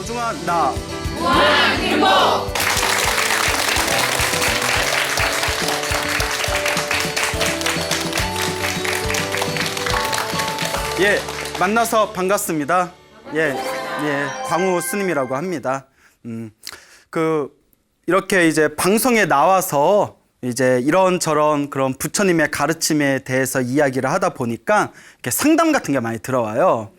소중한 나 무한 행복. 예, 만나서 반갑습니다. 예, 광우 스님이라고 합니다. 이렇게 이제 방송에 나와서 이제 이런저런 그런 부처님의 가르침에 대해서 이야기를 하다 보니까 이렇게 상담 같은 게 많이 들어와요.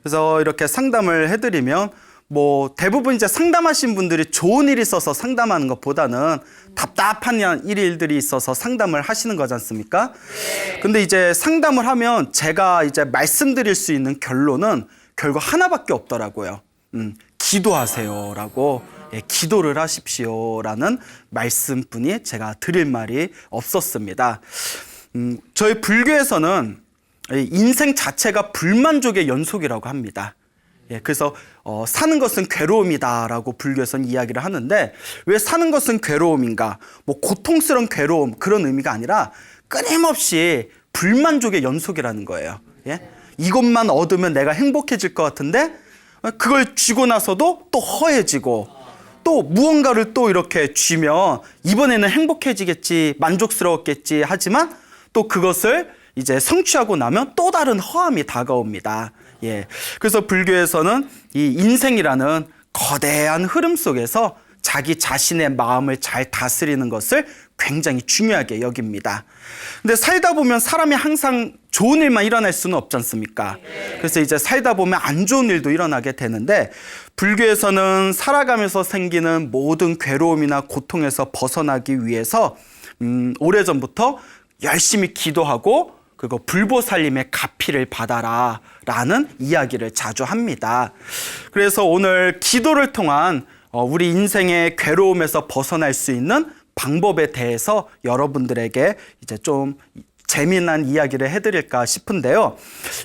그래서 이렇게 상담을 해드리면 뭐 대부분 이제 상담하신 분들이 좋은 일이 있어서 상담하는 것보다는 답답한 일들이 있어서 상담을 하시는 거지 않습니까? 근데 이제 상담을 하면 제가 이제 말씀드릴 수 있는 결론은 결국 하나밖에 없더라고요. 기도하세요라고. 예, 기도를 하십시오라는 말씀뿐이 제가 드릴 말이 없었습니다. 저희 불교에서는 인생 자체가 불만족의 연속이라고 합니다. 예, 그래서 사는 것은 괴로움이다라고 불교에서는 이야기를 하는데 왜 사는 것은 괴로움인가? 뭐 고통스러운 괴로움 그런 의미가 아니라 끊임없이 불만족의 연속이라는 거예요. 예? 이것만 얻으면 내가 행복해질 것 같은데 그걸 쥐고 나서도 또 허해지고 또 무언가를 또 이렇게 쥐면 이번에는 행복해지겠지, 만족스러웠겠지 하지만 또 그것을 이제 성취하고 나면 또 다른 허함이 다가옵니다. 예. 그래서 불교에서는 이 인생이라는 거대한 흐름 속에서 자기 자신의 마음을 잘 다스리는 것을 굉장히 중요하게 여깁니다. 근데 살다 보면 사람이 항상 좋은 일만 일어날 수는 없지 않습니까? 그래서 이제 살다 보면 안 좋은 일도 일어나게 되는데 불교에서는 살아가면서 생기는 모든 괴로움이나 고통에서 벗어나기 위해서 오래전부터 열심히 기도하고 그리고 불보살님의 가피를 받아라 라는 이야기를 자주 합니다. 그래서 오늘 기도를 통한 우리 인생의 괴로움에서 벗어날 수 있는 방법에 대해서 여러분들에게 이제 좀 재미난 이야기를 해드릴까 싶은데요.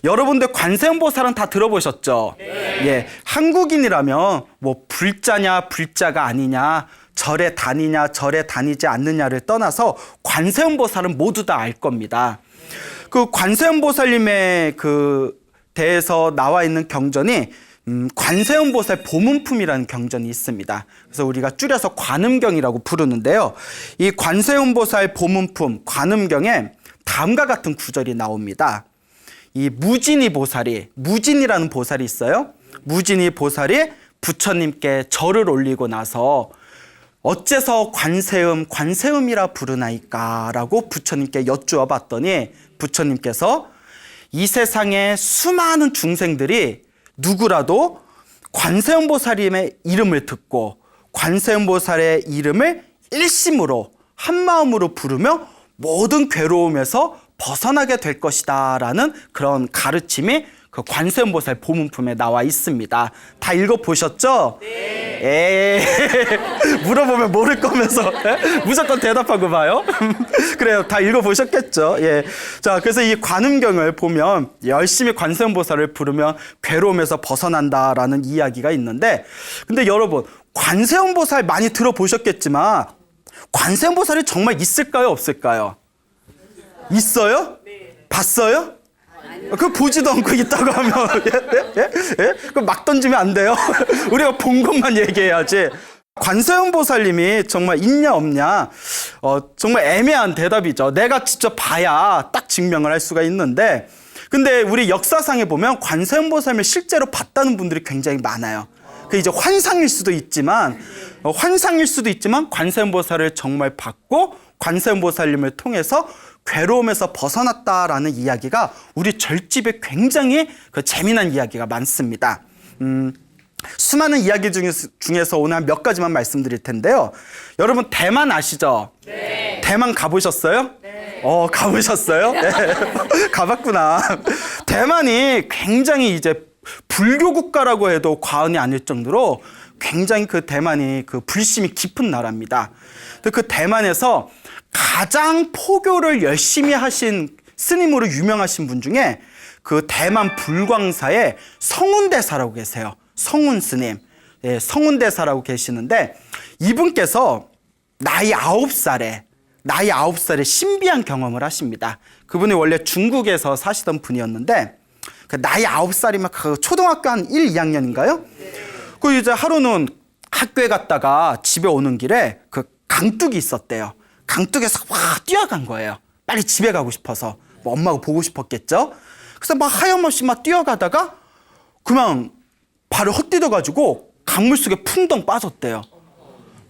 여러분들 관세음보살은 다 들어보셨죠? 네. 예, 한국인이라면 뭐 불자냐 불자가 아니냐 절에 다니냐 절에 다니지 않느냐를 떠나서 관세음보살은 모두 다 알 겁니다. 그 관세음보살님의 그 대해서 나와 있는 경전이 관세음보살 보문품이라는 경전이 있습니다. 그래서 우리가 줄여서 관음경이라고 부르는데요. 이 관세음보살 보문품 관음경에 다음과 같은 구절이 나옵니다. 이 무진이 보살이, 무진이라는 보살이 있어요. 무진이 보살이 부처님께 절을 올리고 나서 어째서 관세음이라 부르나이까? 라고 부처님께 여쭈어 봤더니 부처님께서 이 세상의 수많은 중생들이 누구라도 관세음보살님의 이름을 듣고 관세음보살의 이름을 일심으로 한마음으로 부르며 모든 괴로움에서 벗어나게 될 것이다 라는 그런 가르침이 그 관세음보살 보문품에 나와 있습니다. 다 읽어보셨죠? 네. 물어보면 모를 거면서 무조건 대답하고 봐요. 그래요. 다 읽어보셨겠죠? 예. 자, 그래서 이 관음경을 보면 열심히 관세음보살을 부르면 괴로움에서 벗어난다라는 이야기가 있는데 근데 여러분 관세음보살 많이 들어보셨겠지만 관세음보살이 정말 있을까요? 없을까요? 있어요? 봤어요? 그 보지도 않고 있다고 하면 그 막 던지면 안 돼요. 우리가 본 것만 얘기해야지. 관세음보살님이 정말 있냐 없냐 정말 애매한 대답이죠. 내가 직접 봐야 딱 증명을 할 수가 있는데 근데 우리 역사상에 보면 관세음보살님을 실제로 봤다는 분들이 굉장히 많아요. 그 이제 환상일 수도 있지만 관세음보살을 정말 봤고 관세음보살님을 통해서 괴로움에서 벗어났다라는 이야기가 우리 절집에 굉장히 그 재미난 이야기가 많습니다. 수많은 이야기 중에서 오늘 한 몇 가지만 말씀드릴 텐데요. 여러분 대만 아시죠? 네. 대만 가보셨어요? 네. 가보셨어요? 네. 가봤구나. 대만이 굉장히 이제 불교 국가라고 해도 과언이 아닐 정도로 굉장히 그 대만이 그 불심이 깊은 나라입니다. 그 대만에서 가장 포교를 열심히 하신 스님으로 유명하신 분 중에 그 대만 불광사의 성운대사라고 계세요. 성운 스님. 예, 성운대사라고 계시는데 이분께서 나이 9살에 신비한 경험을 하십니다. 그분이 원래 중국에서 사시던 분이었는데 그 나이 9살이면 그 초등학교 한 1, 2학년인가요? 그 이제 하루는 학교에 갔다가 집에 오는 길에 그 강둑이 있었대요. 강둑에서 확 뛰어간 거예요. 빨리 집에 가고 싶어서. 뭐 엄마가 보고 싶었겠죠. 그래서 막 하염없이 막 뛰어가다가 그냥 발을 헛디뎌가지고 강물 속에 풍덩 빠졌대요.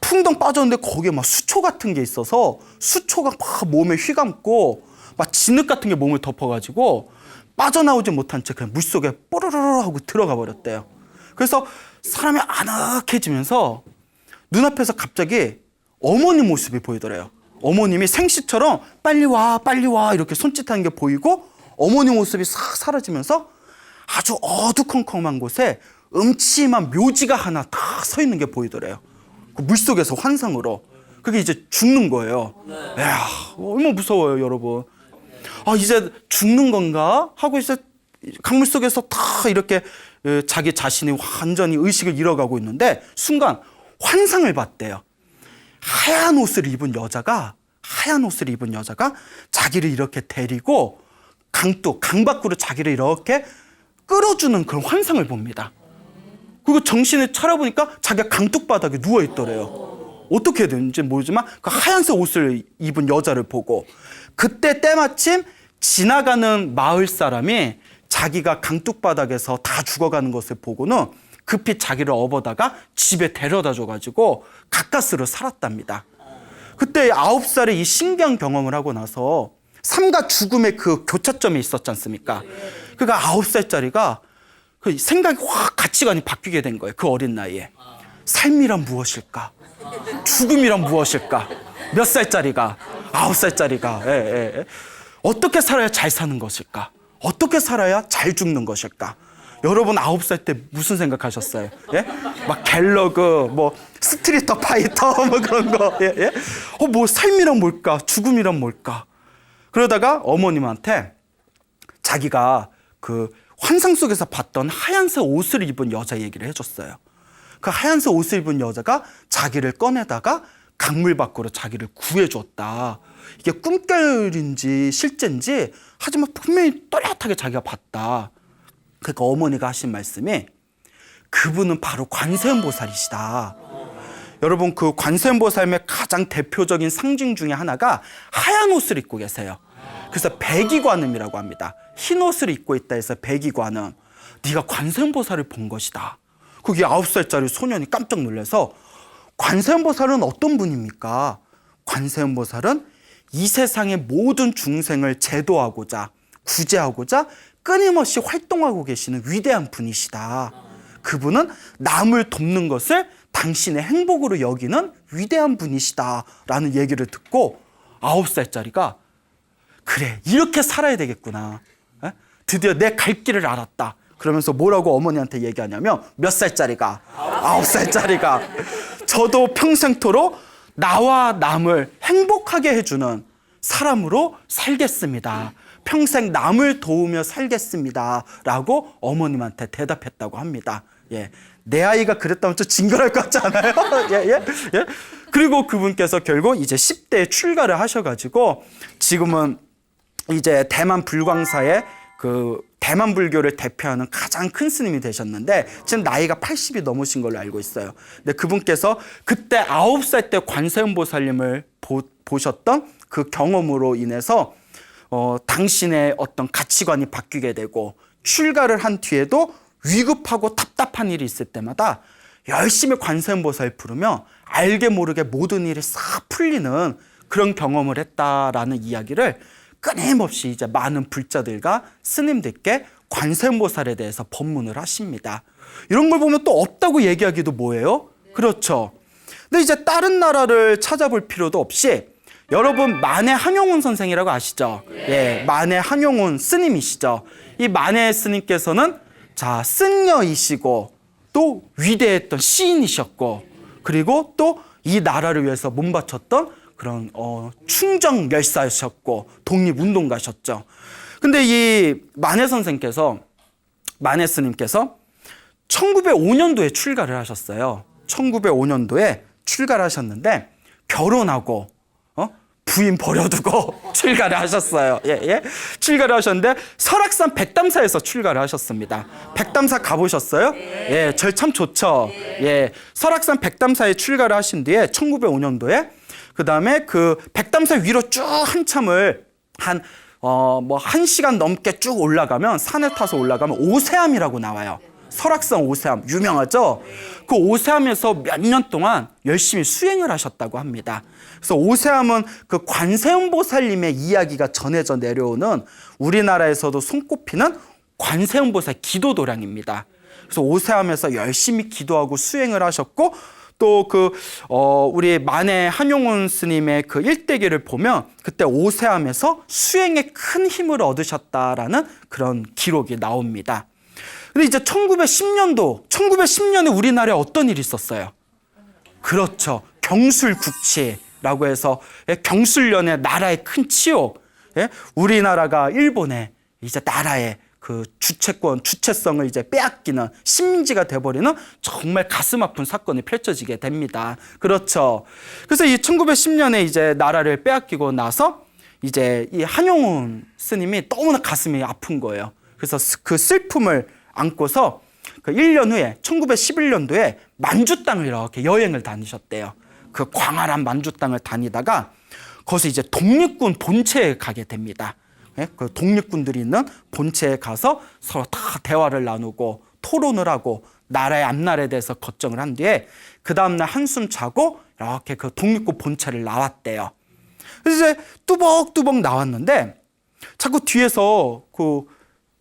풍덩 빠졌는데 거기에 막 수초 같은 게 있어서 수초가 막 몸에 휘감고 막 진흙 같은 게 몸을 덮어가지고 빠져나오지 못한 채 그냥 물속에 뽀로로로 하고 들어가 버렸대요. 그래서 사람이 아늑해지면서 눈앞에서 갑자기 어머니 모습이 보이더래요. 어머님이 생시처럼 빨리 와 빨리 와 이렇게 손짓하는 게 보이고 어머니 모습이 싹 사라지면서 아주 어두컴컴한 곳에 음침한 묘지가 하나 딱 서 있는 게 보이더래요. 그 물속에서 환상으로. 그게 이제 죽는 거예요. 이야, 얼마나 무서워요, 여러분. 아, 이제 죽는 건가? 하고 이제 강물 속에서 다 이렇게 자기 자신이 완전히 의식을 잃어가고 있는데 순간 환상을 봤대요. 하얀 옷을 입은 여자가 자기를 이렇게 데리고 강 밖으로 자기를 이렇게 끌어주는 그런 환상을 봅니다. 그리고 정신을 차려보니까 자기가 강둑 바닥에 누워있더래요. 어떻게 됐는지 모르지만 그 하얀색 옷을 입은 여자를 보고 그때 때마침 지나가는 마을 사람이 자기가 강둑 바닥에서 다 죽어가는 것을 보고는 급히 자기를 업어다가 집에 데려다 줘가지고 가까스로 살았답니다. 그때 9살에 이 신기한 경험을 하고 나서 삶과 죽음의 그 교차점에 있었지 않습니까? 그러니까 9살짜리가 그 생각이 확 가치관이 바뀌게 된 거예요. 그 어린 나이에. 삶이란 무엇일까? 죽음이란 무엇일까? 몇 살짜리가? 9살짜리가. 어떻게 살아야 잘 사는 것일까? 어떻게 살아야 잘 죽는 것일까? 여러분 9살 때 무슨 생각하셨어요? 예? 막 갤러그, 뭐 스트리트 파이터 뭐 그런 거. 예? 뭐 삶이란 뭘까? 죽음이란 뭘까? 그러다가 어머님한테 자기가 그 환상 속에서 봤던 하얀색 옷을 입은 여자 얘기를 해줬어요. 그 하얀색 옷을 입은 여자가 자기를 꺼내다가 강물 밖으로 자기를 구해줬다. 이게 꿈결인지 실제인지 하지만 분명히 또렷하게 자기가 봤다. 그러니까 어머니가 하신 말씀이 그분은 바로 관세음보살이시다. 여러분 그 관세음보살의 가장 대표적인 상징 중에 하나가 하얀 옷을 입고 계세요. 그래서 백이관음이라고 합니다. 흰 옷을 입고 있다 해서 백이관음. 네가 관세음보살을 본 것이다. 거기 9살짜리 소년이 깜짝 놀라서 관세음보살은 어떤 분입니까? 관세음보살은 이 세상의 모든 중생을 제도하고자 구제하고자 끊임없이 활동하고 계시는 위대한 분이시다. 그분은 남을 돕는 것을 당신의 행복으로 여기는 위대한 분이시다라는 얘기를 듣고 9살짜리가 그래 이렇게 살아야 되겠구나. 드디어 내 갈 길을 알았다. 그러면서 뭐라고 어머니한테 얘기하냐면 몇 살짜리가? 9살짜리가 저도 평생토록 나와 남을 행복하게 해주는 사람으로 살겠습니다. 평생 남을 도우며 살겠습니다. 라고 어머님한테 대답했다고 합니다. 예. 내 아이가 그랬다면 좀 징그러울 것 같지 않아요? 예. 그리고 그분께서 결국 이제 10대에 출가를 하셔가지고 지금은 이제 대만 불광사의 그 대만 불교를 대표하는 가장 큰 스님이 되셨는데 지금 나이가 80이 넘으신 걸로 알고 있어요. 근데 그분께서 그때 9살 때 관세음보살님을 보셨던 그 경험으로 인해서 당신의 어떤 가치관이 바뀌게 되고 출가를 한 뒤에도 위급하고 답답한 일이 있을 때마다 열심히 관세음보살 부르며 알게 모르게 모든 일이 싹 풀리는 그런 경험을 했다라는 이야기를 끊임없이 이제 많은 불자들과 스님들께 관세음보살에 대해서 법문을 하십니다. 이런 걸 보면 또 없다고 얘기하기도 뭐예요? 그렇죠. 근데 이제 다른 나라를 찾아볼 필요도 없이 여러분 만해 한용운 선생이라고 아시죠? 예, 만해 한용운 스님이시죠. 이 만해 스님께서는 자 승려이시고 또 위대했던 시인이셨고 그리고 또 이 나라를 위해서 몸바쳤던 그런 충정 열사셨고 독립운동가셨죠. 근데 이 만해 선생께서 만해 스님께서 1905년도에 출가를 하셨어요. 1905년도에 출가를 하셨는데 결혼하고 부인 버려두고 출가를 하셨어요. 예, 예. 출가를 하셨는데 설악산 백담사에서 출가를 하셨습니다. 백담사 가보셨어요? 예, 절 참 좋죠. 예, 설악산 백담사에 출가를 하신 뒤에 1905년도에 그 다음에 그 백담사 위로 쭉 한참을 뭐 1시간 넘게 쭉 올라가면 산을 타서 올라가면 오세암이라고 나와요. 설악산 오세암 유명하죠? 그 오세암에서 몇 년 동안 열심히 수행을 하셨다고 합니다. 그래서 오세암은 그 관세음보살님의 이야기가 전해져 내려오는 우리나라에서도 손꼽히는 관세음보살 기도도량입니다. 그래서 오세암에서 열심히 기도하고 수행을 하셨고 또 우리 만해 한용운 스님의 그 일대기를 보면 그때 오세암에서 수행에 큰 힘을 얻으셨다라는 그런 기록이 나옵니다. 근데 이제 1910년에 우리나라에 어떤 일이 있었어요? 그렇죠. 경술국치라고 해서 경술련의 나라의 큰 치욕. 우리나라가 일본의 이제 나라의 그 주체성을 이제 빼앗기는 식민지가 돼버리는 정말 가슴 아픈 사건이 펼쳐지게 됩니다. 그렇죠. 그래서 이 1910년에 이제 나라를 빼앗기고 나서 이제 이 한용운 스님이 너무나 가슴이 아픈 거예요. 그래서 그 슬픔을 안고서 그 1년 후에 1911년도에 만주 땅을 이렇게 여행을 다니셨대요. 그 광활한 만주 땅을 다니다가 거기서 이제 독립군 본체에 가게 됩니다. 그 독립군들이 있는 본체에 가서 서로 다 대화를 나누고 토론을 하고 나라의 앞날에 대해서 걱정을 한 뒤에 그 다음날 한숨 자고 이렇게 그 독립군 본체를 나왔대요. 그래서 이제 뚜벅뚜벅 나왔는데 자꾸 뒤에서 그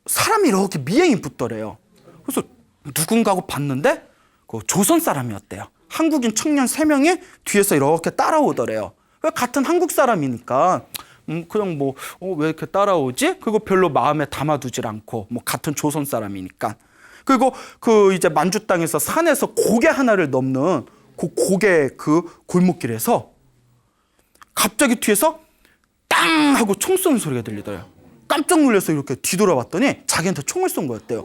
사람이 이렇게 미행이 붙더래요. 그래서 누군가고 봤는데 그 조선 사람이었대요. 한국인 청년 3명이 뒤에서 이렇게 따라오더래요. 같은 한국 사람이니까 그냥 왜 이렇게 따라오지? 그거 별로 마음에 담아두질 않고 같은 조선 사람이니까. 그리고 그 이제 만주 땅에서 산에서 고개 하나를 넘는 그 고개 그 골목길에서 갑자기 뒤에서 땅 하고 총 쏘는 소리가 들리더래요. 깜짝 놀라서 이렇게 뒤돌아봤더니 자기한테 총을 쏜 거였대요.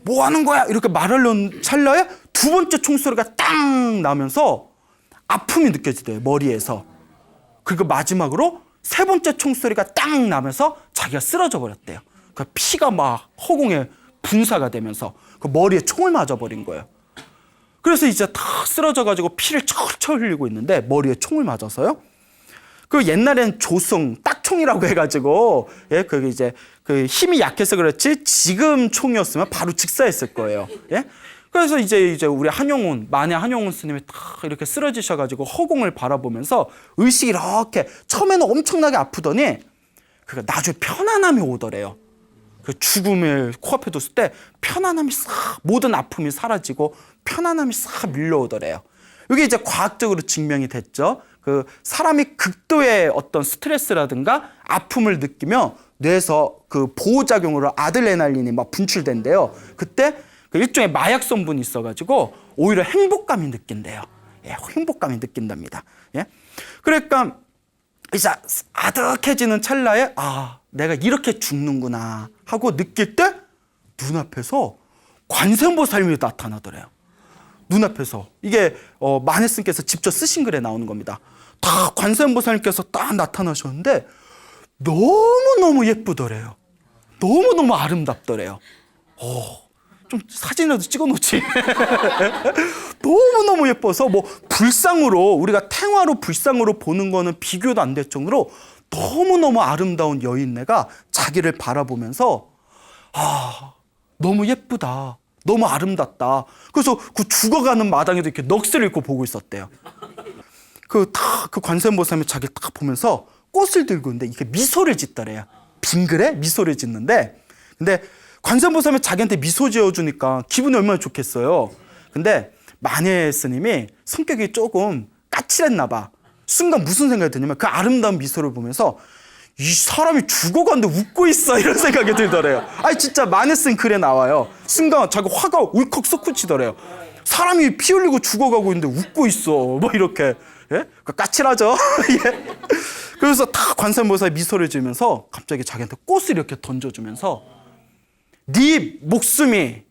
뭐 하는 거야? 이렇게 말하려는 찰나에 두 번째 총소리가 땅 나면서 아픔이 느껴지대요, 머리에서. 그리고 마지막으로 세 번째 총소리가 땅 나면서 자기가 쓰러져 버렸대요. 그 피가 막 허공에 분사가 되면서 그 머리에 총을 맞아버린 거예요. 그래서 이제 다 쓰러져가지고 피를 철철 흘리고 있는데 머리에 총을 맞아서요. 그 옛날엔 조승 딱총이라고 해가지고 그게 이제 그 힘이 약해서 그렇지 지금 총이었으면 바로 직사했을 거예요. 그래서 이제 우리 만해 한용운 스님이 딱 이렇게 쓰러지셔가지고 허공을 바라보면서 의식이 이렇게 처음에는 엄청나게 아프더니 그 나중에 편안함이 오더래요. 그 죽음을 코앞에 뒀을 때 편안함이 싹 모든 아픔이 사라지고 편안함이 싹 밀려오더래요. 이게 이제 과학적으로 증명이 됐죠. 그 사람이 극도의 어떤 스트레스라든가 아픔을 느끼면 뇌에서 그 보호작용으로 아드레날린이 막 분출된대요. 그때 그 일종의 마약 성분이 있어가지고 오히려 행복감이 느낀대요. 행복감이 느낀답니다. 그러니까 이제 아득해지는 찰나에 내가 이렇게 죽는구나 하고 느낄 때 눈앞에서 관세음보살님이 나타나더래요. 눈앞에서. 이게 만해 스님께서 직접 쓰신 글에 나오는 겁니다. 다 관세음보살님께서 딱 나타나셨는데 너무너무 예쁘더래요. 너무너무 아름답더래요. 좀 사진이라도 찍어놓지. 너무너무 예뻐서 불상으로 우리가 탱화로 불상으로 보는 거는 비교도 안 될 정도로 너무너무 아름다운 여인네가 자기를 바라보면서 너무 예쁘다. 너무 아름답다. 그래서 그 죽어가는 마당에도 이렇게 넋을 잃고 보고 있었대요. 그 관세음보살님이 자기를 딱 보면서 꽃을 들고 있는데 이게 미소를 짓더래요. 빙그레 미소를 짓는데 근데 관세음보살님이 자기한테 미소 지어주니까 기분이 얼마나 좋겠어요. 근데 만해 스님이 성격이 조금 까칠했나 봐. 순간 무슨 생각이 드냐면 그 아름다운 미소를 보면서 이 사람이 죽어가는데 웃고 있어 이런 생각이 들더래요. 진짜 만해 스님 글에 나와요. 순간 자기 화가 울컥 솟구치더래요. 사람이 피 흘리고 죽어가고 있는데 웃고 있어 이렇게. 까칠하죠. 그래서 다 관세음보살이 미소를 지으면서 갑자기 자기한테 꽃을 이렇게 던져주면서 네 목숨이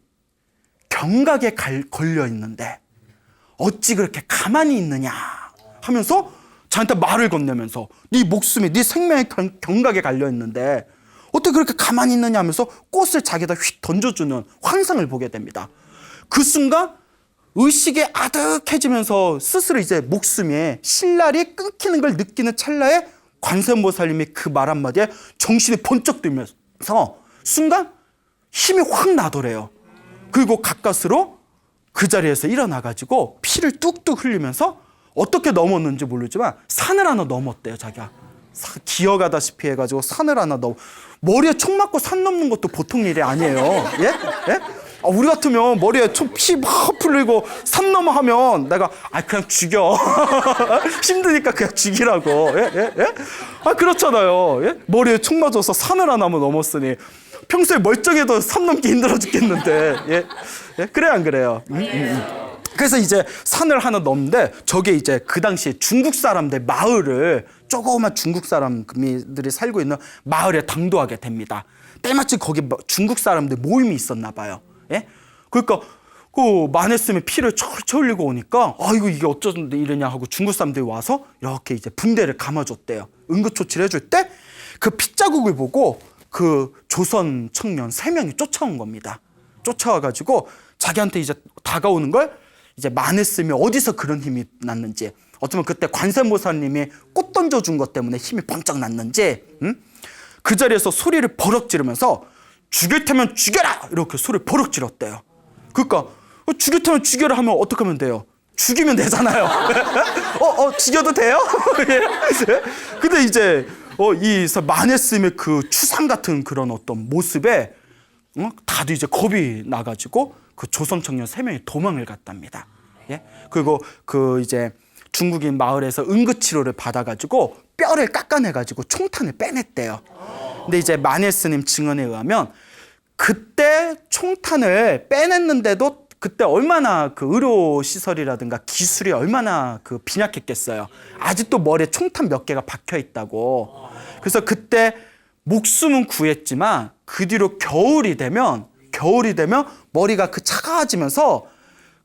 경각에 걸려 있는데 어찌 그렇게 가만히 있느냐 하면서 자기한테 말을 건네면서 네 목숨이 네 생명의 경각에 갈려 있는데 어떻게 그렇게 가만히 있느냐 하면서 꽃을 자기에다 휙 던져주는 환상을 보게 됩니다. 그 순간 의식이 아득해지면서 스스로 이제 목숨에 신랄이 끊기는 걸 느끼는 찰나에 관세음보살님이 그 말 한마디에 정신이 번쩍 들면서 순간 힘이 확 나더래요. 그리고 가까스로 그 자리에서 일어나가지고 피를 뚝뚝 흘리면서 어떻게 넘었는지 모르지만 산을 하나 넘었대요. 자기가 기어가다시피 해가지고 산을 하나 머리에 총 맞고 산 넘는 것도 보통 일이 아니에요. 예? 예? 우리 같으면 머리에 피 막 풀리고 산 넘어 하면 내가 그냥 죽여. 힘드니까 그냥 죽이라고. 예? 예? 예? 그렇잖아요. 예? 머리에 총 맞아서 산을 하나 넘었으니 평소에 멀쩡해도 산 넘기 힘들어 죽겠는데. 예? 예? 그래 안 그래요? 그래서 이제 산을 하나 넘는데 저게 이제 그 당시에 중국 사람들 마을을 조그만 중국 사람들이 살고 있는 마을에 당도하게 됩니다. 때마침 거기 중국 사람들 모임이 있었나 봐요. 예? 그러니까 그 만했으면 피를 철철 흘리고 오니까 이게 어쩌면 이러냐 하고 중국 사람들이 와서 이렇게 이제 붕대를 감아줬대요. 응급조치를 해줄 때 그 핏자국을 보고 그 조선 청년 3명이 쫓아온 겁니다. 쫓아와가지고 자기한테 이제 다가오는 걸 이제 만했으면 어디서 그런 힘이 났는지, 어쩌면 그때 관세음보살님이 꽃 던져준 것 때문에 힘이 번쩍 났는지, 그 자리에서 소리를 버럭 지르면서 죽일 테면 죽여라! 이렇게 소리를 버럭 질렀대요. 그러니까 죽일 테면 죽여라 하면 어떻게 하면 돼요? 죽이면 되잖아요. 죽여도 돼요? 근데 이제 이 만했음의 그 추상 같은 그런 어떤 모습에 다들 이제 겁이 나가지고 그 조선 청년 3명이 도망을 갔답니다. 예? 그리고 그 이제 중국인 마을에서 응급치료를 받아가지고 뼈를 깎아내가지고 총탄을 빼냈대요. 근데 이제 만해 스님 증언에 의하면 그때 총탄을 빼냈는데도 그때 얼마나 그 의료시설이라든가 기술이 얼마나 그 빈약했겠어요. 아직도 머리에 총탄 몇 개가 박혀 있다고. 그래서 그때 목숨은 구했지만 그 뒤로 겨울이 되면 머리가 그 차가워지면서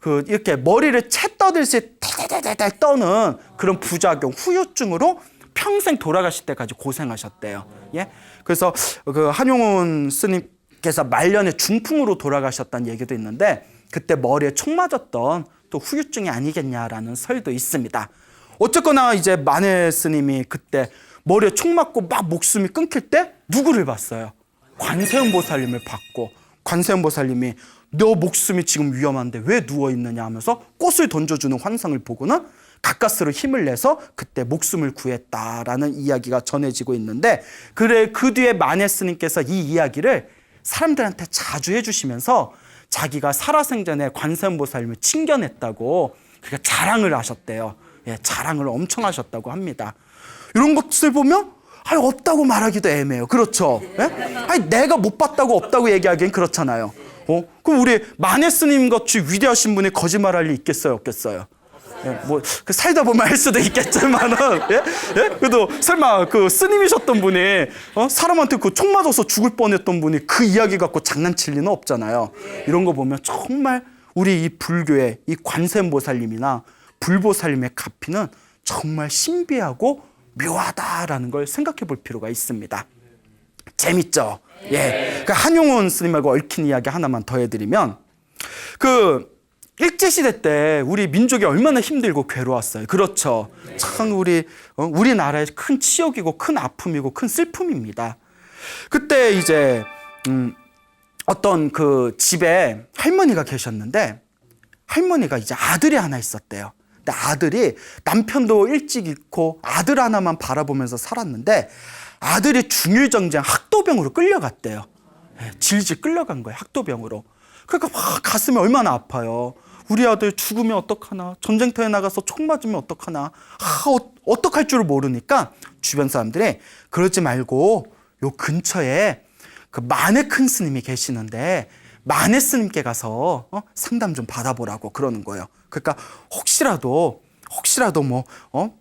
그 이렇게 머리를 채 떠들듯이 달달달달 떠는 그런 부작용, 후유증으로 평생 돌아가실 때까지 고생하셨대요. 예? 그래서 그 한용운 스님께서 말년에 중풍으로 돌아가셨다는 얘기도 있는데 그때 머리에 총 맞았던 또 후유증이 아니겠냐라는 설도 있습니다. 어쨌거나 이제 만해 스님이 그때 머리에 총 맞고 막 목숨이 끊길 때 누구를 봤어요? 관세음보살님을 봤고, 관세음보살님이 너 목숨이 지금 위험한데 왜 누워있느냐 하면서 꽃을 던져주는 환상을 보고는 가까스로 힘을 내서 그때 목숨을 구했다라는 이야기가 전해지고 있는데, 그래 그 뒤에 만해 스님께서 이 이야기를 사람들한테 자주 해주시면서 자기가 살아생전에 관세음보살님을 친견했다고 그러니까 자랑을 하셨대요. 예, 자랑을 엄청 하셨다고 합니다. 이런 것을 보면 없다고 말하기도 애매해요. 그렇죠? 예? 내가 못 봤다고 없다고 얘기하기엔 그렇잖아요. 그럼 우리 만해 스님 같이 위대하신 분이 거짓말할 리 있겠어요, 없겠어요? 예, 그 살다 보면 할 수도 있겠지만은, 예? 예? 그래도 설마 그 스님이셨던 분이 사람한테 그 총 맞아서 죽을 뻔했던 분이 그 이야기 갖고 장난칠 리는 없잖아요. 이런 거 보면 정말 우리 이 불교의 이 관세음보살님이나 불보살님의 가피는 정말 신비하고 묘하다라는 걸 생각해 볼 필요가 있습니다. 재밌죠? 예. 그 한용운 스님하고 얽힌 이야기 하나만 더 해드리면, 그 일제시대 때 우리 민족이 얼마나 힘들고 괴로웠어요. 그렇죠. 참 우리나라의 큰 치욕이고 큰 아픔이고 큰 슬픔입니다. 그때 이제 어떤 그 집에 할머니가 계셨는데 할머니가 이제 아들이 하나 있었대요. 근데 아들이 남편도 일찍 잃고 아들 하나만 바라보면서 살았는데 아들이 중일정장 학도병으로 끌려갔대요. 질질 끌려간 거예요. 학도병으로. 그러니까 막 가슴이 얼마나 아파요. 우리 아들 죽으면 어떡하나, 전쟁터에 나가서 총 맞으면 어떡하나, 어떡할 줄을 모르니까 주변 사람들이 그러지 말고 요 근처에 그 만해 큰 스님이 계시는데 만해 스님께 가서 상담 좀 받아보라고 그러는 거예요. 그러니까 혹시라도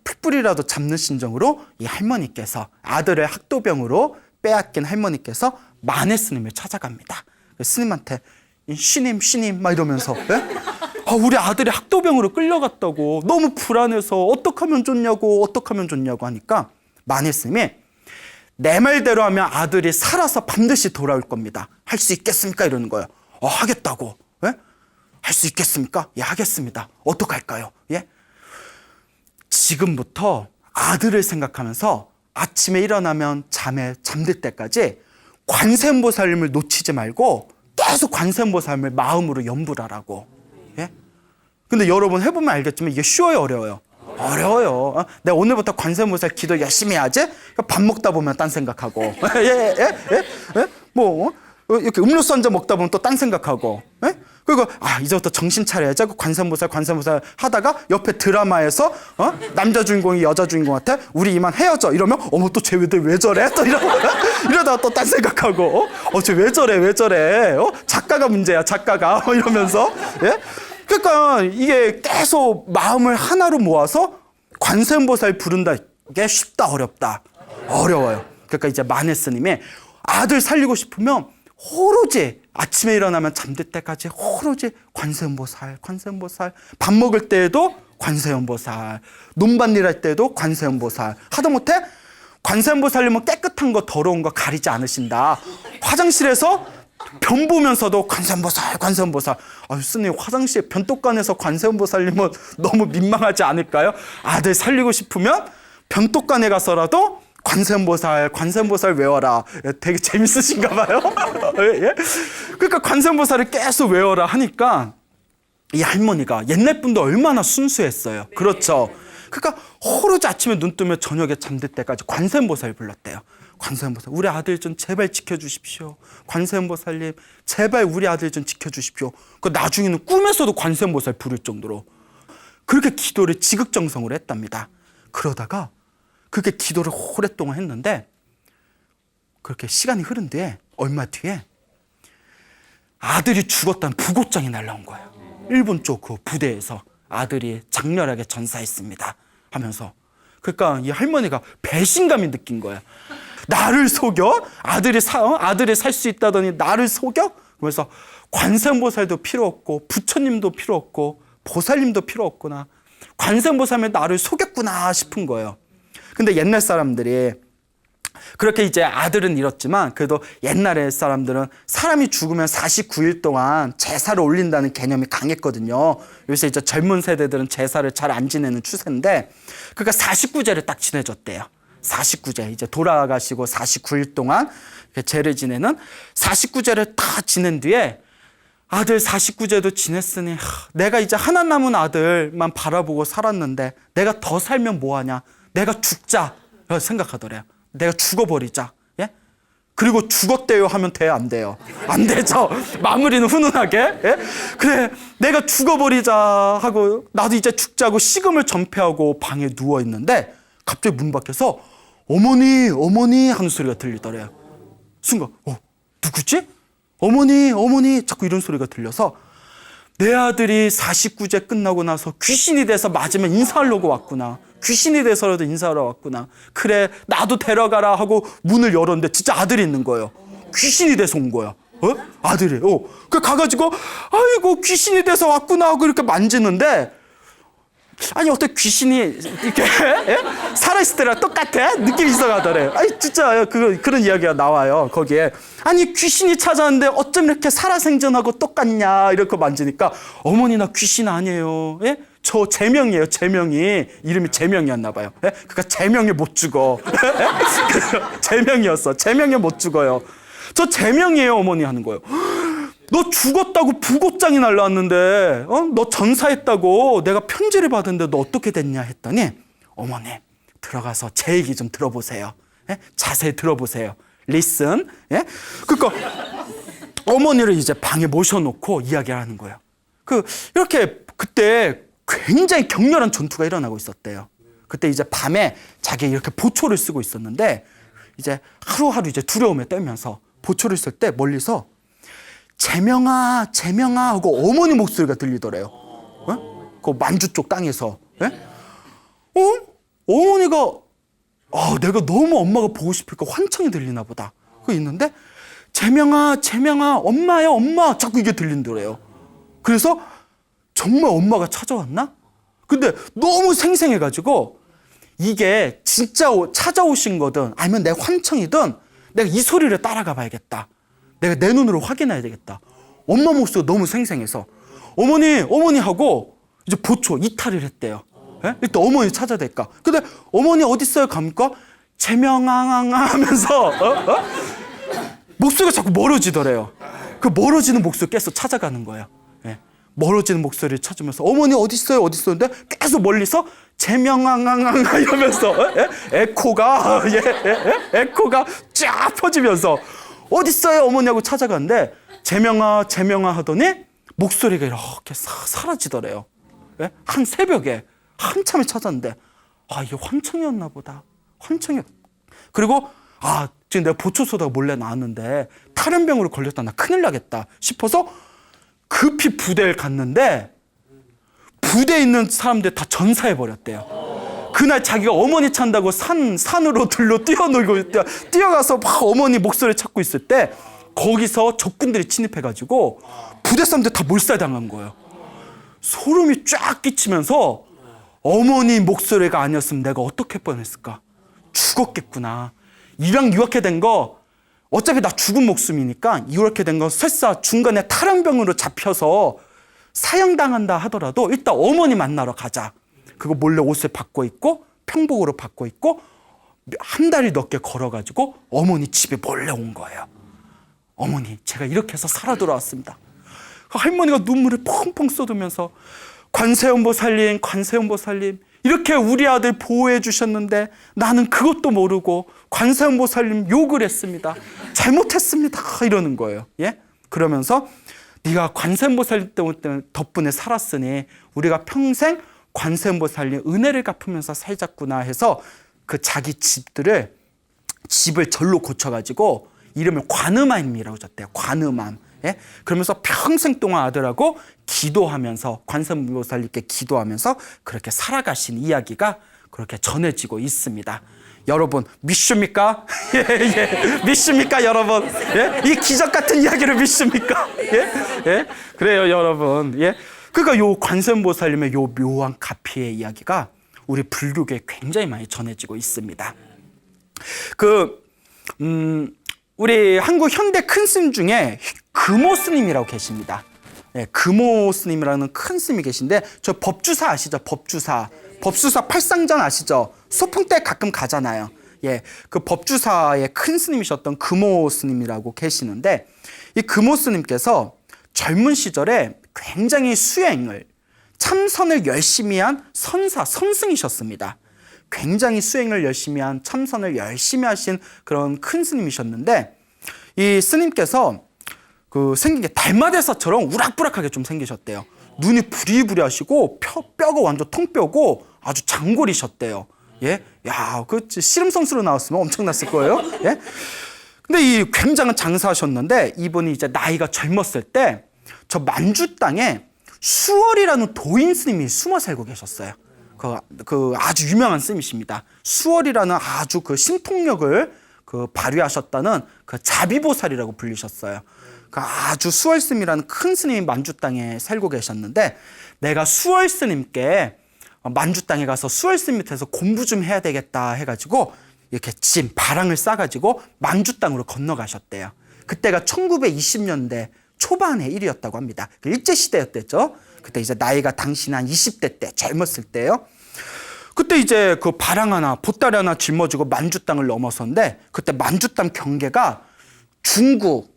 풀뿌리라도 잡는 심정으로 이 할머니께서 아들을 학도병으로 빼앗긴 할머니께서 만해 스님을 찾아갑니다. 스님한테 쉬님 막 이러면서 우리 아들이 학도병으로 끌려갔다고 너무 불안해서 어떻게 하면 좋냐고 하니까 마네스님이 내 말대로 하면 아들이 살아서 반드시 돌아올 겁니다. 할 수 있겠습니까? 이러는 거예요. 하겠다고. 예? 할 수 있겠습니까? 예, 하겠습니다. 어떡할까요? 예? 지금부터 아들을 생각하면서 아침에 일어나면 잠들 때까지 관세음보살님을 놓치지 말고 계속 관세음보살님을 마음으로 염불하라고. 예? 근데 여러분 해보면 알겠지만 이게 쉬워요, 어려워요? 어려워요. 내가 오늘부터 관세음보살 기도 열심히 해야지. 밥 먹다 보면 딴 생각하고, 뭐 이렇게 음료수 한 잔 먹다 보면 또 딴 생각하고, 그리고 이제부터 정신 차려야지 하고 관세음보살 하다가 옆에 드라마에서 남자 주인공이 여자 주인공한테 우리 이만 헤어져 이러면 또 쟤들 왜 저래? 또 이러다가 또 딴 생각하고 쟤 왜 저래? 작가가 문제야, 작가가 이러면서. 예? 그러니까 이게 계속 마음을 하나로 모아서 관세음보살 부른다. 이게 쉽다, 어렵다? 어려워요. 그러니까 이제 마네스님이 아들 살리고 싶으면 오로지 아침에 일어나면 잠들 때까지 오로지 관세음보살. 밥 먹을 때에도 관세음보살, 논밭일 할 때도 관세음보살. 하다못해 관세음보살님은 깨끗한 거 더러운 거 가리지 않으신다. 화장실에서 변 보면서도 관세음보살. 스님, 화장실 변독관에서 관세음보살님은 너무 민망하지 않을까요? 아들 살리고 싶으면 변독관에 가서라도 관세음보살 외워라. 되게 재밌으신가 봐요. 예? 그러니까 관세음보살을 계속 외워라 하니까 이 할머니가 옛날 분도 얼마나 순수했어요. 그렇죠. 그러니까 오로지 아침에 눈 뜨면 저녁에 잠들 때까지 관세음보살 불렀대요. 관세음보살, 우리 아들 좀 제발 지켜주십시오. 관세음보살님, 제발 우리 아들 좀 지켜주십시오. 그 나중에는 꿈에서도 관세음보살 부를 정도로 그렇게 기도를 지극정성으로 했답니다. 그러다가 그렇게 기도를 오랫동안 했는데 그렇게 시간이 흐른 뒤에 얼마 뒤에 아들이 죽었다는 부고장이 날라온 거예요. 일본 쪽 그 부대에서 아들이 장렬하게 전사했습니다 하면서. 그러니까 이 할머니가 배신감이 느낀 거야. 나를 속여? 아들이 살 수 있다더니 나를 속여? 그래서 관세음보살도 필요 없고 부처님도 필요 없고 보살님도 필요 없구나. 관세음보살이 나를 속였구나 싶은 거예요. 근데 옛날 사람들이 그렇게 이제 아들은 잃었지만 그래도 옛날에 사람들은 사람이 죽으면 49일 동안 제사를 올린다는 개념이 강했거든요. 요새 이제 젊은 세대들은 제사를 잘 안 지내는 추세인데, 그러니까 49제를 딱 지내줬대요. 49제, 이제 돌아가시고 49일 동안 제를 지내는 49제를 다 지낸 뒤에 아들 49제도 지냈으니 내가 이제 하나 남은 아들만 바라보고 살았는데 내가 더 살면 뭐하냐, 내가 죽자 생각하더래요. 내가 죽어버리자. 예? 그리고 죽었대요 하면 돼요, 안 돼요? 안 되죠. 마무리는 훈훈하게. 예? 그래, 내가 죽어버리자 하고 나도 이제 죽자고 식음을 전폐하고 방에 누워있는데 갑자기 문 밖에서 어머니 하는 소리가 들리더래요. 순간 누구지? 어머니 자꾸 이런 소리가 들려서 내 아들이 49제 끝나고 나서 귀신이 돼서 맞으면 인사하려고 왔구나. 귀신이 돼서라도 인사하러 왔구나. 그래, 나도 데려가라 하고 문을 열었는데 진짜 아들이 있는 거예요. 귀신이 돼서 온 거야. 아들이. 그 가가지고 아이고 귀신이 돼서 왔구나 하고 이렇게 만지는데, 아니 어떻게 귀신이 이렇게 살아있을 때랑 똑같아? 느낌이 이상하더래요. 아니 진짜 그런 이야기가 나와요 거기에. 아니 귀신이 찾아왔는데 어쩜 이렇게 살아생전하고 똑같냐 이렇게 만지니까, 어머니 나 귀신 아니에요. 예? 저 제명이에요. 제명이 이름이 제명이었나 봐요. 예? 그러니까 제명이 못 죽어. 제명이었어. 제명이 못 죽어요. 저 제명이에요 어머니 하는 거예요. 너 죽었다고 부고장이 날라왔는데 너 전사했다고 내가 편지를 받았는데 너 어떻게 됐냐 했더니, 어머니 들어가서 제 얘기 좀 들어보세요. 예? 자세히 들어보세요. 리슨. 예? 그러니까 어머니를 이제 방에 모셔놓고 이야기를 하는 거예요. 이렇게 그때 굉장히 격렬한 전투가 일어나고 있었대요. 그때 이제 밤에 자기 이렇게 보초를 쓰고 있었는데 이제 하루하루 이제 두려움에 떨면서 보초를 쓸 때 멀리서 제명아 하고 어머니 목소리가 들리더래요. 그 만주 쪽 땅에서. 어머니가 내가 너무 엄마가 보고 싶으니까 환청이 들리나 보다. 그거 있는데 제명아 엄마야 엄마 자꾸 이게 들린더래요. 그래서 정말 엄마가 찾아왔나? 근데 너무 생생해가지고 이게 진짜 찾아오신 거든 아니면 내 환청이든 내가 이 소리를 따라가 봐야겠다. 내가 내 눈으로 확인해야 되겠다. 엄마 목소리가 너무 생생해서 어머니 하고 이제 보초 이탈을 했대요. 예? 일단 어머니 찾아야 될까. 근데 어머니 어디 있어요? 가니까 제명앙 하면서 목소리가 자꾸 멀어지더래요. 그 멀어지는 목소리 계속 찾아가는 거예요. 예. 멀어지는 목소리를 찾으면서 어머니 어디 있어요? 어디 있어요? 근데 계속 멀리서 제명앙 이러면서 에코가 에코가 쫙 퍼지면서 어디 있어요? 어머니하고 찾아가는데 제명아 하더니 목소리가 이렇게 사라지더래요. 예? 한 새벽에 한참을 찾았는데 이게 환청이었나 보다. 환청이. 그리고 지금 내가 보초소다가 몰래 나왔는데 탈염병으로 걸렸다. 나 큰일 나겠다 싶어서 급히 부대를 갔는데 부대에 있는 사람들 다 전사해버렸대요. 그날 자기가 어머니 찾는다고 산으로 들로 뛰어가서 막 어머니 목소리를 찾고 있을 때 거기서 적군들이 침입해가지고 부대 사람들 다 몰살당한 거예요. 소름이 쫙 끼치면서 어머니 목소리가 아니었으면 내가 어떻게 뻔했을까? 죽었겠구나. 이랑 이렇게 된 거 어차피 나 죽은 목숨이니까 이렇게 된 거 설사 중간에 탈염병으로 잡혀서 사형당한다 하더라도 일단 어머니 만나러 가자. 그거 몰래 옷을 바꿔 입고 평복으로 바꿔 입고 한 달이 넘게 걸어가지고 어머니 집에 몰래 온 거예요. 어머니 제가 이렇게 해서 살아 돌아왔습니다. 할머니가 눈물을 펑펑 쏟으면서 관세음보살님 이렇게 우리 아들 보호해 주셨는데 나는 그것도 모르고 관세음보살님 욕을 했습니다. 잘못했습니다. 이러는 거예요. 예? 그러면서 네가 관세음보살님 덕분에 살았으니 우리가 평생 관세음보살님 은혜를 갚으면서 살자꾸나 해서 그 자기 집을 절로 고쳐가지고 이름을 관음암이라고 줬대요. 관음암. 예? 그러면서 평생 동안 아들하고 기도하면서 관세음보살님께 기도하면서 그렇게 살아가신 이야기가 그렇게 전해지고 있습니다. 여러분 믿습니까? 예. 믿습니까 여러분? 예? 이 기적 같은 이야기를 믿습니까? 예? 그래요 여러분. 예? 그러니까 요 관세음보살님의 요 묘한 가피의 이야기가 우리 불교계에 굉장히 많이 전해지고 있습니다. 우리 한국 현대 큰 스님 중에 금오 스님이라고 계십니다. 예, 금오 스님이라는 큰 스님이 계신데 저 법주사 아시죠? 법주사 팔상전 아시죠? 소풍 때 가끔 가잖아요. 예, 그 법주사의 큰 스님이셨던 금오 스님이라고 계시는데 이 금오 스님께서 젊은 시절에 굉장히 참선을 열심히 한 선승이셨습니다. 굉장히 수행을 열심히 한 참선을 열심히 하신 그런 큰 스님이셨는데 이 스님께서 생긴 게 달마대사처럼 우락부락하게 좀 생기셨대요. 눈이 부리부리하시고 뼈가 완전 통뼈고 아주 장골이셨대요. 예, 씨름선수로 나왔으면 엄청났을 거예요. 예, 근데 이 굉장한 장사하셨는데 이분이 이제 나이가 젊었을 때 저 만주 땅에 수월이라는 도인 스님이 숨어 살고 계셨어요. 그 아주 유명한 스님이십니다. 수월이라는 아주 그 신통력을 발휘하셨다는 그 자비보살이라고 불리셨어요. 아주 수월 스님이라는 큰 스님이 만주 땅에 살고 계셨는데 내가 수월 스님께 만주 땅에 가서 수월 스님 밑에서 공부 좀 해야 되겠다 해가지고 이렇게 바랑을 싸가지고 만주 땅으로 건너가셨대요. 그때가 1920년대 초반의 일이었다고 합니다. 일제시대였댔죠. 그때 이제 나이가 당신 한 20대 때 젊었을 때요. 그때 이제 그 바랑 하나 보따리 하나 짊어지고 만주 땅을 넘어섰는데 그때 만주 땅 경계가 중국,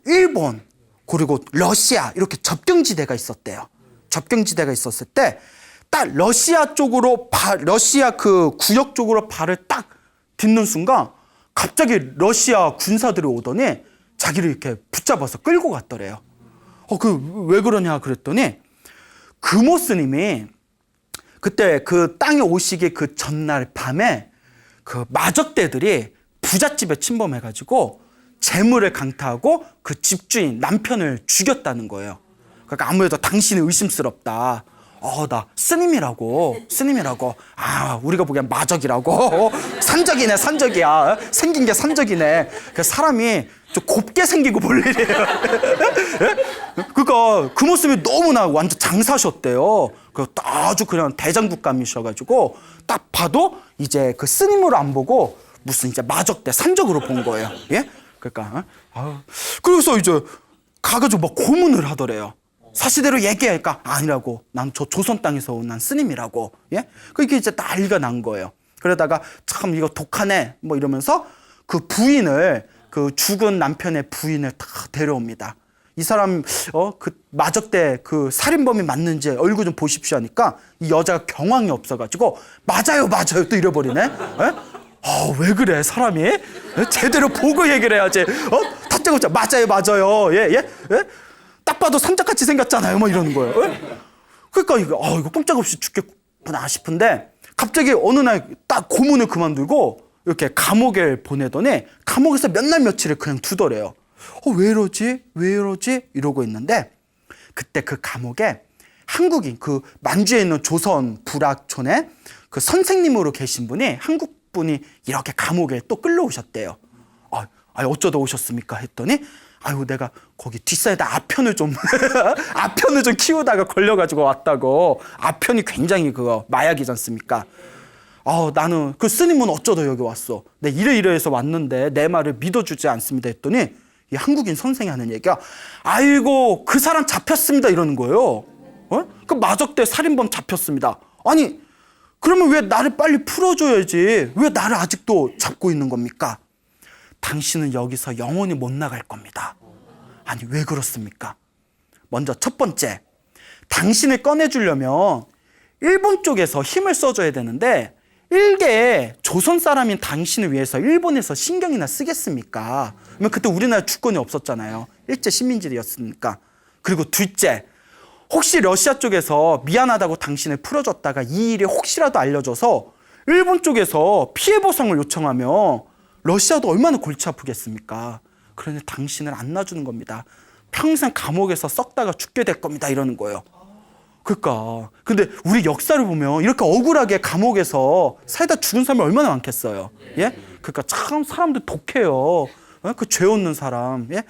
일본 그리고 러시아 이렇게 접경지대가 있었대요. 접경지대가 있었을 때 딱 러시아 그 구역 쪽으로 발을 딱 딛는 순간 갑자기 러시아 군사들이 오더니 자기를 이렇게 붙잡아서 끌고 갔더래요. 왜 그러냐 그랬더니 금오 스님이 그때 그 땅에 오시기 그 전날 밤에 그 마적대들이 부잣집에 침범해가지고 재물을 강타하고 그 집주인 남편을 죽였다는 거예요. 그러니까 아무래도 당신이 의심스럽다. 나 스님이라고. 우리가 보기엔 마적이라고. 산적이야. 생긴 게 산적이네. 그 사람이 좀 곱게 생기고 볼 일이에요. 예? 그러니까 그 모습이 너무나 완전 장사셨대요. 그 아주 그냥 대장국감이셔가지고 딱 봐도 이제 그 스님으로 안 보고 무슨 이제 마적대 산적으로 본 거예요. 예? 그러니까 그래서 이제 가가지고 막 고문을 하더래요. 사실대로 얘기할까? 아니라고. 난 저 조선 땅에서 온 난 스님이라고. 예? 그게 이제 난리가 난 거예요. 그러다가 참 이거 독하네 뭐 이러면서 그 부인을 그 죽은 남편의 부인을 다 데려옵니다. 이 사람 그 마적대 그 살인범이 맞는지 얼굴 좀 보십시오 하니까 이 여자가 경황이 없어가지고 맞아요 또 이래버리네. 예? 왜 그래 사람이? 예? 제대로 보고 얘기를 해야지. 다짜고짜 맞아요. 예? 딱 봐도 산적같이 생겼잖아요. 뭐 이러는 거예요. 예? 그러니까 이거 꼼짝없이 죽겠구나 싶은데 갑자기 어느 날 딱 고문을 그만두고 이렇게 감옥에 보내더니 감옥에서 몇 날 며칠을 그냥 두더래요. 왜 이러지? 이러고 있는데 그때 그 감옥에 한국인 그 만주에 있는 조선 불악촌에 그 선생님으로 계신 분이 한국 분이 이렇게 감옥에 또 끌려오셨대요. 어쩌다 오셨습니까? 했더니 내가 거기 뒷사이다 아편을 좀 키우다가 걸려가지고 왔다고. 아편이 굉장히 그거 마약이지 않습니까? 나는 그 스님은 어쩌다 여기 왔어. 내 이래 해서 왔는데 내 말을 믿어주지 않습니다 했더니 이 한국인 선생이 하는 얘기가 아이고 그 사람 잡혔습니다 이러는 거예요. 그 마적대 살인범 잡혔습니다. 아니 그러면 왜 나를 빨리 풀어줘야지 왜 나를 아직도 잡고 있는 겁니까? 당신은 여기서 영원히 못 나갈 겁니다. 아니 왜 그렇습니까? 먼저 첫 번째, 당신을 꺼내주려면 일본 쪽에서 힘을 써줘야 되는데 일개 조선 사람인 당신을 위해서 일본에서 신경이나 쓰겠습니까? 그러면 그때 우리나라 주권이 없었잖아요. 일제 식민지였으니까. 그리고 둘째, 혹시 러시아 쪽에서 미안하다고 당신을 풀어줬다가 이 일이 혹시라도 알려져서 일본 쪽에서 피해 보상을 요청하면 러시아도 얼마나 골치 아프겠습니까? 그러니 당신을 안 놔주는 겁니다. 평생 감옥에서 썩다가 죽게 될 겁니다. 이러는 거예요. 그러니까 근데 우리 역사를 보면 이렇게 억울하게 감옥에서 살다 죽은 사람이 얼마나 많겠어요. 예? 그러니까 참 사람들 독해요. 그 죄 없는 사람. 예?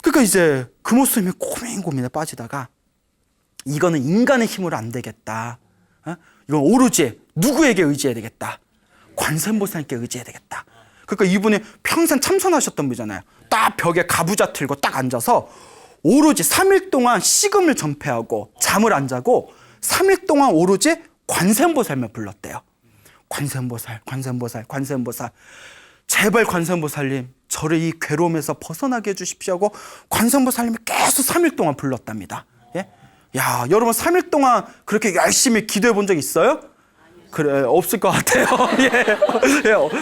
그러니까 이제 그 모습이 고민에 빠지다가 이거는 인간의 힘으로 안 되겠다. 이건 오로지 누구에게 의지해야 되겠다. 관세음보살께 의지해야 되겠다. 그러니까 이분이 평생 참선하셨던 분이잖아요. 딱 벽에 가부좌 틀고 딱 앉아서 오로지 3일 동안 식음을 전폐하고 잠을 안 자고 3일 동안 오로지 관세음보살만 불렀대요. 관세음보살. 제발 관세음보살님 저를 이 괴로움에서 벗어나게 해주십시오 하고 관세음보살님이 계속 3일 동안 불렀답니다. 예? 야, 여러분 3일 동안 그렇게 열심히 기도해 본 적 있어요? 그래, 없을 것 같아요.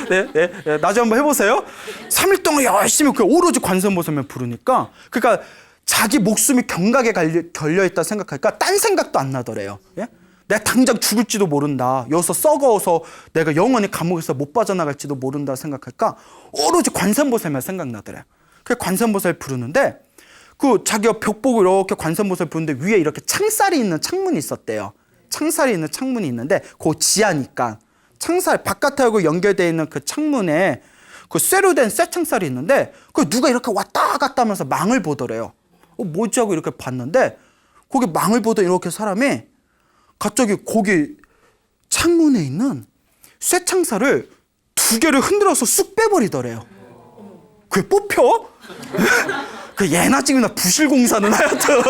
네. 나중에 한번 해보세요. 3일 동안 열심히 오로지 관세음보살만 부르니까 그러니까 자기 목숨이 경각에 걸려있다 생각하니까 딴 생각도 안 나더래요. 예? 내가 당장 죽을지도 모른다. 여기서 썩어서 내가 영원히 감옥에서 못 빠져나갈지도 모른다 생각하니까 오로지 관세음보살만 생각나더래요. 그래서 관세음보살 부르는데 그 자기가 벽 보고 이렇게 관세음보살 부르는데 위에 이렇게 창살이 있는 창문이 있었대요. 창살이 있는 창문이 있는데 그 지하니까 창살 바깥하고 연결되어 있는 그 창문에 그 쇠로 된 쇠창살이 있는데 그 누가 이렇게 왔다 갔다 하면서 망을 보더래요. 뭐지 하고 이렇게 봤는데 거기 망을 보던 이렇게 사람이 갑자기 거기 창문에 있는 쇠창살을 2개를 흔들어서 쑥 빼버리더래요. 그게 뽑혀? 그 예나 지금이나 부실공사는 하여튼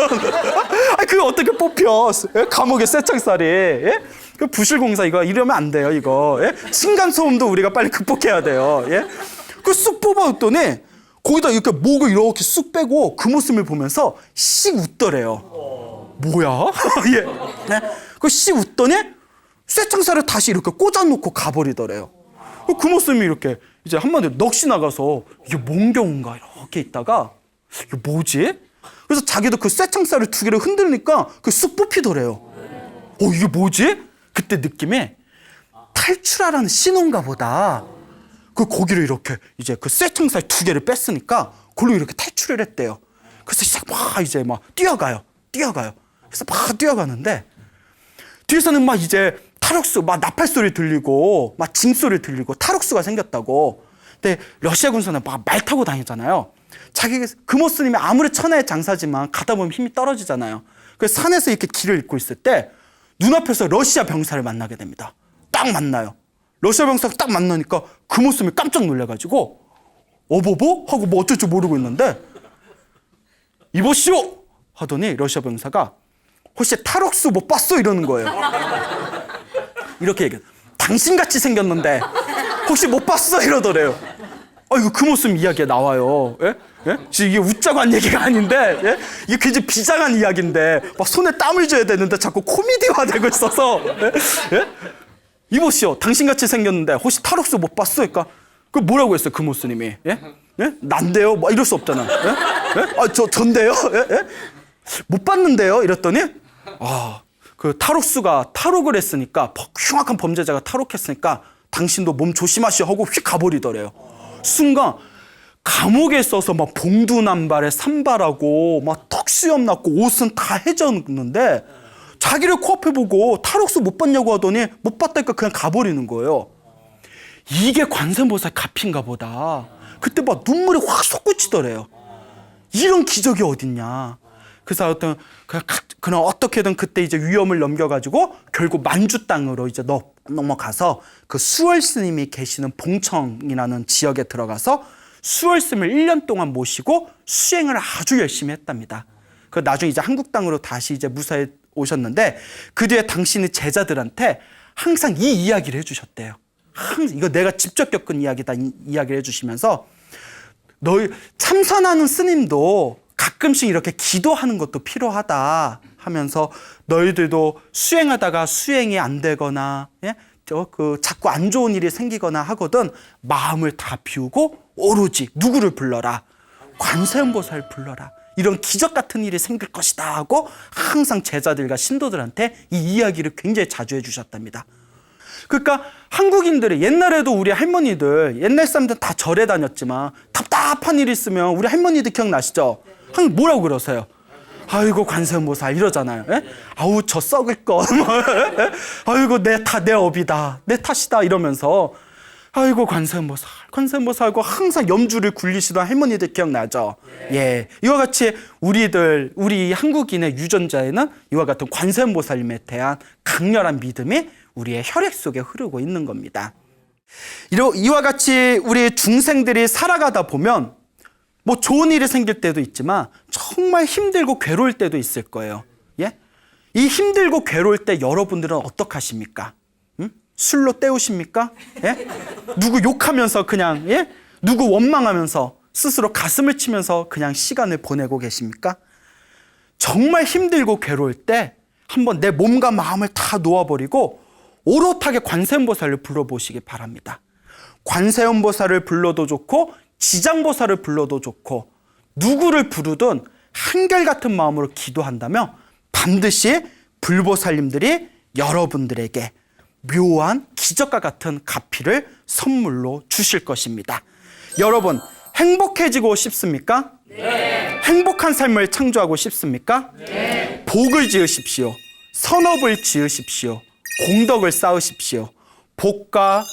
그게 어떻게 뽑혀? 감옥에 쇠창살이. 예? 그 부실공사 이거 이러면 안 돼요 이거. 예? 층간소음도 우리가 빨리 극복해야 돼요. 예? 그 쑥 뽑아왔더니 거기다 이렇게 목을 이렇게 쑥 빼고 그 모습을 보면서 씩 웃더래요. 뭐야? 예. 네? 그 씩 웃더니 쇠창살을 다시 이렇게 꽂아놓고 가버리더래요. 그 모습이 이렇게 이제 한마디로 넋이 나가서 이게 뭔 경우인가 이렇게 있다가 이게 뭐지? 그래서 자기도 그 쇠창살을 2개를 흔들니까 그 쑥 뽑히더래요. 이게 뭐지? 그때 느낌이 탈출하라는 신호인가 보다. 거기를 이렇게 이제 그 쇠창살 2개를 뺐으니까 그걸로 이렇게 탈출을 했대요. 그래서 이제 막 뛰어가요. 그래서 막 뛰어가는데 뒤에서는 막 이제 탈옥수, 막 나팔 소리 들리고 막 징 소리 들리고 탈옥수가 생겼다고. 근데 러시아 군사는 막 말 타고 다니잖아요. 금오 스님이 아무리 천하의 장사지만 가다 보면 힘이 떨어지잖아요. 그래서 산에서 이렇게 길을 잇고 있을 때 눈앞에서 러시아 병사를 만나게 됩니다. 딱 만나요. 러시아 병사가 딱 만나니까 금오 스님이 깜짝 놀라가지고 어버버? 하고 뭐 어쩔 줄 모르고 있는데 이보시오! 하더니 러시아 병사가 혹시 탈옥수 못 봤어? 이러는 거예요. 이렇게 얘기해요. 당신같이 생겼는데 혹시 못 봤어? 이러더래요. 이거 금오스님 이야기에 나와요. 예? 예? 지금 이게 웃자고 한 얘기가 아닌데, 예? 이게 굉장히 비장한 이야기인데, 막 손에 땀을 줘야 되는데 자꾸 코미디화 되고 있어서, 예? 예? 이보시오, 당신같이 생겼는데 혹시 탈옥수 못 봤어? 그러니까, 그 뭐라고 했어요, 금오스님이? 예? 예? 난데요? 뭐 이럴 수 없잖아. 예? 예? 전데요? 예? 예? 못 봤는데요? 이랬더니, 그 탈옥수가 탈옥을 했으니까, 흉악한 범죄자가 탈옥했으니까, 당신도 몸 조심하시오 하고 휙 가버리더래요. 순간 감옥에 있어서 막 봉두남발에 산발하고 막 턱수염 났고 옷은 다 해졌는데 자기를 코앞에 보고 탈옥수 못 봤냐고 하더니 못 봤다니까 그냥 가버리는 거예요. 이게 관세음보살 값인가 보다. 그때 막 눈물이 확 솟구치더래요. 이런 기적이 어딨냐. 그래서 그냥 어떻게든 그때 이제 위험을 넘겨가지고 결국 만주 땅으로 이제 넘어가서 그 수월 스님이 계시는 봉청이라는 지역에 들어가서 수월 스님을 1년 동안 모시고 수행을 아주 열심히 했답니다. 그 나중에 이제 한국 땅으로 다시 이제 무사히 오셨는데 그 뒤에 당신의 제자들한테 항상 이 이야기를 해주셨대요. 이거 내가 직접 겪은 이야기다 이야기를 해주시면서 너희 참선하는 스님도 가끔씩 이렇게 기도하는 것도 필요하다 하면서 너희들도 수행하다가 수행이 안 되거나 예? 자꾸 안 좋은 일이 생기거나 하거든 마음을 다 비우고 오로지 누구를 불러라? 관세음보살 불러라. 이런 기적 같은 일이 생길 것이다 하고 항상 제자들과 신도들한테 이 이야기를 굉장히 자주 해주셨답니다. 그러니까 한국인들이 옛날에도 우리 할머니들 옛날 사람들 다 절에 다녔지만 답답한 일 있으면 우리 할머니들 기억나시죠? 항상 뭐라고 그러세요? 아이고 관세음보살 이러잖아요. 예? 아우 저 썩을 거. 아이고 내 업이다. 내 탓이다 이러면서 아이고 관세음보살 하고 항상 염주를 굴리시던 할머니들 기억나죠? 예. 이와 같이 우리 한국인의 유전자에는 이와 같은 관세음보살님에 대한 강렬한 믿음이 우리의 혈액 속에 흐르고 있는 겁니다. 이와 같이 우리 중생들이 살아가다 보면 뭐 좋은 일이 생길 때도 있지만 정말 힘들고 괴로울 때도 있을 거예요. 예? 이 힘들고 괴로울 때 여러분들은 어떻게 하십니까? 술로 때우십니까? 예? 누구 욕하면서 그냥 예? 누구 원망하면서 스스로 가슴을 치면서 그냥 시간을 보내고 계십니까? 정말 힘들고 괴로울 때 한번 내 몸과 마음을 다 놓아버리고 오롯하게 관세음보살을 불러보시기 바랍니다. 관세음보살을 불러도 좋고 지장보살을 불러도 좋고 누구를 부르든 한결같은 마음으로 기도한다면 반드시 불보살님들이 여러분들에게 묘한 기적과 같은 가피를 선물로 주실 것입니다. 여러분 행복해지고 싶습니까? 네. 행복한 삶을 창조하고 싶습니까? 네. 복을 지으십시오. 선업을 지으십시오. 공덕을 쌓으십시오. 복과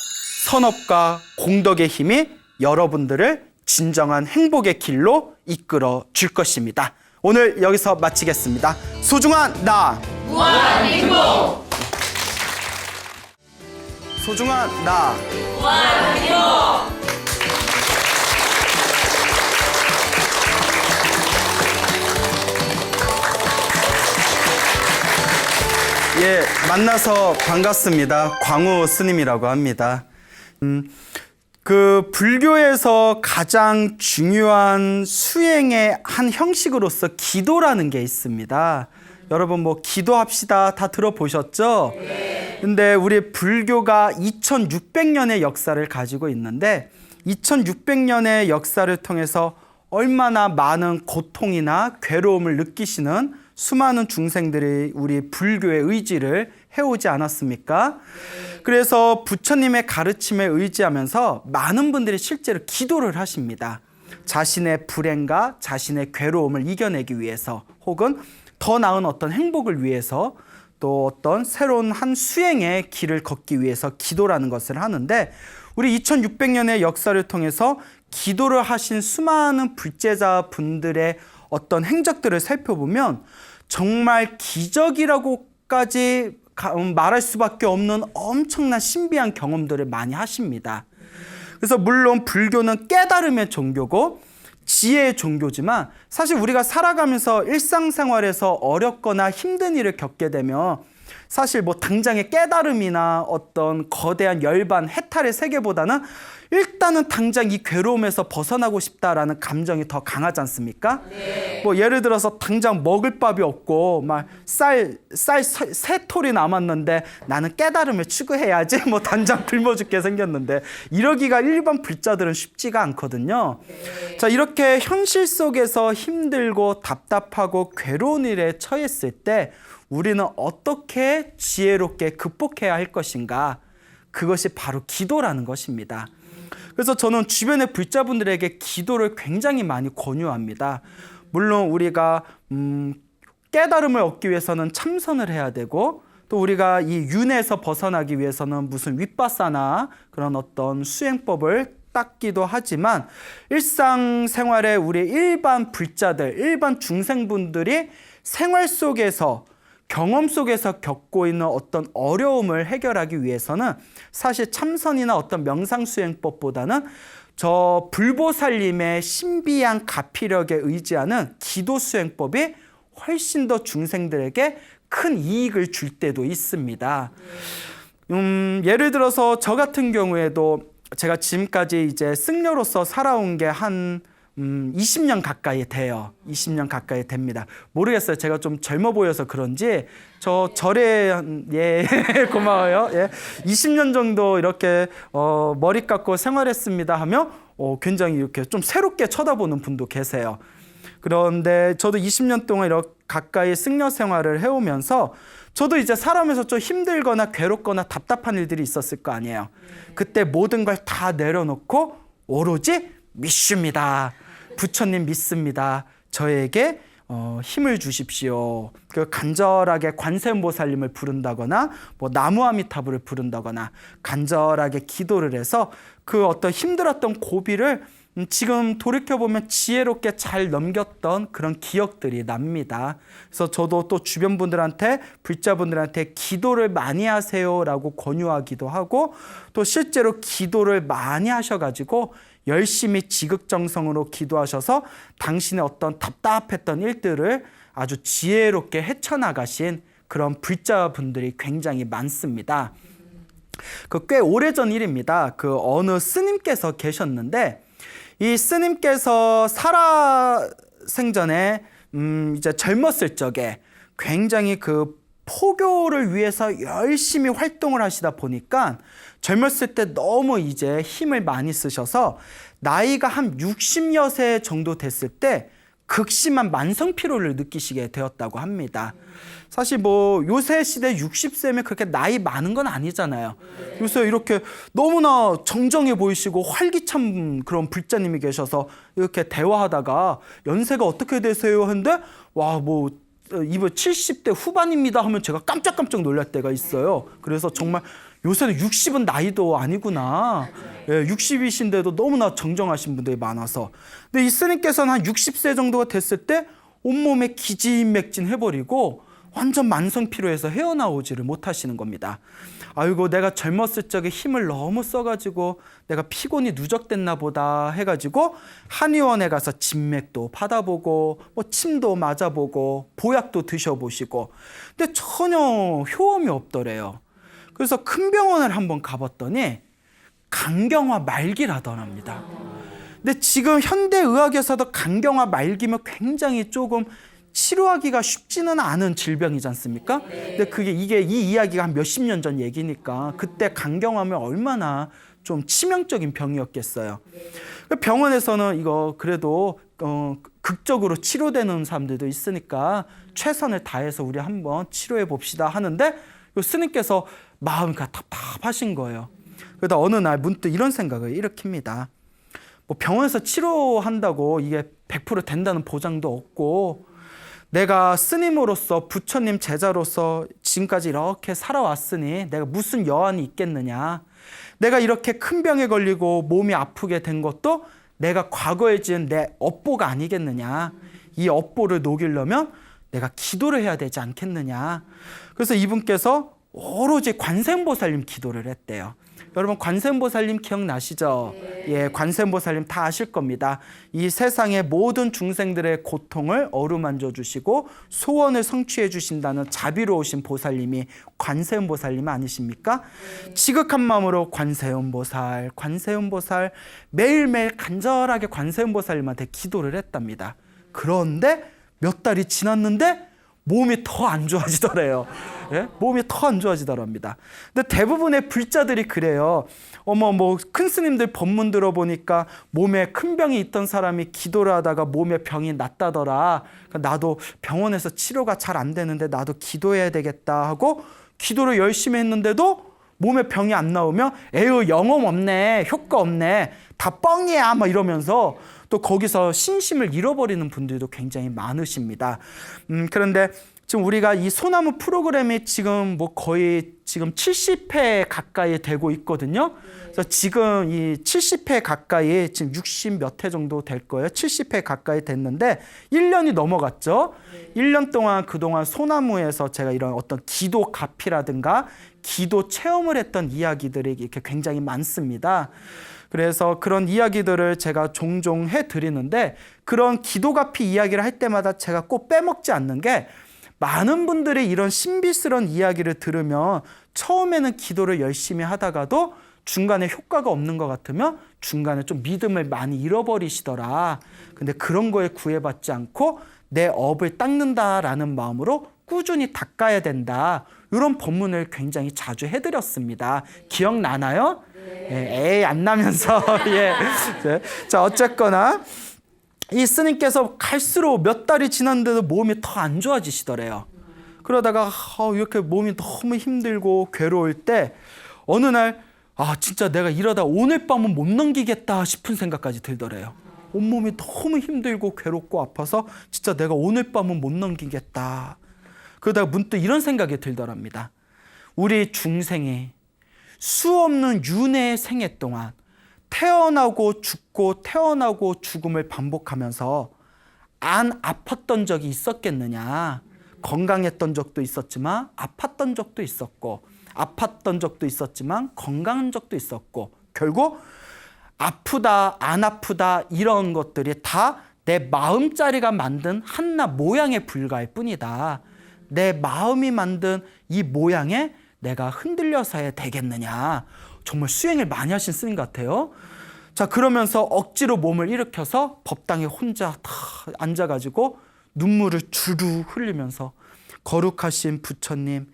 선업과 공덕의 힘이 여러분들을 진정한 행복의 길로 이끌어 줄 것입니다. 오늘 여기서 마치겠습니다. 소중한 나 무한 행복. 소중한 나 무한 행복. 예, 만나서 반갑습니다. 광우 스님이라고 합니다. 그 불교에서 가장 중요한 수행의 한 형식으로서 기도라는 게 있습니다. 여러분 뭐 기도합시다 다 들어보셨죠? 네. 근데 우리 불교가 2600년의 역사를 가지고 있는데 2600년의 역사를 통해서 얼마나 많은 고통이나 괴로움을 느끼시는 수많은 중생들이 우리 불교의 의지를 해오지 않았습니까? 그래서 부처님의 가르침에 의지하면서 많은 분들이 실제로 기도를 하십니다. 자신의 불행과 자신의 괴로움을 이겨내기 위해서 혹은 더 나은 어떤 행복을 위해서 또 어떤 새로운 한 수행의 길을 걷기 위해서 기도라는 것을 하는데 우리 2600년의 역사를 통해서 기도를 하신 수많은 불제자 분들의 어떤 행적들을 살펴보면 정말 기적이라고까지 말할 수밖에 없는 엄청난 신비한 경험들을 많이 하십니다. 그래서 물론 불교는 깨달음의 종교고 지혜의 종교지만 사실 우리가 살아가면서 일상생활에서 어렵거나 힘든 일을 겪게 되면 사실 뭐 당장의 깨달음이나 어떤 거대한 열반, 해탈의 세계보다는 일단은 당장 이 괴로움에서 벗어나고 싶다라는 감정이 더 강하지 않습니까? 네. 뭐 예를 들어서 당장 먹을 밥이 없고 막 쌀 세 톨이 남았는데 나는 깨달음을 추구해야지 뭐 당장 굶어 죽게 생겼는데 이러기가 일반 불자들은 쉽지가 않거든요. 네. 자, 이렇게 현실 속에서 힘들고 답답하고 괴로운 일에 처했을 때 우리는 어떻게 지혜롭게 극복해야 할 것인가? 그것이 바로 기도라는 것입니다. 그래서 저는 주변의 불자분들에게 기도를 굉장히 많이 권유합니다. 물론 우리가 깨달음을 얻기 위해서는 참선을 해야 되고 또 우리가 이 윤회에서 벗어나기 위해서는 무슨 윗바사나 그런 어떤 수행법을 닦기도 하지만 일상생활에 우리 일반 불자들, 일반 중생분들이 생활 속에서 경험 속에서 겪고 있는 어떤 어려움을 해결하기 위해서는 사실 참선이나 어떤 명상수행법보다는 저 불보살님의 신비한 가피력에 의지하는 기도수행법이 훨씬 더 중생들에게 큰 이익을 줄 때도 있습니다. 예를 들어서 저 같은 경우에도 제가 지금까지 이제 승려로서 살아온 게 한 20년 가까이 돼요. 20년 가까이 됩니다. 모르겠어요. 제가 좀 젊어 보여서 그런지 저 절에 예 고마워요. 예. 20년 정도 이렇게 머리 깎고 생활했습니다 하면 굉장히 이렇게 좀 새롭게 쳐다보는 분도 계세요. 그런데 저도 20년 동안 이렇게 가까이 승려 생활을 해오면서 저도 이제 살아오면서 좀 힘들거나 괴롭거나 답답한 일들이 있었을 거 아니에요. 그때 모든 걸 다 내려놓고 오로지 믿습니다. 부처님 믿습니다. 저에게 힘을 주십시오. 그 간절하게 관세음보살님을 부른다거나 뭐 나무아미타불을 부른다거나 간절하게 기도를 해서 그 어떤 힘들었던 고비를 지금 돌이켜보면 지혜롭게 잘 넘겼던 그런 기억들이 납니다. 그래서 저도 또 주변 분들한테 불자분들한테 기도를 많이 하세요라고 권유하기도 하고 또 실제로 기도를 많이 하셔가지고 열심히 지극정성으로 기도하셔서 당신의 어떤 답답했던 일들을 아주 지혜롭게 헤쳐나가신 그런 불자분들이 굉장히 많습니다. 그 꽤 오래전 일입니다. 그 어느 스님께서 계셨는데 이 스님께서 살아생전에 이제 젊었을 적에 굉장히 그 포교를 위해서 열심히 활동을 하시다 보니까 젊었을 때 너무 이제 힘을 많이 쓰셔서 나이가 한 60여 세 정도 됐을 때 극심한 만성 피로를 느끼시게 되었다고 합니다. 사실 뭐 요새 시대 60세면 그렇게 나이 많은 건 아니잖아요. 요새 이렇게 너무나 정정해 보이시고 활기찬 그런 불자님이 계셔서 이렇게 대화하다가 연세가 어떻게 되세요? 했는데 와, 뭐 이번 70대 후반입니다 하면 제가 깜짝깜짝 놀랄 때가 있어요. 그래서 정말 요새는 60은 나이도 아니구나. 예, 60이신데도 너무나 정정하신 분들이 많아서. 근데 이 스님께서는 한 60세 정도가 됐을 때 온몸에 기진맥진 해버리고 완전 만성 피로해서 헤어나오지를 못하시는 겁니다. 아이고, 내가 젊었을 적에 힘을 너무 써가지고 내가 피곤이 누적됐나 보다 해가지고 한의원에 가서 진맥도 받아보고 뭐 침도 맞아보고 보약도 드셔보시고 근데 전혀 효험이 없더래요. 그래서 큰 병원을 한번 가봤더니 간경화 말기라더랍니다. 근데 지금 현대의학에서도 간경화 말기면 굉장히 조금 치료하기가 쉽지는 않은 질병이지 않습니까? 근데 이게 이 이야기가 한 몇십 년 전 얘기니까 그때 간경화면 얼마나 좀 치명적인 병이었겠어요. 병원에서는 이거 그래도 극적으로 치료되는 사람들도 있으니까 최선을 다해서 우리 한번 치료해 봅시다 하는데 스님께서 마음이 답답하신 거예요. 그러다 어느 날 문득 이런 생각을 일으킵니다. 뭐 병원에서 치료한다고 이게 100% 된다는 보장도 없고 내가 스님으로서 부처님 제자로서 지금까지 이렇게 살아왔으니 내가 무슨 여한이 있겠느냐. 내가 이렇게 큰 병에 걸리고 몸이 아프게 된 것도 내가 과거에 지은 내 업보가 아니겠느냐. 이 업보를 녹이려면 내가 기도를 해야 되지 않겠느냐. 그래서 이분께서 오로지 관세음보살님 기도를 했대요. 여러분 관세음보살님 기억나시죠? 예, 관세음보살님 다 아실 겁니다. 이 세상의 모든 중생들의 고통을 어루만져 주시고 소원을 성취해 주신다는 자비로우신 보살님이 관세음보살님 아니십니까? 지극한 마음으로 관세음보살, 관세음보살 매일매일 간절하게 관세음보살님한테 기도를 했답니다. 그런데 몇 달이 지났는데 몸이 더 안 좋아지더래요. 예? 몸이 더 안 좋아지더랍니다. 근데 대부분의 불자들이 그래요. 큰 스님들 법문 들어보니까 몸에 큰 병이 있던 사람이 기도를 하다가 몸에 병이 낫다더라. 그러니까 나도 병원에서 치료가 잘 안 되는데 나도 기도해야 되겠다 하고 기도를 열심히 했는데도 몸에 병이 안 나오면 에휴 영험 없네, 효과 없네, 다 뻥이야 막 이러면서 또 거기서 신심을 잃어버리는 분들도 굉장히 많으십니다. 그런데 지금 우리가 이 소나무 프로그램이 지금 거의 지금 70회 가까이 되고 있거든요. 그래서 지금 이 70회 가까이 지금 60 몇 회 정도 될 거예요. 70회 가까이 됐는데 1년이 넘어갔죠. 1년 동안 그동안 소나무에서 제가 이런 어떤 기도 가피라든가 기도 체험을 했던 이야기들이 이렇게 굉장히 많습니다. 그래서 그런 이야기들을 제가 종종 해드리는데 그런 기도가피 이야기를 할 때마다 제가 꼭 빼먹지 않는 게 많은 분들이 이런 신비스러운 이야기를 들으면 처음에는 기도를 열심히 하다가도 중간에 효과가 없는 것 같으면 중간에 좀 믿음을 많이 잃어버리시더라. 근데 그런 거에 구애받지 않고 내 업을 닦는다라는 마음으로 꾸준히 닦아야 된다. 이런 법문을 굉장히 자주 해드렸습니다. 기억나나요? 네. 에이 안 나면서 예. 자 어쨌거나 이 스님께서 갈수록 몇 달이 지났는데도 몸이 더 안 좋아지시더래요. 그러다가 이렇게 몸이 너무 힘들고 괴로울 때 어느 날 진짜 내가 이러다 오늘 밤은 못 넘기겠다 싶은 생각까지 들더래요. 온몸이 너무 힘들고 괴롭고 아파서 진짜 내가 오늘 밤은 못 넘기겠다. 그러다가 문득 이런 생각이 들더랍니다. 우리 중생이 수없는 윤회의 생애 동안 태어나고 죽고 태어나고 죽음을 반복하면서 안 아팠던 적이 있었겠느냐. 건강했던 적도 있었지만 아팠던 적도 있었고 아팠던 적도 있었지만 건강한 적도 있었고 결국 아프다 안 아프다 이런 것들이 다 내 마음자리가 만든 한낱 모양에 불과할 뿐이다. 내 마음이 만든 이 모양에 내가 흔들려서 해야 되겠느냐. 정말 수행을 많이 하신 스님 같아요. 자 그러면서 억지로 몸을 일으켜서 법당에 혼자 다 앉아가지고 눈물을 주르 흘리면서 거룩하신 부처님,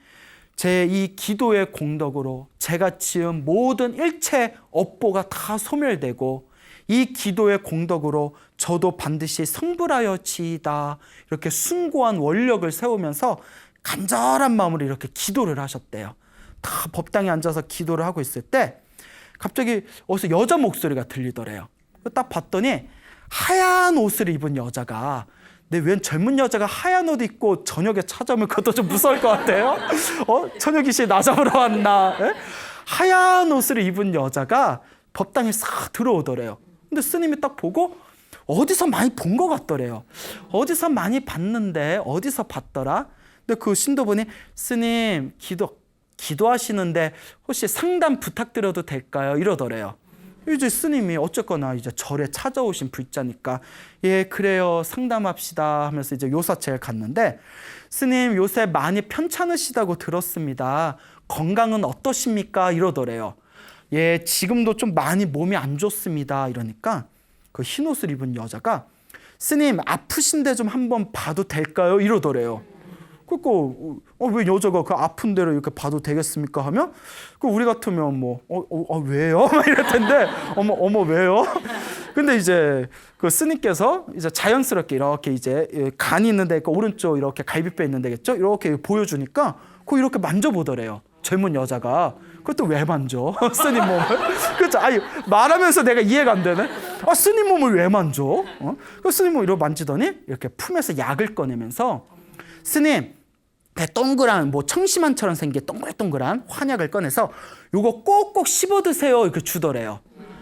제 이 기도의 공덕으로 제가 지은 모든 일체 업보가 다 소멸되고 이 기도의 공덕으로 저도 반드시 성불하여지이다. 이렇게 숭고한 원력을 세우면서 간절한 마음으로 이렇게 기도를 하셨대요. 다 법당에 앉아서 기도를 하고 있을 때 갑자기 어디서 여자 목소리가 들리더래요. 딱 봤더니 하얀 옷을 입은 여자가, 근데 웬 젊은 여자가 하얀 옷 입고 저녁에 찾아오면 그것도 좀 무서울 것 같아요. 저녁 이시에 나 잡으러 왔나? 에? 하얀 옷을 입은 여자가 법당에 싹 들어오더래요. 근데 스님이 딱 보고 어디서 많이 본 것 같더래요. 어디서 많이 봤는데 어디서 봤더라? 근데 그 신도분이 스님 기도하시는데 혹시 상담 부탁드려도 될까요? 이러더래요. 이제 스님이 어쨌거나 이제 절에 찾아오신 불자니까 예 그래요 상담합시다 하면서 이제 요사체에 갔는데 스님 요새 많이 편찮으시다고 들었습니다. 건강은 어떠십니까? 이러더래요. 예 지금도 좀 많이 몸이 안 좋습니다. 이러니까 그 흰옷을 입은 여자가 스님 아프신데 좀 한번 봐도 될까요? 이러더래요. 그러니까 왜 여자가 그 아픈 데를 이렇게 봐도 되겠습니까? 하면 그 우리 같으면 왜요? 막 이럴 텐데 어머 왜요? 근데 이제 그 스님께서 이제 자연스럽게 이렇게 이제 간이 있는데 그 오른쪽 이렇게 갈비뼈 있는 데겠죠? 이렇게 보여주니까 그 이렇게 만져보더래요. 젊은 여자가 그것도 왜 만져? 스님 몸을. 그렇죠. 아니, 말하면서 내가 이해가 안 되네. 아, 스님 몸을 왜 만져? 그 스님 몸을 이렇게 만지더니 이렇게 품에서 약을 꺼내면서 스님, 동그란 뭐 청심환처럼 생긴 동글동글한 환약을 꺼내서 요거 꼭꼭 씹어 드세요 이렇게 주더래요.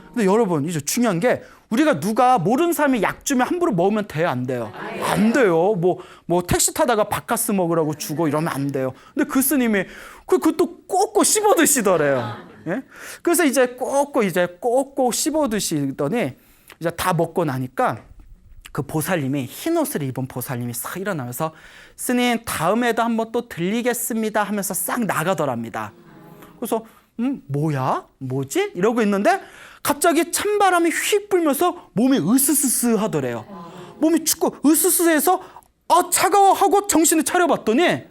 근데 여러분, 이제 중요한 게 우리가 누가 모르는 사람이 약 주면 함부로 먹으면 돼요, 안 돼요? 안 돼요. 뭐 택시 타다가 바카스 먹으라고 주고 이러면 안 돼요. 근데 그 스님이 그것도 꼭꼭 씹어 드시더래요. 예? 그래서 이제 꼭꼭 씹어 드시더니 이제 다 먹고 나니까 그 보살님이, 흰 옷을 입은 보살님이 싹 일어나면서 스님, 다음에도 한번 또 들리겠습니다 하면서 싹 나가더랍니다. 그래서 뭐야? 뭐지? 이러고 있는데 갑자기 찬바람이 휙 불면서 몸이 으스스스 하더래요. 몸이 춥고 으스스해서 차가워 하고 정신을 차려봤더니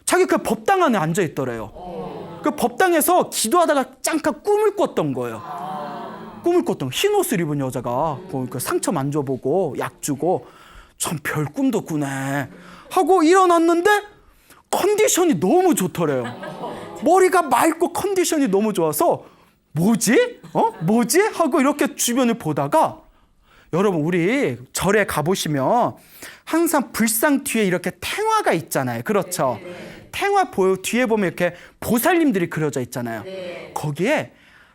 자기 그 법당 안에 앉아 있더래요. 그 법당에서 기도하다가 잠깐 꿈을 꿨던 거예요. 꿈을 꿨던, 흰 옷을 입은 여자가 그 상처 만져보고 약 주고 참 별 꿈도 꾸네 하고 일어났는데 컨디션이 너무 좋더래요. 머리가 맑고 컨디션이 너무 좋아서 뭐지? 뭐지? 하고 이렇게 주변을 보다가, 여러분, 우리 절에 가보시면 항상 불상 뒤에 이렇게 탱화가 있잖아요. 그렇죠? 탱화 뒤에 보면 이렇게 보살님들이 그려져 있잖아요. 거기에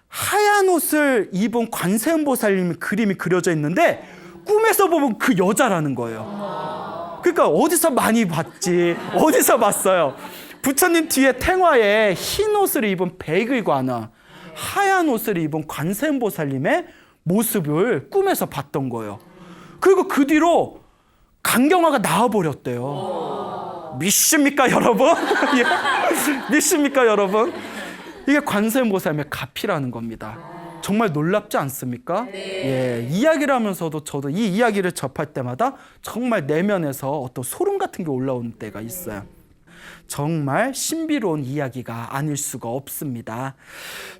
하얀 옷을 입은 관세음 보살님 그림이 그려져 있는데 꿈에서 보면 그 여자라는 거예요. 그러니까 어디서 많이 봤지? 어디서 봤어요? 부처님 뒤에 탱화에 흰 옷을 입은 백의관아, 하얀 옷을 입은 관세음 보살님의 모습을 꿈에서 봤던 거예요. 그리고 그 뒤로 강경화가 나와버렸대요. 믿습니까, 여러분? 예? 믿습니까, 여러분? 이게 관세음 보살님의 가피라는 겁니다. 정말 놀랍지 않습니까? 예, 이야기를 하면서도 저도 이 이야기를 접할 때마다 정말 내면에서 어떤 소름 같은 게 올라오는 때가 있어요. 정말 신비로운 이야기가 아닐 수가 없습니다.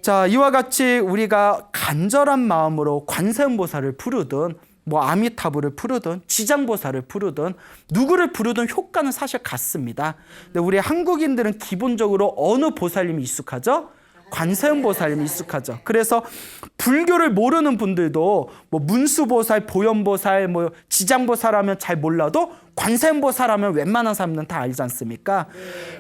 자, 이와 같이 우리가 간절한 마음으로 관세음보살을 부르든 뭐 아미타불을 부르든 지장보살을 부르든 누구를 부르든 효과는 사실 같습니다. 근데 우리 한국인들은 기본적으로 어느 보살님이 익숙하죠? 관세음보살님이 익숙하죠. 그래서 불교를 모르는 분들도 뭐 문수보살, 보현보살, 뭐 지장보살 하면 잘 몰라도 관세음보살 하면 웬만한 사람들은 다 알지 않습니까?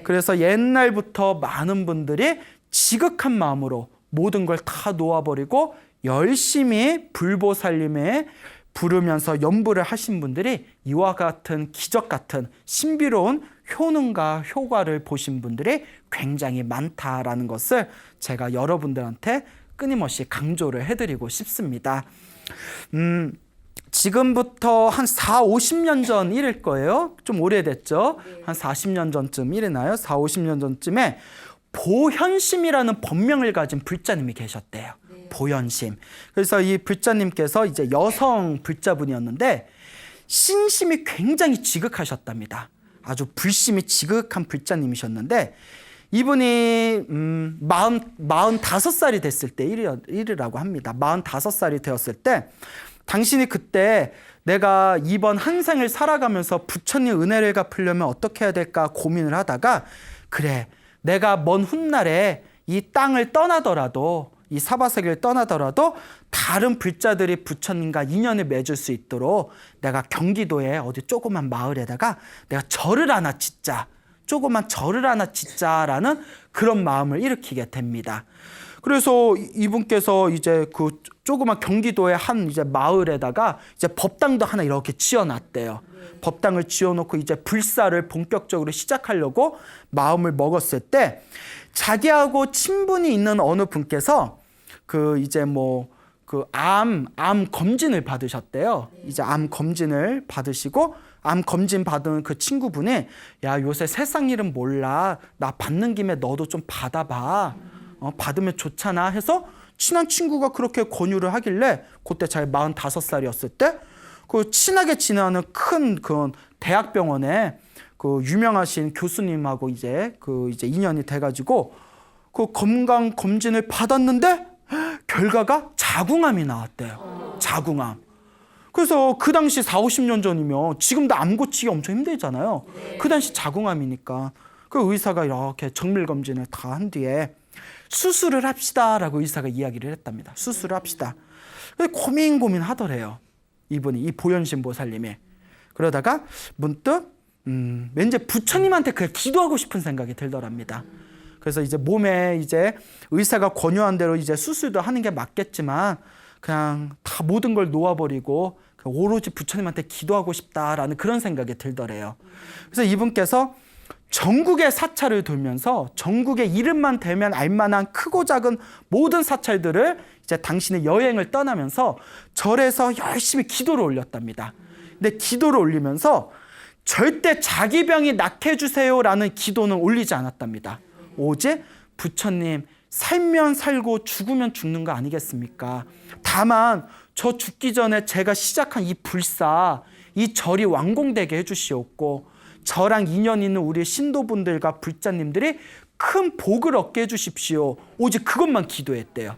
그래서 옛날부터 많은 분들이 지극한 마음으로 모든 걸 다 놓아버리고 열심히 불보살님의 부르면서 연부를 하신 분들이 이와 같은 기적 같은 신비로운 효능과 효과를 보신 분들이 굉장히 많다라는 것을 제가 여러분들한테 끊임없이 강조를 해드리고 싶습니다. 지금부터 한 4, 50년 전 일일 거예요. 좀 오래됐죠? 한 40년 전쯤 일이나요? 4, 50년 전쯤에 보현심이라는 법명을 가진 불자님이 계셨대요. 보현심. 그래서 이 불자님께서 이제 여성 불자분이었는데 신심이 굉장히 지극하셨답니다. 아주 불심이 지극한 불자님이셨는데 이분이 45살이 됐을 때 일이라고 합니다. 45살이 되었을 때 당신이 그때 내가 이번 한 생을 살아가면서 부처님 은혜를 갚으려면 어떻게 해야 될까 고민을 하다가, 그래, 내가 먼 훗날에 이 땅을 떠나더라도, 이 사바세계를 떠나더라도 다른 불자들이 부처님과 인연을 맺을 수 있도록 내가 경기도에 어디 조그만 마을에다가 내가 절을 하나 짓자, 조그만 절을 하나 짓자라는 그런 마음을 일으키게 됩니다. 그래서 이분께서 이제 그 조그만 경기도의 한 이제 마을에다가 이제 법당도 하나 이렇게 지어놨대요. 법당을 지어놓고 이제 불사를 본격적으로 시작하려고 마음을 먹었을 때 자기하고 친분이 있는 어느 분께서 그 이제 뭐 그 암 검진을 받으셨대요. 이제 암 검진을 받으시고 암 검진 받은 그 친구분이, 야, 요새 세상 일은 몰라, 나 받는 김에 너도 좀 받아봐, 받으면 좋잖아 해서 친한 친구가 그렇게 권유를 하길래 그때 자기 45살이었을 때 그 친하게 지내는 큰 그 대학병원에 그 유명하신 교수님하고 이제 인연이 돼가지고 그 건강 검진을 받았는데 결과가 자궁암이 나왔대요. 자궁암. 그래서 그 당시 4, 50년 전이면 지금도 암 고치기 엄청 힘들잖아요. 그 당시 자궁암이니까. 그 의사가 이렇게 정밀검진을 다 한 뒤에 수술을 합시다라고 의사가 이야기를 했답니다. 수술을 합시다. 고민 하더래요. 이분이, 이 보현신 보살님이. 그러다가 문득 왠지 부처님한테 그냥 기도하고 싶은 생각이 들더랍니다. 그래서 이제 몸에 이제 의사가 권유한 대로 이제 수술도 하는 게 맞겠지만 그냥 다 모든 걸 놓아버리고 오로지 부처님한테 기도하고 싶다라는 그런 생각이 들더래요. 그래서 이분께서 전국의 사찰을 돌면서 전국의 이름만 대면 알만한 크고 작은 모든 사찰들을 이제 당신의 여행을 떠나면서 절에서 열심히 기도를 올렸답니다. 근데 기도를 올리면서 절대 자기 병이 낫게 해주세요라는 기도는 올리지 않았답니다. 오직 부처님, 살면 살고 죽으면 죽는 거 아니겠습니까? 다만 저 죽기 전에 제가 시작한 이 불사, 이 절이 완공되게 해주시옵고 저랑 인연 있는 우리 신도분들과 불자님들이 큰 복을 얻게 해주십시오. 오직 그것만 기도했대요.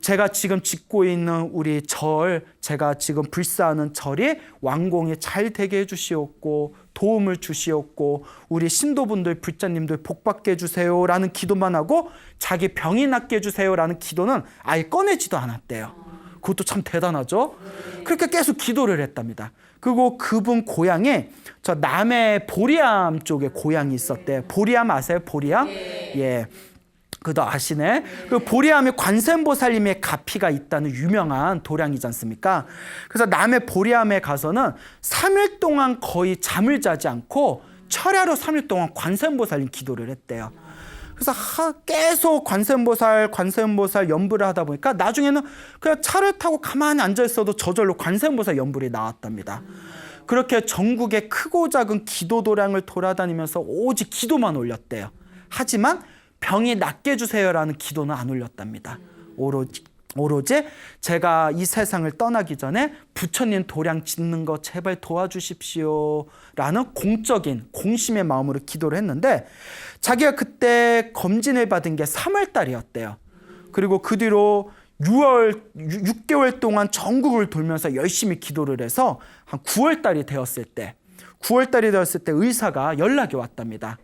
제가 지금 짓고 있는 우리 절, 제가 지금 불사하는 절이 완공이 잘 되게 해주시옵고 도움을 주시옵고 우리 신도분들, 불자님들 복받게 해주세요라는 기도만 하고 자기 병이 낫게 해주세요라는 기도는 아예 꺼내지도 않았대요. 그것도 참 대단하죠? 그렇게 계속 기도를 했답니다. 그리고 그분 고향에 저 남해 보리암 쪽에 고향이 있었대요. 보리암 아세요? 보리암? 예. 그도 아시네. 그 보리암에 관세음보살님의 가피가 있다는 유명한 도량이지 않습니까? 그래서 남해 보리암에 가서는 3일 동안 거의 잠을 자지 않고 철야로 3일 동안 관세음보살님 기도를 했대요. 그래서 계속 관세음보살 연불을 하다 보니까 나중에는 그냥 차를 타고 가만히 앉아 있어도 저절로 관세음보살 연불이 나왔답니다. 그렇게 전국의 크고 작은 기도 도량을 돌아다니면서 오직 기도만 올렸대요. 하지만 병이 낫게 해주세요라는 기도는 안 올렸답니다. 오로지 제가 이 세상을 떠나기 전에 부처님 도량 짓는 거 제발 도와주십시오라는 공적인 공심의 마음으로 기도를 했는데 자기가 그때 검진을 받은 게 3월 달이었대요. 그리고 그 뒤로 6개월 동안 전국을 돌면서 열심히 기도를 해서 한 9월 달이 되었을 때 의사가 연락이 왔답니다.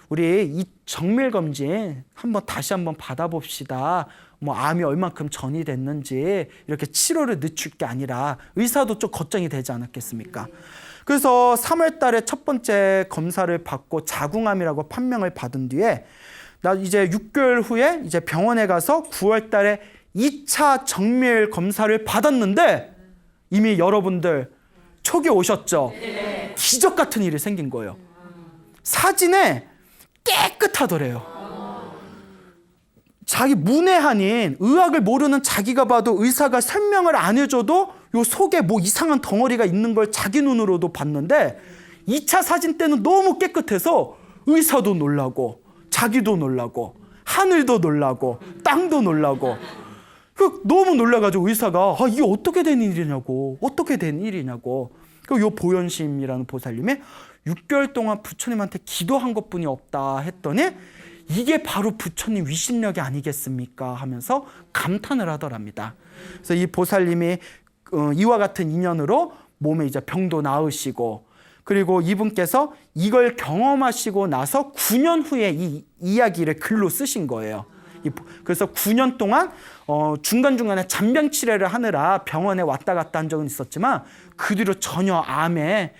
우리 이 정밀검진 다시 한번 받아봅시다. 뭐 암이 얼만큼 전이 됐는지 이렇게 치료를 늦출 게 아니라 의사도 좀 걱정이 되지 않았겠습니까? 그래서 3월 달에 첫 번째 검사를 받고 자궁암이라고 판명을 받은 뒤에 나 이제 6개월 후에 이제 병원에 가서 9월 달에 2차 정밀 검사를 받았는데 이미 여러분들 촉이 오셨죠? 기적 같은 일이 생긴 거예요. 사진에 깨끗하더래요. 자기 문외한인 의학을 모르는 자기가 봐도 의사가 설명을 안 해줘도 요 속에 뭐 이상한 덩어리가 있는 걸 자기 눈으로도 봤는데 2차 사진 때는 너무 깨끗해서 의사도 놀라고 자기도 놀라고 하늘도 놀라고 땅도 놀라고 너무 놀라가지고 의사가 이게 어떻게 된 일이냐고 요 보현심이라는 보살님이 6개월 동안 부처님한테 기도한 것뿐이 없다 했더니 이게 바로 부처님 위신력이 아니겠습니까 하면서 감탄을 하더랍니다. 그래서 이 보살님이 이와 같은 인연으로 몸에 이제 병도 나으시고 그리고 이분께서 이걸 경험하시고 나서 9년 후에 이 이야기를 글로 쓰신 거예요. 그래서 9년 동안 중간중간에 잔병 치료를 하느라 병원에 왔다 갔다 한 적은 있었지만 그 뒤로 전혀 암에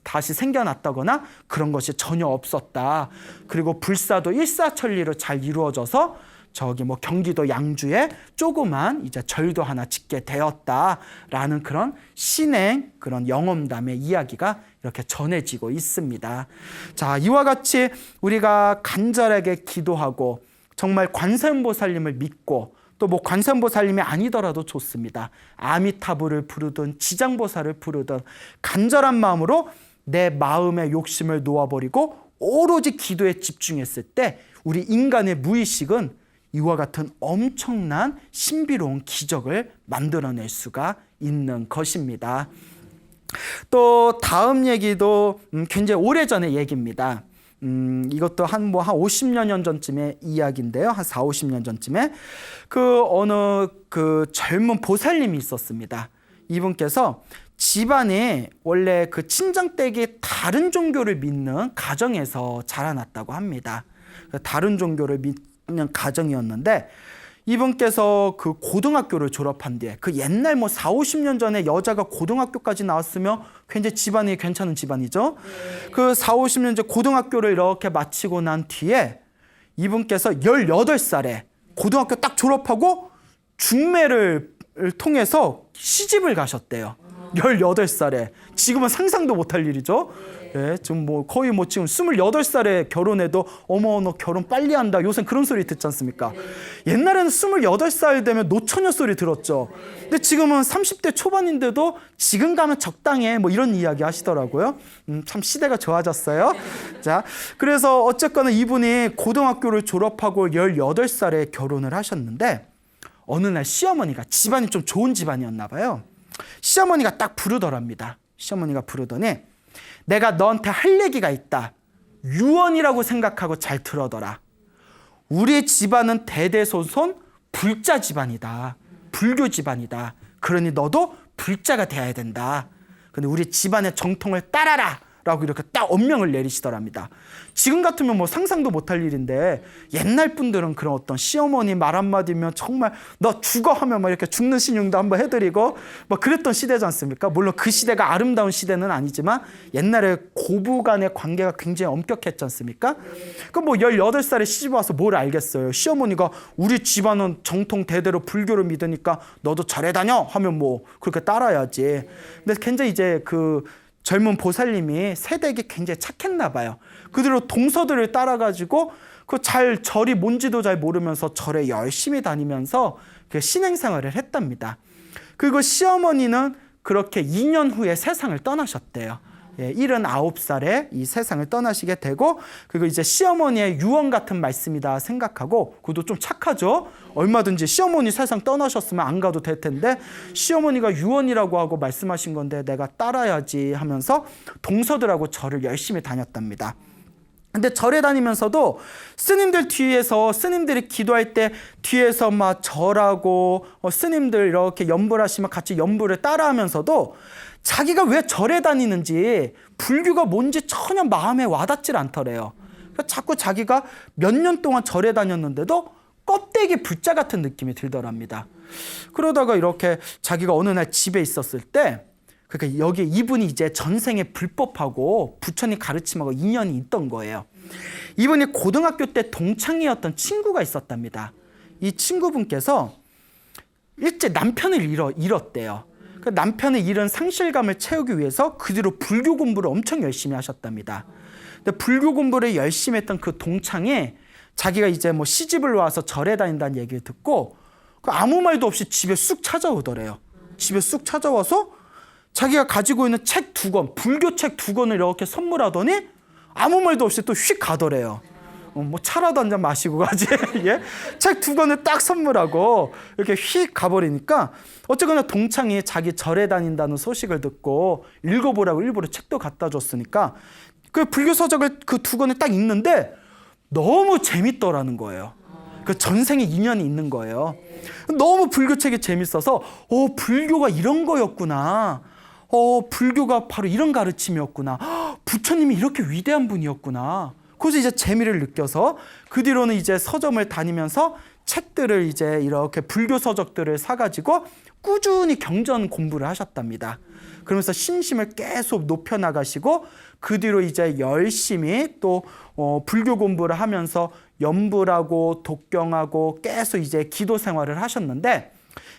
다시 생겨났다거나 그런 것이 전혀 없었다. 그리고 불사도 일사천리로 잘 이루어져서 저기 뭐 경기도 양주에 조그만 이제 절도 하나 짓게 되었다라는 그런 신행 그런 영험담의 이야기가 이렇게 전해지고 있습니다. 자, 이와 같이 우리가 간절하게 기도하고 정말 관세음보살님을 믿고 또 뭐 관세음보살님이 아니더라도 좋습니다. 아미타불을 부르든 지장보살을 부르든 간절한 마음으로 내 마음의 욕심을 놓아버리고 오로지 기도에 집중했을 때 우리 인간의 무의식은 이와 같은 엄청난 신비로운 기적을 만들어낼 수가 있는 것입니다. 또 다음 얘기도 굉장히 오래전의 얘기입니다. 이것도 한 50년 전쯤의 이야기인데요. 한 4, 50년 전쯤에 어느 젊은 보살님이 있었습니다. 이분께서 집안이 원래 그 친정댁이 다른 종교를 믿는 가정에서 자라났다고 합니다. 다른 종교를 믿는 가정이었는데 이분께서 그 고등학교를 졸업한 뒤에 그 옛날 뭐 4, 50년 전에 여자가 고등학교까지 나왔으면 굉장히 집안이 괜찮은 집안이죠. 그 4, 50년 전 고등학교를 이렇게 마치고 난 뒤에 이분께서 18살에 고등학교 딱 졸업하고 중매를 통해서 시집을 가셨대요. 18살에. 지금은 상상도 못할 일이죠. 예, 지금 뭐 거의 뭐 지금 28살에 결혼해도 어머 너 결혼 빨리 한다. 요새 그런 소리 듣지 않습니까? 옛날에는 28살 되면 노처녀 소리 들었죠. 근데 지금은 30대 초반인데도 지금 가면 적당해 뭐 이런 이야기 하시더라고요. 참 시대가 좋아졌어요. 자, 그래서 어쨌거나 이분이 고등학교를 졸업하고 18살에 결혼을 하셨는데 어느 날 시어머니가 집안이 좀 좋은 집안이었나 봐요. 시어머니가 딱 부르더랍니다. 시어머니가 부르더니 내가 너한테 할 얘기가 있다. 유언이라고 생각하고 잘 들어더라. 우리 집안은 대대손손 불자 집안이다. 불교 집안이다. 그러니 너도 불자가 돼야 된다. 근데 우리 집안의 정통을 따라라. 라고 이렇게 딱 엄명을 내리시더랍니다. 지금 같으면 뭐 상상도 못할 일인데 옛날 분들은 그런 어떤 시어머니 말 한마디면 정말 너 죽어 하면 막 이렇게 죽는 신용도 한번 해드리고 뭐 그랬던 시대지 않습니까? 물론 그 시대가 아름다운 시대는 아니지만 옛날에 고부 간의 관계가 굉장히 엄격했지 않습니까? 그럼 뭐 18살에 시집 와서 뭘 알겠어요? 시어머니가 우리 집안은 정통 대대로 불교를 믿으니까 너도 절에 다녀 하면 뭐 그렇게 따라야지. 근데 굉장히 이제 그 젊은 보살님이 세대기 굉장히 착했나 봐요. 그대로 동서들을 따라가지고 그 잘 절이 뭔지도 잘 모르면서 절에 열심히 다니면서 그 신행생활을 했답니다. 그리고 시어머니는 그렇게 2년 후에 세상을 떠나셨대요. 79살에 이 세상을 떠나시게 되고 그리고 이제 시어머니의 유언 같은 말씀이다 생각하고 그것도 좀 착하죠. 얼마든지 시어머니 세상 떠나셨으면 안 가도 될 텐데 시어머니가 유언이라고 하고 말씀하신 건데 내가 따라야지 하면서 동서들하고 절을 열심히 다녔답니다. 근데 절에 다니면서도 스님들 뒤에서 스님들이 기도할 때 뒤에서 막 절하고 스님들 이렇게 연불 하시면 같이 연불을 따라하면서도 자기가 왜 절에 다니는지 불교가 뭔지 전혀 마음에 와닿질 않더래요. 그러니까 자꾸 자기가 몇 년 동안 절에 다녔는데도 껍데기 불자 같은 느낌이 들더랍니다. 그러다가 이렇게 자기가 어느 날 집에 있었을 때 그러니까 여기 이분이 이제 전생에 불법하고 부처님 가르침하고 인연이 있던 거예요. 이분이 고등학교 때 동창이었던 친구가 있었답니다. 이 친구분께서 일제 남편을 잃었대요. 그 남편의 잃은 상실감을 채우기 위해서 그 뒤로 불교 공부를 엄청 열심히 하셨답니다. 근데 불교 공부를 열심히 했던 그 동창이 자기가 이제 뭐 시집을 와서 절에 다닌다는 얘기를 듣고 아무 말도 없이 집에 쑥 찾아오더래요. 집에 쑥 찾아와서 자기가 가지고 있는 책 2권, 불교 책 2권을 이렇게 선물하더니 아무 말도 없이 또 휙 가더래요. 뭐 차라도 한 잔 마시고 가지. 예? 책 2권을 딱 선물하고 이렇게 휙 가버리니까 어쨌거나 동창이 자기 절에 다닌다는 소식을 듣고 읽어보라고 일부러 책도 갖다 줬으니까 그 불교 서적을 그 2권을 딱 읽는데 너무 재밌더라는 거예요. 그 전생에 인연이 있는 거예요. 너무 불교책이 재밌어서 불교가 이런 거였구나. 불교가 바로 이런 가르침이었구나. 부처님이 이렇게 위대한 분이었구나. 그래서 이제 재미를 느껴서 그 뒤로는 이제 서점을 다니면서 책들을 이제 이렇게 불교 서적들을 사가지고 꾸준히 경전 공부를 하셨답니다. 그러면서 신심을 계속 높여나가시고 그 뒤로 이제 열심히 또 불교 공부를 하면서 연불하고 독경하고 계속 이제 기도 생활을 하셨는데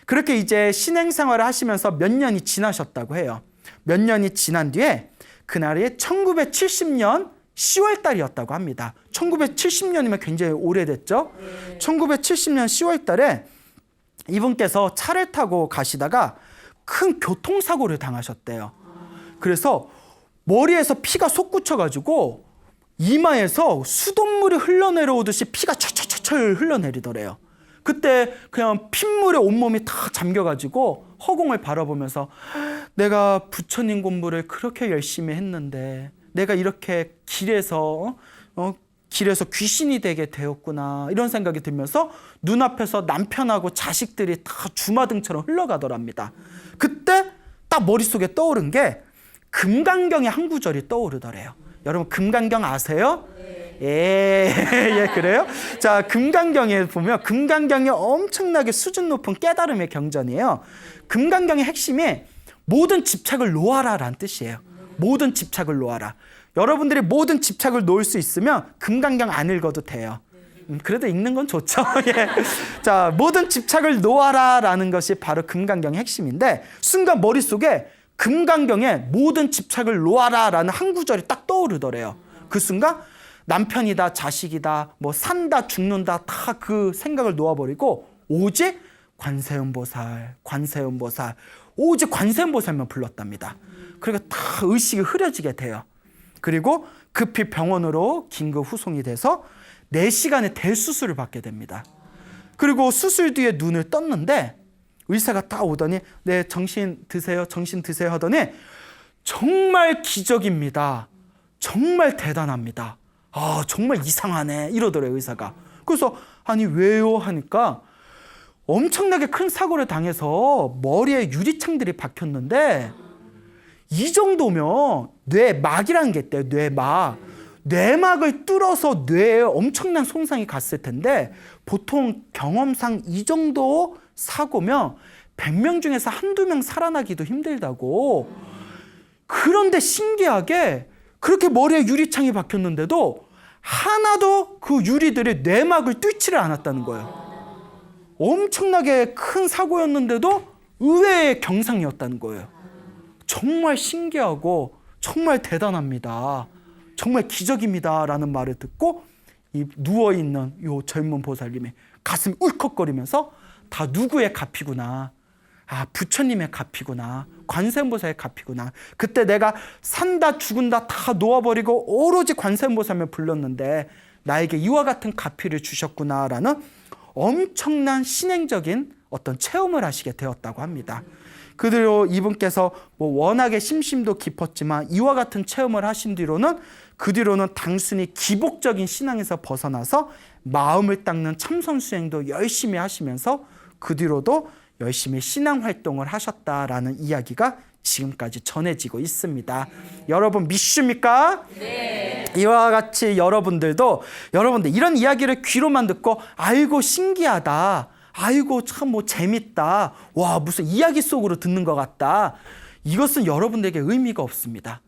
그렇게 이제 신행 생활을 하시면서 몇 년이 지나셨다고 해요. 몇 년이 지난 뒤에 그날이 1970년 10월 달이었다고 합니다. 1970년이면 굉장히 오래됐죠. 1970년 10월 달에 이분께서 차를 타고 가시다가 큰 교통사고를 당하셨대요. 그래서 머리에서 피가 솟구쳐가지고 이마에서 수돗물이 흘러내려오듯이 피가 철철철철 흘러내리더래요. 그때 그냥 핏물에 온몸이 다 잠겨가지고 허공을 바라보면서 내가 부처님 공부를 그렇게 열심히 했는데 내가 이렇게 길에서 귀신이 되게 되었구나 이런 생각이 들면서 눈앞에서 남편하고 자식들이 다 주마등처럼 흘러가더랍니다. 그때 딱 머릿속에 떠오른 게 금강경의 한 구절이 떠오르더래요. 여러분 금강경 아세요? 예, 그래요? 자, 금강경에 보면 금강경이 엄청나게 수준 높은 깨달음의 경전이에요. 금강경의 핵심이 모든 집착을 놓아라라는 뜻이에요. 모든 집착을 놓아라. 여러분들이 모든 집착을 놓을 수 있으면 금강경 안 읽어도 돼요. 그래도 읽는 건 좋죠. 예. 자, 모든 집착을 놓아라라는 것이 바로 금강경의 핵심인데 순간 머릿속에 금강경에 모든 집착을 놓아라라는 한 구절이 딱 떠오르더래요. 그 순간 남편이다, 자식이다, 뭐 산다, 죽는다 다 그 생각을 놓아버리고 오직 관세음보살, 관세음보살, 오직 관세음보살만 불렀답니다. 그러니까 다 의식이 흐려지게 돼요. 그리고 급히 병원으로 긴급 후송이 돼서 4시간의 대수술을 받게 됩니다. 그리고 수술 뒤에 눈을 떴는데 의사가 딱 오더니 네, 정신 드세요, 정신 드세요 하더니 정말 기적입니다. 정말 대단합니다. 아, 정말 이상하네 이러더래요, 의사가. 그래서 아니 왜요 하니까 엄청나게 큰 사고를 당해서 머리에 유리창들이 박혔는데 이 정도면 뇌막이라는 게 있대요. 뇌막. 뇌막을 뚫어서 뇌에 엄청난 손상이 갔을 텐데 보통 경험상 이 정도 사고면 100명 중에서 한두 명 살아나기도 힘들다고. 그런데 신기하게 그렇게 머리에 유리창이 박혔는데도 하나도 그 유리들이 뇌막을 뚫지를 않았다는 거예요. 엄청나게 큰 사고였는데도 의외의 경상이었다는 거예요. 정말 신기하고 정말 대단합니다. 정말 기적입니다 라는 말을 듣고 이 누워있는 이 젊은 보살님이 가슴이 울컥거리면서 다 누구의 값이구나. 아, 부처님의 값이구나. 관세음보살의 값이구나. 그때 내가 산다 죽은다 다 놓아버리고 오로지 관세음보살만 불렀는데 나에게 이와 같은 값을 주셨구나라는 엄청난 신행적인 어떤 체험을 하시게 되었다고 합니다. 그대로 이분께서 뭐 워낙에 심심도 깊었지만 이와 같은 체험을 하신 뒤로는 그 뒤로는 단순히 기복적인 신앙에서 벗어나서 마음을 닦는 참선 수행도 열심히 하시면서 그 뒤로도 열심히 신앙 활동을 하셨다라는 이야기가 지금까지 전해지고 있습니다. 여러분 믿습니까? 네. 이와 같이 여러분들도 이런 이야기를 귀로만 듣고 아이고 신기하다. 아이고 참 뭐 재밌다. 와 무슨 이야기 속으로 듣는 것 같다. 이것은 여러분들에게 의미가 없습니다.